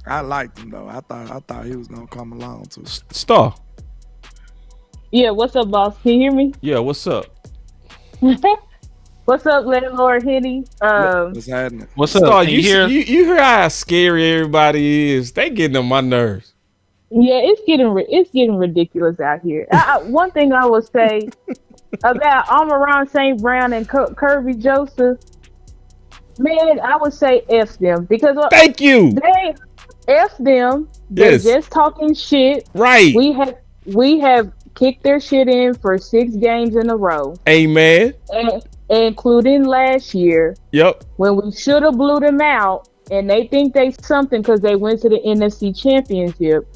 Speaker 3: I liked him though. I thought he was gonna come along too.
Speaker 2: Star.
Speaker 20: Yeah, what's up, boss? Can you hear me?
Speaker 2: Yeah, what's up?
Speaker 20: What's up, Landlord Henny?
Speaker 3: What's happening?
Speaker 2: What's up? Star, you hear how scary everybody is? They getting on my nerves.
Speaker 20: Yeah, it's getting ridiculous out here. One thing I would say about Amon-Ra St. Brown and Kirby Joseph, man, I would say F them because
Speaker 2: thank you.
Speaker 20: They F them. They're just talking shit.
Speaker 2: Right.
Speaker 20: We have kicked their shit in for 6 games in a row.
Speaker 2: Amen.
Speaker 20: Including last year.
Speaker 2: Yep.
Speaker 20: When we should have blew them out, and they think they something because they went to the NFC Championship,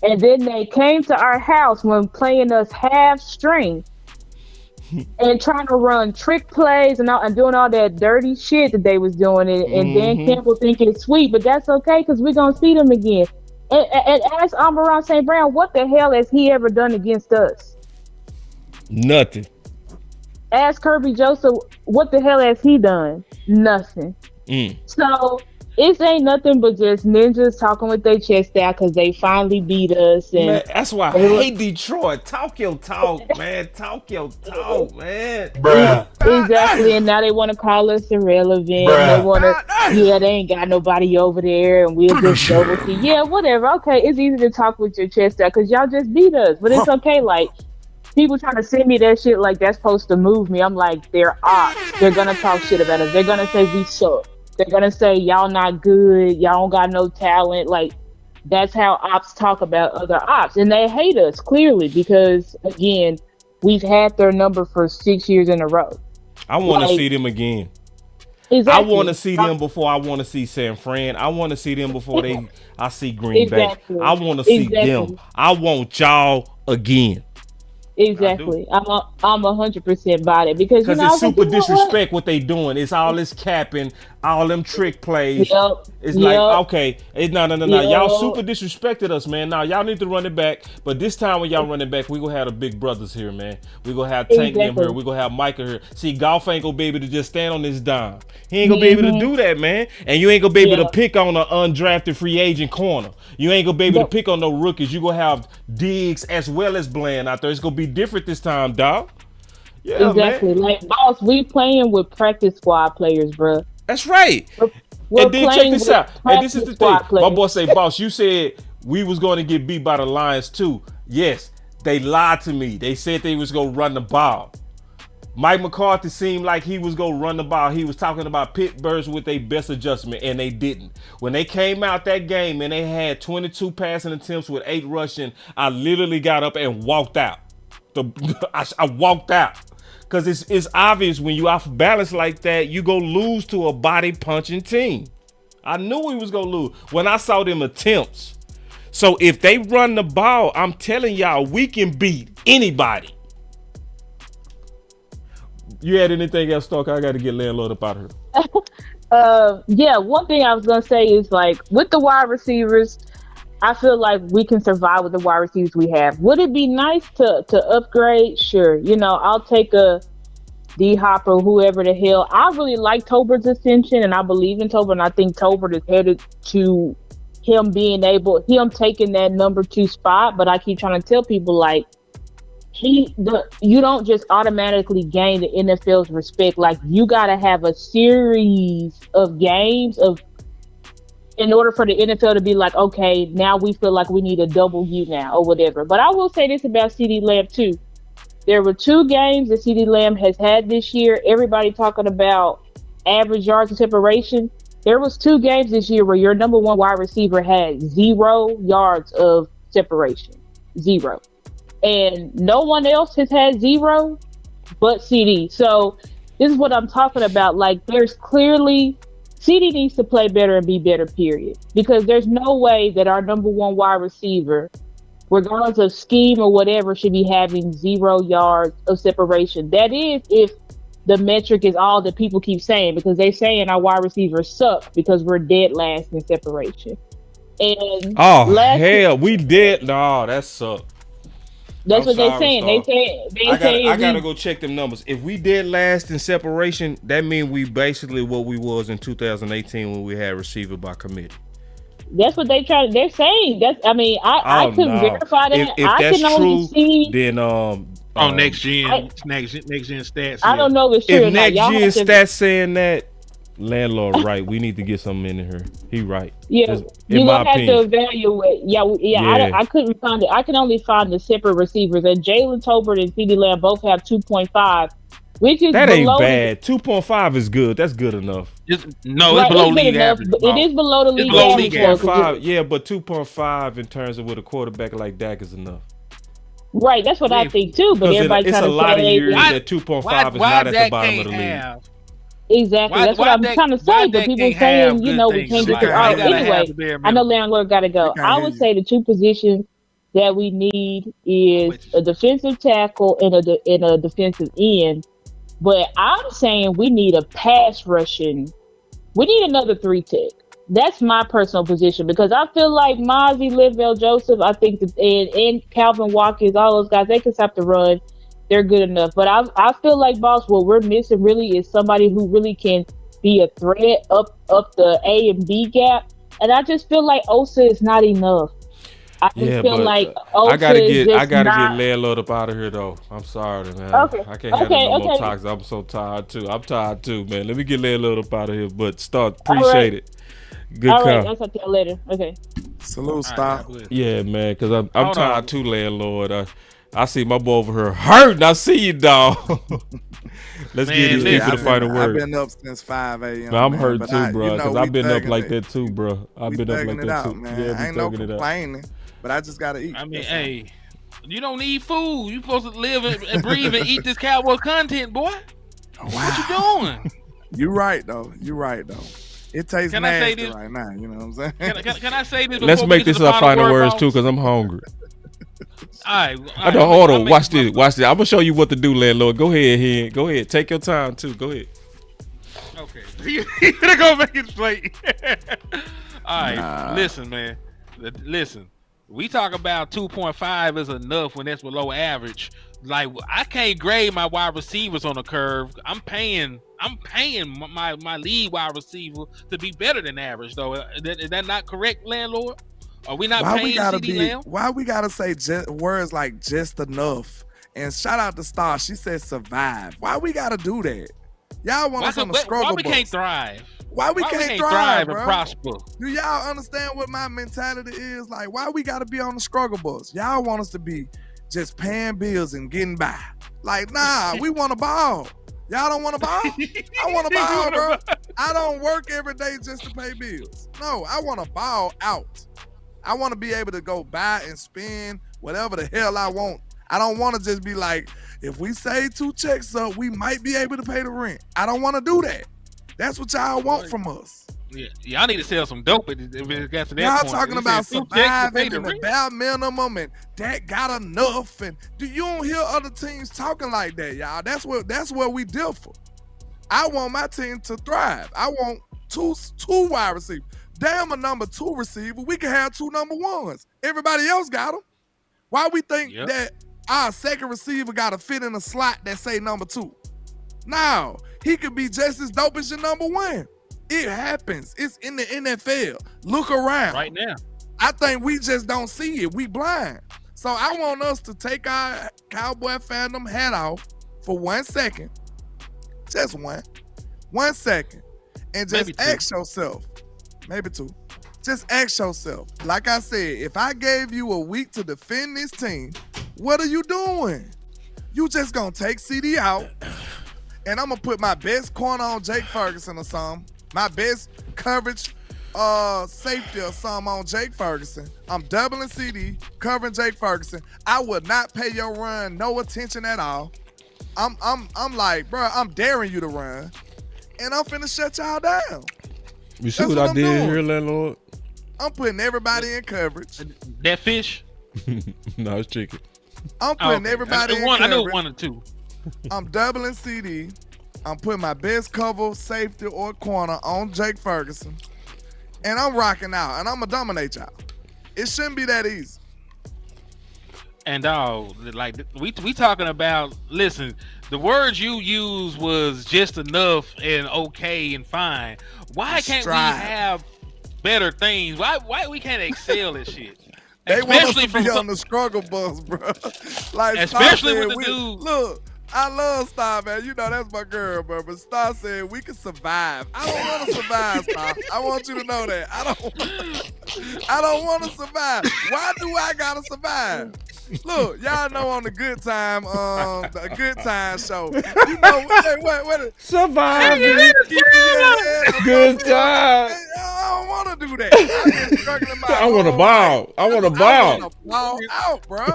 Speaker 20: and then they came to our house when playing us half strength. And trying to run trick plays and doing all that dirty shit that they was doing, and Dan Campbell thinking it's sweet, but that's okay because we're gonna see them again. And ask Amaron St. Brown, what the hell has he ever done against us?
Speaker 2: Nothing.
Speaker 20: Ask Kirby Joseph, what the hell has he done? Nothing. So it ain't nothing but just ninjas talking with their chest out because they finally beat us. And
Speaker 2: Man, that's why I hate Detroit. Talk your talk, man. Talk your talk, man.
Speaker 10: Bruh.
Speaker 20: Exactly, and now they want to call us irrelevant.
Speaker 10: Bruh.
Speaker 20: They want to, they ain't got nobody over there, and we'll just go with it. Yeah, whatever. Okay, it's easy to talk with your chest out because y'all just beat us, but it's okay. Like, people trying to send me that shit like that's supposed to move me. I'm like, they're ops. They're gonna talk shit about us. They're gonna say we suck. They're gonna say y'all not good. Y'all don't got no talent. Like, that's how ops talk about other ops, and they hate us clearly because again, we've had their number for 6 years in a row.
Speaker 2: I want to see them again.
Speaker 20: Exactly.
Speaker 2: I want to see them before I want to see San Fran. I want to see them before I see Green Bay. I want to see them. I want y'all again.
Speaker 20: Exactly. I'm 100% about it because
Speaker 2: it's super disrespect what they doing. It's all this capping, all them trick plays. It's like, okay, no. Y'all super disrespected us, man. Now y'all need to run it back. But this time when y'all run it back, we gonna have the big brothers here, man. We gonna have Tank them here. We gonna have Micah here. See, Golf ain't gonna be able to just stand on this dime. He ain't gonna be able to do that, man. And you ain't gonna be able to pick on an undrafted free agent corner. You ain't gonna be able to pick on no rookies. You gonna have Diggs as well as Bland out there. It's gonna be different this time, dog. Yeah,
Speaker 20: exactly.
Speaker 2: Man.
Speaker 20: Like, boss, we playing with practice squad players, bro.
Speaker 2: That's right.
Speaker 20: We're
Speaker 2: and then check this out. And this is the thing.
Speaker 20: Players.
Speaker 2: My boy say, boss, you said we was going to get beat by the Lions too. Yes, they lied to me. They said they was going to run the ball. Mike McCarthy seemed like he was going to run the ball. He was talking about Pittsburgh's with their best adjustment, and they didn't. When they came out that game and they had 22 passing attempts with 8 rushing, I literally got up and walked out. I walked out. Because it's obvious when you off balance like that, you go lose to a body punching team. I knew we was going to lose when I saw them attempts. So if they run the ball, I'm telling y'all, we can beat anybody. You had anything else, Stark? I got to get Landlord up out here.
Speaker 20: Yeah, one thing I was going to say is, like, with the wide receivers, I feel like we can survive with the wide receivers we have. Would it be nice to upgrade? Sure. I'll take a D-Hop or whoever the hell. I really like Tolbert's ascension, and I believe in Tolbert, and I think Tolbert is headed to him taking that number 2 spot. But I keep trying to tell people, like, you don't just automatically gain the NFL's respect. Like, you got to have a series of games in order for the NFL to be like, okay, now we feel like we need a W now or whatever. But I will say this about CeeDee Lamb too. There were 2 games that CeeDee Lamb has had this year. Everybody talking about average yards of separation. There was 2 games this year where your number 1 wide receiver had 0 yards of separation. 0. And no one else has had 0 but CeeDee. So this is what I'm talking about. Like, there's clearly... CeeDee needs to play better and be better, period. Because there's no way that our number 1 wide receiver, regardless of scheme or whatever, should be having 0 yards of separation. That is if the metric is all that people keep saying, because they're saying our wide receivers suck because we're dead last in separation. And
Speaker 2: we did. No, that sucked.
Speaker 20: That's what they're saying.
Speaker 2: I gotta go check them numbers. If we did last in separation, that means we basically what we was in 2018 when we had receiver by committee.
Speaker 20: That's what they're saying. I couldn't verify that.
Speaker 2: If that's true, then
Speaker 4: next gen stats.
Speaker 20: I don't know if it's true.
Speaker 2: If next gen stats saying that, Landlord right, we need to get something in here. He right.
Speaker 20: Yeah, you're gonna have to evaluate. Yeah. I couldn't find it. I can only find the separate receivers, and Jalen Tolbert and CeeDee Lamb both have 2.5, which is
Speaker 2: that ain't bad. 2.5 is good. That's good enough.
Speaker 4: It's below league average.
Speaker 20: It is below the league average.
Speaker 2: 2.5, yeah, but 2.5 in terms of with a quarterback like Dak is enough.
Speaker 20: Right, that's what I think too. But everybody's trying to say
Speaker 2: it's a lot of years that 2.5 is not at the bottom of the league.
Speaker 20: Exactly. That's what I'm trying to say. But people saying, we can't get it. Anyway, I know Landlord got to go. I would say the 2 positions that we need is a defensive tackle and a defensive end. But I'm saying we need a pass rushing. We need another 3 tech. That's my personal position because I feel like Mozzie, Linval Joseph, I think that and Calvin Watkins, all those guys, they can stop the run. They're good enough. But I feel like, boss, what we're missing really is somebody who really can be a threat up the A and B gap. And I just feel like Osa is not enough. I just feel like Osa
Speaker 2: I gotta get Landlord up out of here though. I'm sorry, man.
Speaker 20: Okay.
Speaker 2: I can't handle no more talks. I'm so tired too. I'm tired too, man. Let me get Landlord up out of here. But appreciate it. Good
Speaker 20: all
Speaker 2: call.
Speaker 20: right, I'll talk to y'all later. Okay.
Speaker 3: Salute, stop.
Speaker 2: Yeah, man, because I'm tired too, Landlord. I see my boy over here hurting. I see you, dog. Let's get these people to find a word.
Speaker 3: I've been up since 5 a.m.
Speaker 2: Man, I'm hurt too, bro, because I've been up like that too, bro. I've been up like that too.
Speaker 3: Man.
Speaker 2: Yeah,
Speaker 3: I ain't no complaining, but I just gotta eat.
Speaker 4: I mean, hey, you don't need food. You supposed to live and breathe and eat this Cowboy content, boy. What you doing?
Speaker 3: You right though. It tastes nasty right now. You know what I'm saying?
Speaker 4: Can I say this?
Speaker 2: Let's make this our final words too, because I'm hungry.
Speaker 4: All right.
Speaker 2: I don't hold on. Watch this. I'm gonna show you what to do, Landlord. Go ahead, Hen. Go ahead. Take your time too. Go ahead.
Speaker 4: Okay. You're gonna go make it straight. All right. Listen, man. Listen. We talk about 2.5 is enough when that's below average. Like, I can't grade my wide receivers on a curve. I'm paying my lead wide receiver to be better than average, though. Is that not correct, Landlord? Are we not paying CD Lamb?
Speaker 3: Why we gotta say words like just enough? And shout out to Star. She said survive. Why we gotta do that? Y'all want us on the struggle bus.
Speaker 4: Why we can't thrive?
Speaker 3: Why we can't thrive,
Speaker 4: and
Speaker 3: bro?
Speaker 4: prosper?
Speaker 3: Do y'all understand what my mentality is? Like, why we gotta be on the struggle bus? Y'all want us to be just paying bills and getting by. Like, nah, we want to ball. Y'all don't want to ball? I want to ball, bro. I don't work every day just to pay bills. No, I want to ball out. I want to be able to go buy and spend whatever the hell I want. I don't want to just be like, if we save 2 checks up, we might be able to pay the rent. I don't want to do that. That's what y'all want from us.
Speaker 4: Yeah, y'all need to sell some dope if it gets to that
Speaker 3: y'all
Speaker 4: point.
Speaker 3: Talking about surviving and the bare minimum and that got enough. And you don't hear other teams talking like that, y'all. That's where we differ. I want my team to thrive. I want two wide receivers. Damn, a number 2 receiver. We can have 2 number 1s. Everybody else got them. Why we think that our second receiver got to fit in a slot that say number 2? No, he could be just as dope as your number 1. It happens. It's in the NFL. Look around.
Speaker 4: Right now.
Speaker 3: I think we just don't see it. We blind. So I want us to take our Cowboy fandom hat off for 1 second. Just 1 second. And just ask yourself. Maybe 2. Just ask yourself. Like I said, if I gave you a week to defend this team, what are you doing? You just gonna take CD out, and I'm gonna put my best corner on Jake Ferguson or something. My best coverage safety or something on Jake Ferguson. I'm doubling CD, covering Jake Ferguson. I would not pay your run no attention at all. I'm like, bro, I'm daring you to run, and I'm finna shut y'all down.
Speaker 2: You see what I did here, Landlord?
Speaker 3: I'm putting everybody in coverage.
Speaker 4: That fish?
Speaker 2: No, it's chicken.
Speaker 3: I'm putting everybody in coverage.
Speaker 4: I know 1 or 2.
Speaker 3: I'm doubling CD. I'm putting my best cover, safety, or corner on Jake Ferguson. And I'm rocking out. And I'm going to dominate y'all. It shouldn't be that easy.
Speaker 4: And like we talking about, listen, the words you used was just enough and okay and fine. Why can't we have better things? Why we can't excel at shit?
Speaker 3: They want us to be on the struggle bus, bro. Like,
Speaker 4: especially with the dude.
Speaker 3: Look, I love Star, man. You know that's my girl, bro. But Star said we can survive. I don't want to survive, Star. I want you to know that. I don't want to survive. Why do I gotta survive? Look, y'all know on the Good Time, the Good Time show. You know what?
Speaker 2: Surviving. Good time.
Speaker 3: I don't want to do that. I've been struggling my
Speaker 2: I want to ball. I want to ball.
Speaker 3: I want to ball out, bro.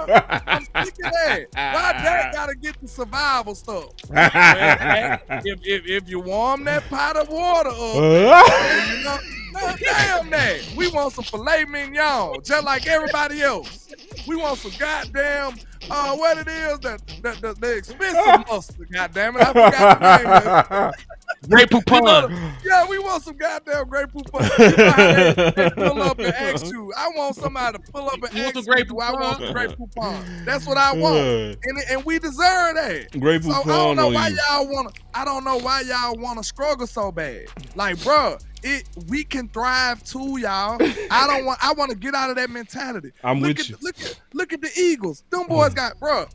Speaker 3: I'm sick of that. Why that gotta get the survival stuff? if you warm that pot of water up, you know, damn that. We want some filet mignon, just like everybody else. We want some goddamn, what it is, the expensive mustard, goddamn it. I forgot the name of it.
Speaker 4: Grey Poupon.
Speaker 3: Yeah, we want some goddamn Grey Poupon. You know how they pull up and ask you. I want somebody to pull up and ask me, do I want some Grey Poupon? That's what I want. And we deserve that.
Speaker 2: Grey
Speaker 3: So I
Speaker 2: Poupon
Speaker 3: don't know
Speaker 2: on
Speaker 3: why
Speaker 2: you.
Speaker 3: I don't know why y'all wanna struggle so bad. Like, bro, we can thrive too, y'all. I want to get out of that mentality.
Speaker 2: I'm with you.
Speaker 3: Look at the Eagles. Them boys got, bro.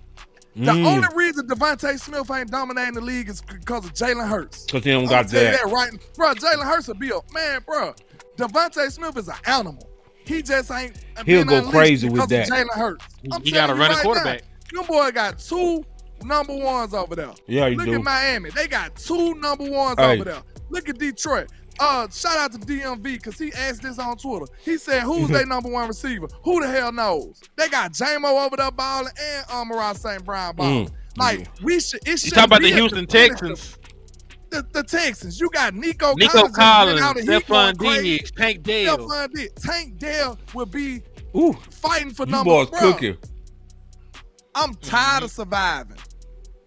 Speaker 3: The only reason Devontae Smith ain't dominating the league is because of Jalen Hurts.
Speaker 2: Because he don't got that.
Speaker 3: Right, bro. Jalen Hurts will be a man, bro. Devontae Smith is an animal. He just ain't.
Speaker 2: He'll go crazy with that.
Speaker 3: Jalen Hurts.
Speaker 4: He got a running quarterback.
Speaker 3: Them boy got 2 number ones over there.
Speaker 2: Yeah,
Speaker 3: Look at Miami. They got 2 number ones over there. Look at Detroit. Shout out to DMV because he asked this on Twitter. He said, who's their number 1 receiver? Who the hell knows? They got J-Mo over there balling and Amon-Ra St. Brown balling. Like, we should. It should.
Speaker 4: You talking about the Houston Texans?
Speaker 3: The Texans. You got Nico
Speaker 4: Collins, Stephon Diggs, Tank Dell.
Speaker 3: Tank Dell will be fighting for
Speaker 2: You
Speaker 3: number.
Speaker 2: boys
Speaker 3: Bro,
Speaker 2: cooking.
Speaker 3: I'm tired of surviving.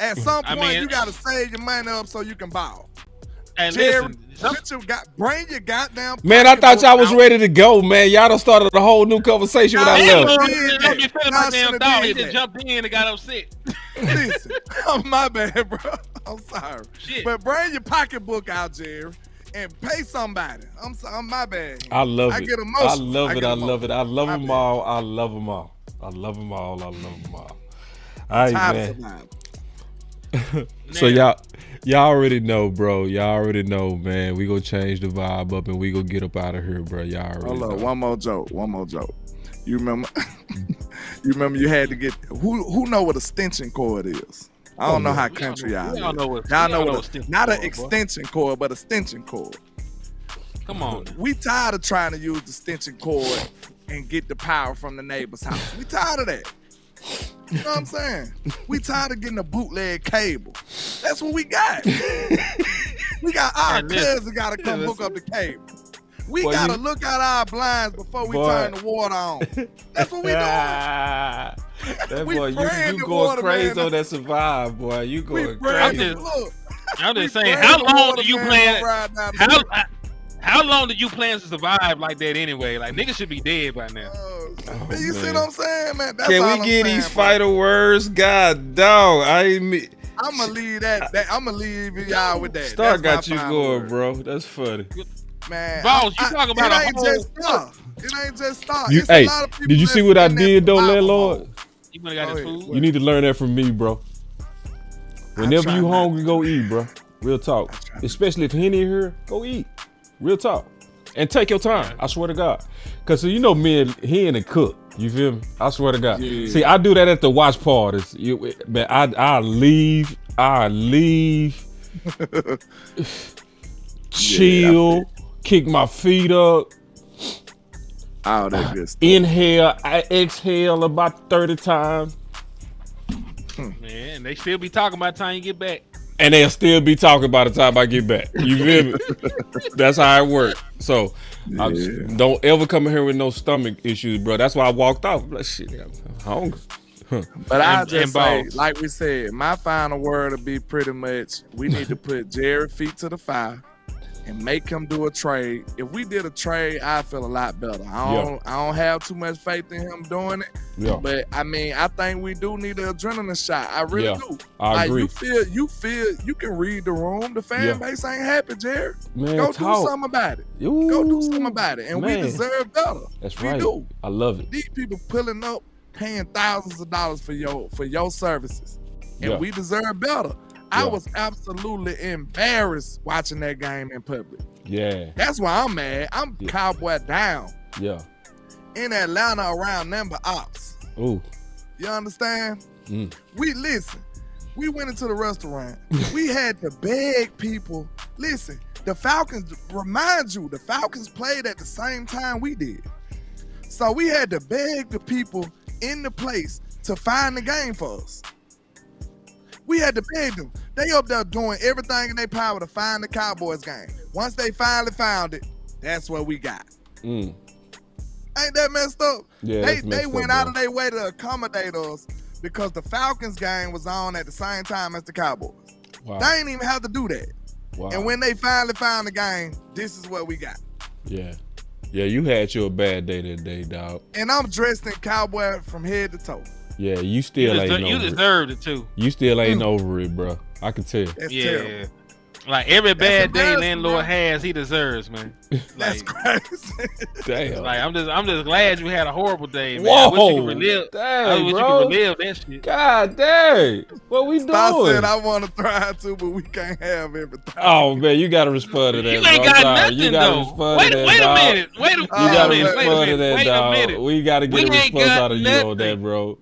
Speaker 3: At some point, you got to save your money up so you can ball.
Speaker 4: And
Speaker 3: Jerry,
Speaker 4: listen,
Speaker 3: bring your goddamn.
Speaker 2: Man, I thought y'all was ready to go, man. Y'all done started a whole new conversation when I left.
Speaker 4: He just jumped in and got upset.
Speaker 3: Listen, my bad, bro. I'm sorry.
Speaker 4: Shit.
Speaker 3: But bring your pocketbook out, Jerry, and pay somebody. I'm my bad.
Speaker 2: I love it.
Speaker 3: I get emotional.
Speaker 2: I love it. I love it. I love them all. I love them all. I love them all. I love them all. All right, man. So y'all already know, bro. Y'all already know, man. We gonna change the vibe up and we gonna get up out of here, bro. Y'all already know.
Speaker 3: Hold on, one more joke. You remember? You had to get who know what a extension cord is? I don't know how country y'all is. Y'all know what not an extension cord, but a extension cord.
Speaker 4: Come on.
Speaker 3: We tired of trying to use the extension cord and get the power from the neighbor's house. We tired of that. You know what I'm saying? We tired of getting a bootleg cable. That's what we got. We got our cousin got to come hook up the cable. We got to look out our blinds before we turn the water on. That's what we doing.
Speaker 2: That boy, you going crazy on that survive, boy. You going crazy.
Speaker 4: I'm just saying, how long do you plan? How long do you plan to survive like that anyway? Like, niggas should be dead by now.
Speaker 3: You see what I'm saying, man? That's
Speaker 2: Can we get these fighter words? God, dog.
Speaker 3: I'm gonna leave I'm gonna leave y'all with that.
Speaker 2: Star got you going, bro. That's funny.
Speaker 3: Man,
Speaker 4: Boss, you talking about
Speaker 3: it ain't just stuff. It ain't just stuff.
Speaker 2: Hey, a lot of people did you see what I did, though, landlord?
Speaker 4: You got his food.
Speaker 2: You need to learn that from me, bro. Whenever you hungry, go eat, bro. Real talk. Especially if Henny here, go eat. Real talk. And take your time. I swear to God. Because you know me and Henny cook. You feel me? I swear to God. Yeah. See, I do that at the watch parties. Man, I leave. Chill. Kick my feet up.
Speaker 3: All that good stuff.
Speaker 2: Inhale. I exhale about 30 times.
Speaker 4: Man, they still be talking about the time you get back.
Speaker 2: And they'll still be talking by the time I get back. You feel me? That's how it works. So don't ever come in here with no stomach issues, bro. That's why I walked off. I'm like, shit, I'm hungry.
Speaker 3: But I just say, like we said, my final word will be pretty much, we need to put Jared feet to the fire and make him do a trade. If we did a trade, I feel a lot better. I don't have too much faith in him doing it. Yeah. But I mean, I think we do need an adrenaline shot. I really do.
Speaker 2: I agree.
Speaker 3: You feel you can read the room. The fan base ain't happy, Jared.
Speaker 2: Man,
Speaker 3: go do something about it.
Speaker 2: Ooh,
Speaker 3: go do something about it. And we deserve better.
Speaker 2: That's right.
Speaker 3: We do.
Speaker 2: I love it.
Speaker 3: These people pulling up, paying thousands of dollars for your services. And we deserve better. I was absolutely embarrassed watching that game in public.
Speaker 2: Yeah.
Speaker 3: That's why I'm mad. I'm Cowboy down.
Speaker 2: Yeah.
Speaker 3: In Atlanta around number ops.
Speaker 2: Ooh.
Speaker 3: You understand? We went into the restaurant. We had to beg people. Listen, the Falcons, remind you, the Falcons played at the same time we did. So we had to beg the people in the place to find the game for us. We had to beg them. They up there doing everything in their power to find the Cowboys game. Once they finally found it, that's what we got. Ain't that messed up?
Speaker 2: Yeah,
Speaker 3: they went out of their way to accommodate us because the Falcons game was on at the same time as the Cowboys. Wow. They ain't even have to do that.
Speaker 2: Wow.
Speaker 3: And when they finally found the game, this is what we got.
Speaker 2: Yeah. Yeah, you had you a bad day that day, dog.
Speaker 3: And I'm dressed in cowboy from head to toe.
Speaker 2: Yeah, you still ain't over it.
Speaker 4: You deserved it too.
Speaker 2: You still ain't over it, bro. I can tell.
Speaker 3: That's
Speaker 4: Yeah.
Speaker 3: terrible.
Speaker 4: Like every bad day
Speaker 3: embarrassing,
Speaker 4: landlord
Speaker 3: bro.
Speaker 4: has, he deserves, man.
Speaker 3: That's crazy.
Speaker 2: Damn.
Speaker 4: Like I'm just glad you had a horrible day, man.
Speaker 2: Whoa.
Speaker 4: I wish you could relive.
Speaker 2: Dang,
Speaker 4: I wish
Speaker 2: bro.
Speaker 4: you could relive that shit.
Speaker 2: God dang. What we doing?
Speaker 3: I said I want to thrive too, but we can't have everything.
Speaker 2: Oh man, you gotta respond to that.
Speaker 4: You
Speaker 2: bro.
Speaker 4: ain't
Speaker 2: I'm
Speaker 4: got
Speaker 2: sorry.
Speaker 4: nothing
Speaker 2: You gotta
Speaker 4: though.
Speaker 2: respond
Speaker 4: Wait
Speaker 2: to that,
Speaker 4: a
Speaker 2: dog.
Speaker 4: minute.
Speaker 2: You gotta respond to that,
Speaker 4: Wait a
Speaker 2: dog.
Speaker 4: minute.
Speaker 2: We gotta get a
Speaker 4: We ain't
Speaker 2: response
Speaker 4: got
Speaker 2: out of you on that,
Speaker 4: nothing.
Speaker 2: bro.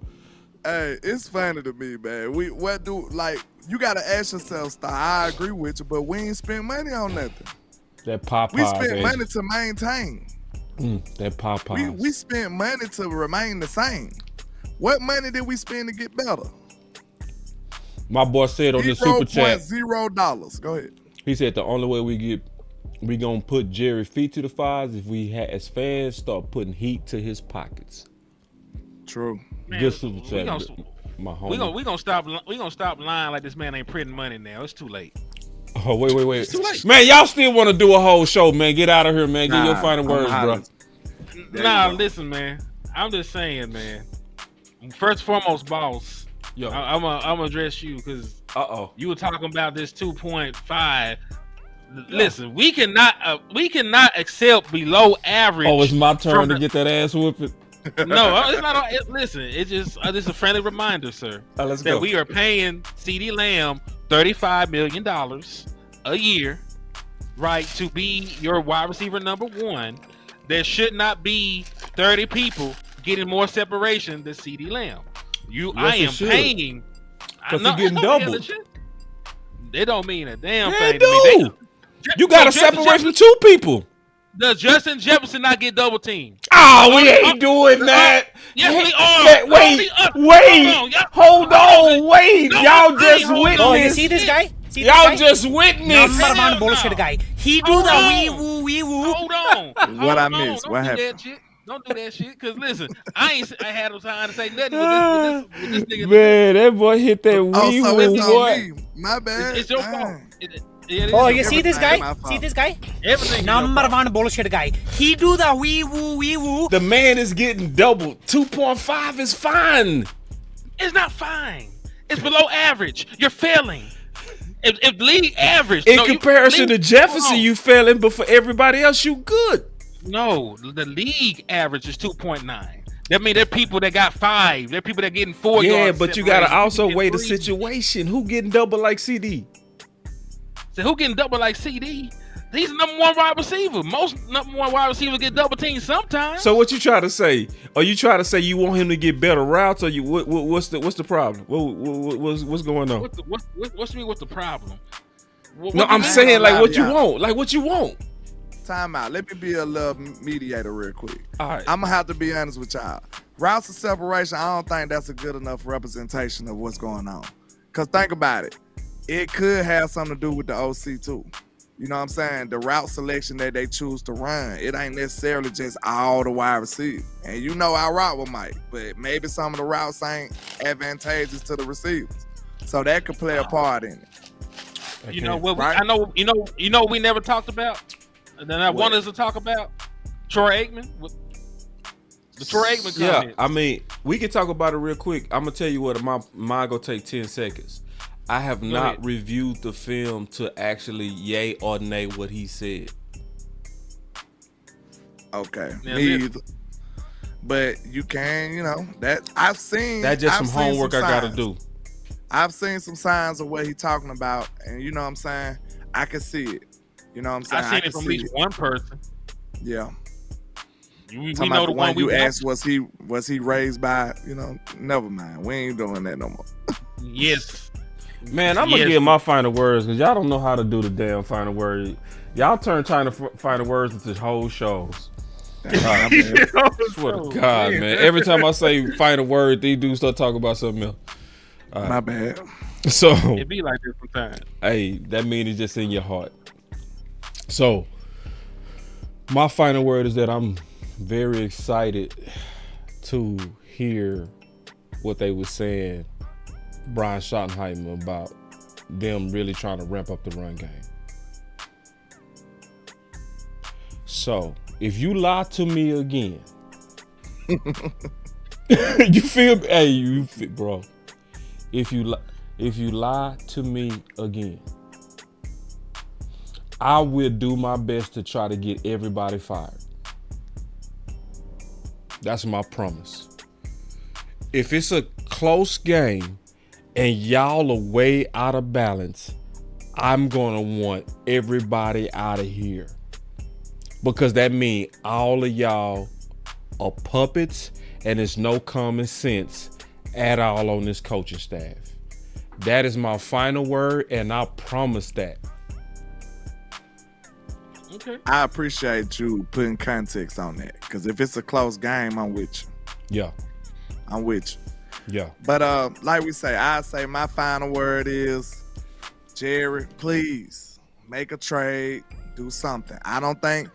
Speaker 3: Hey, it's funny to me, man. You gotta ask yourself, Star. I agree with you, but we ain't spent money on nothing.
Speaker 2: That Popeyes.
Speaker 3: We spent money to maintain.
Speaker 2: That Popeyes.
Speaker 3: We spent money to remain the same. What money did we spend to get better?
Speaker 2: My boy said on the super chat.
Speaker 3: $0.0. Go ahead.
Speaker 2: He said the only way we gonna put Jerry feet to the fires if we as fans start putting heat to his pockets.
Speaker 3: True.
Speaker 4: Man,
Speaker 2: Good super chat. My homie.
Speaker 4: We gonna stop lying like this man ain't printing money now. It's too late.
Speaker 2: Oh wait.
Speaker 4: It's too late.
Speaker 2: Man, y'all still want to do a whole show, man? Get out of here, man. Get your final words, bro.
Speaker 4: Nah, listen, man. I'm just saying, man. First and foremost, boss.
Speaker 2: Yo,
Speaker 4: I'm gonna address you because you were talking about this 2.5. Listen, we cannot accept below average.
Speaker 2: Oh, it's my turn to get that ass whooping.
Speaker 4: No, it's not. Listen, it's just a friendly reminder, sir,
Speaker 2: let's
Speaker 4: that
Speaker 2: go.
Speaker 4: we are paying CeeDee Lamb $35 million a year, right, to be your wide receiver number one. There should not be 30 people getting more separation than CeeDee Lamb. I am paying.
Speaker 2: Because you're getting double.
Speaker 4: They don't mean a damn
Speaker 2: Yeah,
Speaker 4: thing
Speaker 2: do.
Speaker 4: to me.
Speaker 2: You got to separate from two people.
Speaker 4: Does Justin Jefferson not get double teamed?
Speaker 2: Oh, we ain't doing that.
Speaker 4: Yes, we are.
Speaker 2: Wait. Hold on. Wait. Y'all just witnessed.
Speaker 8: Oh, you see this guy?
Speaker 2: Y'all just witnessed.
Speaker 8: Number one bullshit guy. He do the wee woo.
Speaker 4: Hold on.
Speaker 3: What I missed? What happened?
Speaker 4: Don't do that shit. Cause listen, I had no time to say nothing with this nigga.
Speaker 2: Man, that boy hit that wee
Speaker 3: so
Speaker 2: woo.
Speaker 3: it's on
Speaker 2: What?
Speaker 3: me. My bad.
Speaker 4: It's your fault.
Speaker 8: Oh, you see this guy? See this guy?
Speaker 4: Everything.
Speaker 8: Number one bullshit guy. He do the wee woo.
Speaker 2: The man is getting doubled. 2.5 is fine.
Speaker 4: It's not fine. It's below average. You're failing. If league average.
Speaker 2: In comparison to Jefferson, you failing, but for everybody else, you good.
Speaker 4: No, the league average is 2.9. That means there are people that got 5. There are people that getting 4 yards.
Speaker 2: Yeah, but you gotta also weigh the
Speaker 4: 3.
Speaker 2: situation. Who getting double like CD?
Speaker 4: So who getting double like CD? He's the number one wide receiver. Most number one wide receivers get double teamed sometimes.
Speaker 2: So what you try to say? Are you trying to say you want him to get better routes, or you what's the problem? What's going on?
Speaker 4: What's the problem?
Speaker 2: No, I'm saying like what you want. Like what you want.
Speaker 3: Time out. Let me be a little mediator real quick.
Speaker 2: All right.
Speaker 3: I'm gonna have to be honest with y'all. Routes of separation, I don't think that's a good enough representation of what's going on. Cause think about it. It could have something to do with the OC too. You know what I'm saying? The route selection that they choose to run, it ain't necessarily just all the wide receivers. And you know I route with Mike, but maybe some of the routes ain't advantageous to the receivers. So that could play a part in it.
Speaker 4: You know what?
Speaker 3: Right?
Speaker 4: I know. You know what we never talked about, and then I want us to talk about Troy Aikman. The Troy Aikman comment.
Speaker 2: Yeah, I mean, we can talk about it real quick. I'm gonna tell you what, mine gonna take 10 seconds. I have not reviewed the film to actually yay or nay what he said.
Speaker 3: Okay, me either. But you can, you know, that I've seen.
Speaker 2: That's just some homework I gotta do.
Speaker 3: I've seen some signs of what he's talking about, and you know what I'm saying? I can see it. You know what I'm saying?
Speaker 4: I've seen it from at least one person.
Speaker 3: Yeah.
Speaker 4: We
Speaker 3: know the one you asked, was he raised by, you know, never mind. We ain't doing that no more.
Speaker 4: Yes.
Speaker 2: Man, I'm gonna give my final words because y'all don't know how to do the damn final word. Y'all turn trying to final words into whole shows. I swear to God, man. Every time I say final word, these dudes start talking about something else.
Speaker 3: My bad.
Speaker 2: So
Speaker 4: it be like this sometimes.
Speaker 2: Hey, that means it's just in your heart. So my final word is that I'm very excited to hear what they were saying, Brian Schottenheimer, about them really trying to ramp up the run game. So if you lie to me again, you feel? Hey, bro. If you lie to me again, I will do my best to try to get everybody fired. That's my promise. If it's a close game and y'all are way out of balance, I'm gonna want everybody out of here. Because that means all of y'all are puppets and there's no common sense at all on this coaching staff. That is my final word, and I promise that.
Speaker 4: Okay.
Speaker 3: I appreciate you putting context on that, because if it's a close game, I'm with you.
Speaker 2: Yeah.
Speaker 3: I'm with you.
Speaker 2: Yeah.
Speaker 3: But like we say, I say my final word is, Jerry, please make a trade, do something. I don't think,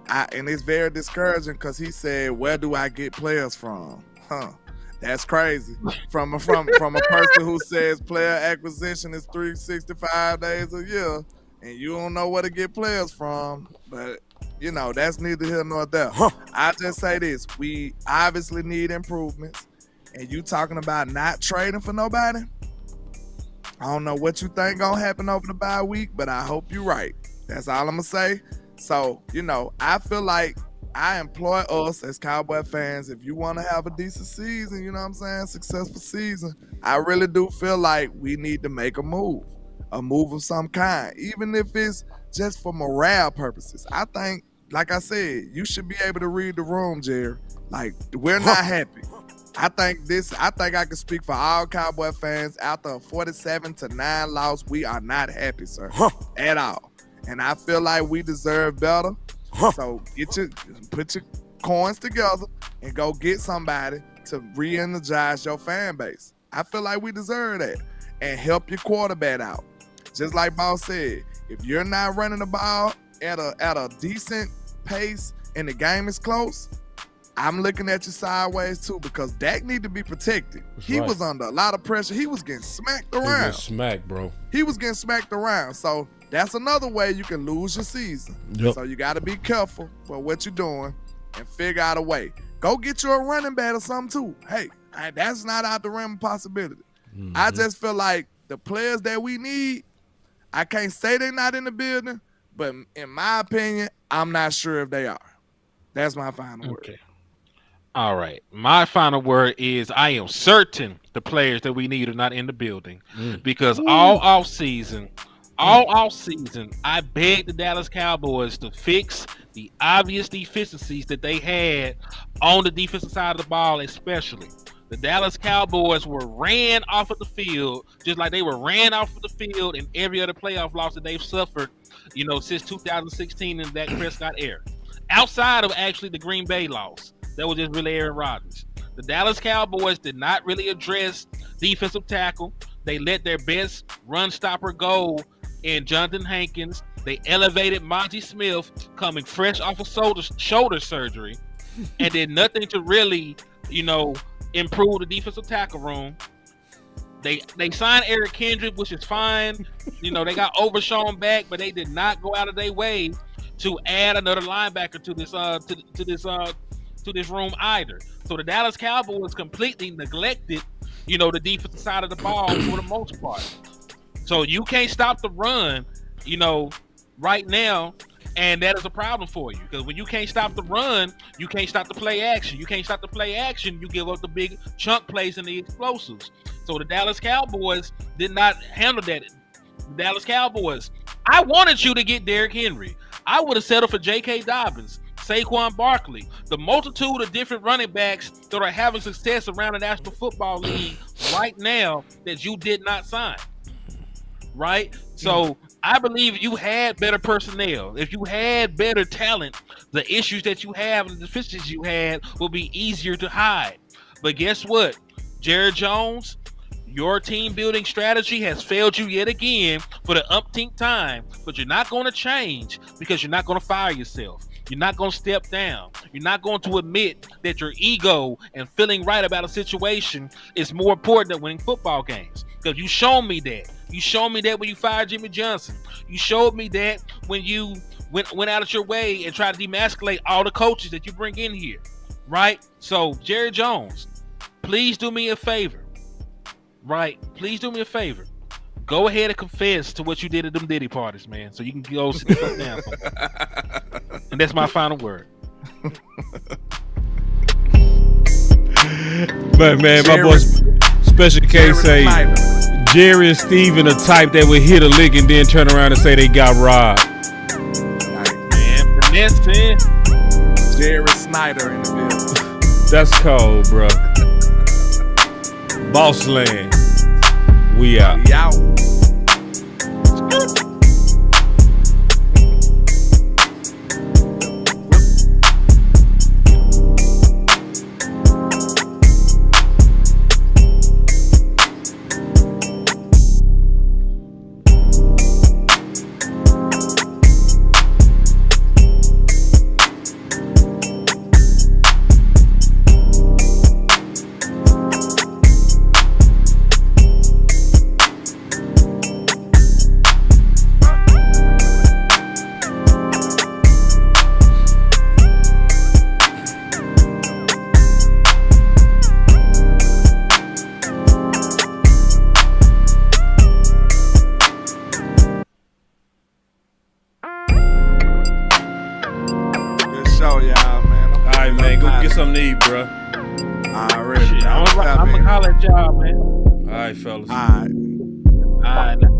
Speaker 3: and it's very discouraging because he said, where do I get players from? That's crazy. From a person who says player acquisition is 365 days a year, and you don't know where to get players from. But you know, that's neither here nor there. I just say this: we obviously need improvements, and you talking about not trading for nobody. I don't know what you think gonna happen over the bye week, but I hope you're right. That's all I'm gonna say. So, you know, I feel like I employ us as Cowboy fans. If you want to have a decent season, you know what I'm saying, successful season, I really do feel like we need to make a move of some kind, even if it's just for morale purposes. I think, like I said, you should be able to read the room, Jerry. Like, we're not happy. I think I can speak for all Cowboy fans. After a 47-9 loss, we are not happy, sir, at all. And I feel like we deserve better. So put your coins together and go get somebody to re-energize your fan base. I feel like we deserve that. And help your quarterback out. Just like Boss said, if you're not running the ball at a decent pace and the game is close, I'm looking at you sideways too, because Dak need to be protected. He was under a lot of pressure. He was getting smacked around.
Speaker 2: He was smacked, bro.
Speaker 3: He was getting smacked around. So that's another way you can lose your season.
Speaker 2: Yep.
Speaker 3: So you got to be careful for what you're doing and figure out a way. Go get you a running back or something too. Hey, that's not out the realm of possibility. Mm-hmm. I just feel like the players that we need, I can't say they're not in the building, but in my opinion, I'm not sure if they are. That's my final word.
Speaker 4: All right. My final word is I am certain the players that we need are not in the building because all off season, I begged the Dallas Cowboys to fix the obvious deficiencies that they had on the defensive side of the ball, especially. The Dallas Cowboys were ran off of the field just like they were ran off of the field in every other playoff loss that they've suffered, you know, since 2016 in that Prescott era. Outside of actually the Green Bay loss. That was just really Aaron Rodgers. The Dallas Cowboys did not really address defensive tackle. They let their best run stopper go in Jonathan Hankins. They elevated Monty Smith coming fresh off of shoulder surgery and did nothing to really, you know, improve the defensive tackle room. They signed Eric Kendrick, which is fine. You know, they got Overshawn back, but they did not go out of their way to add another linebacker to this room either. So the Dallas Cowboys completely neglected, you know, the defensive side of the ball for the most part. So you can't stop the run, you know, right now, and that is a problem for you. Because when you can't stop the run, you can't stop the play action. You can't stop the play action, you give up the big chunk plays and the explosives. So the Dallas Cowboys did not handle that. The Dallas Cowboys, I wanted you to get Derrick Henry. I would have settled for J.K. Dobbins, Saquon Barkley, the multitude of different running backs that are having success around the National Football League right now that you did not sign. Right? So I believe if you had better personnel, if you had better talent, the issues that you have and the deficiencies you had will be easier to hide. But guess what? Jared Jones, your team building strategy has failed you yet again for the umpteenth time, but you're not going to change because you're not going to fire yourself. You're not going to step down. You're not going to admit that your ego and feeling right about a situation is more important than winning football games. Because you showed me that. You showed me that when you fired Jimmy Johnson. You showed me that when you went out of your way and tried to demasculate all the coaches that you bring in here, right? So Jerry Jones, please do me a favor, right? Please do me a favor. Go ahead and confess to what you did at them Diddy parties, man. So you can go sit the fuck down. And that's my final word.
Speaker 2: But man, my boy Special K say Jerry and Steven a type that would hit a lick and then turn around and say they got robbed.
Speaker 4: Man, finesse, man.
Speaker 3: Jerry Snyder in the building.
Speaker 2: That's cold, bro. Boss Land. We out.
Speaker 3: We out.
Speaker 4: I'm gonna holler at y'all, man.
Speaker 2: All right, fellas.
Speaker 3: All right.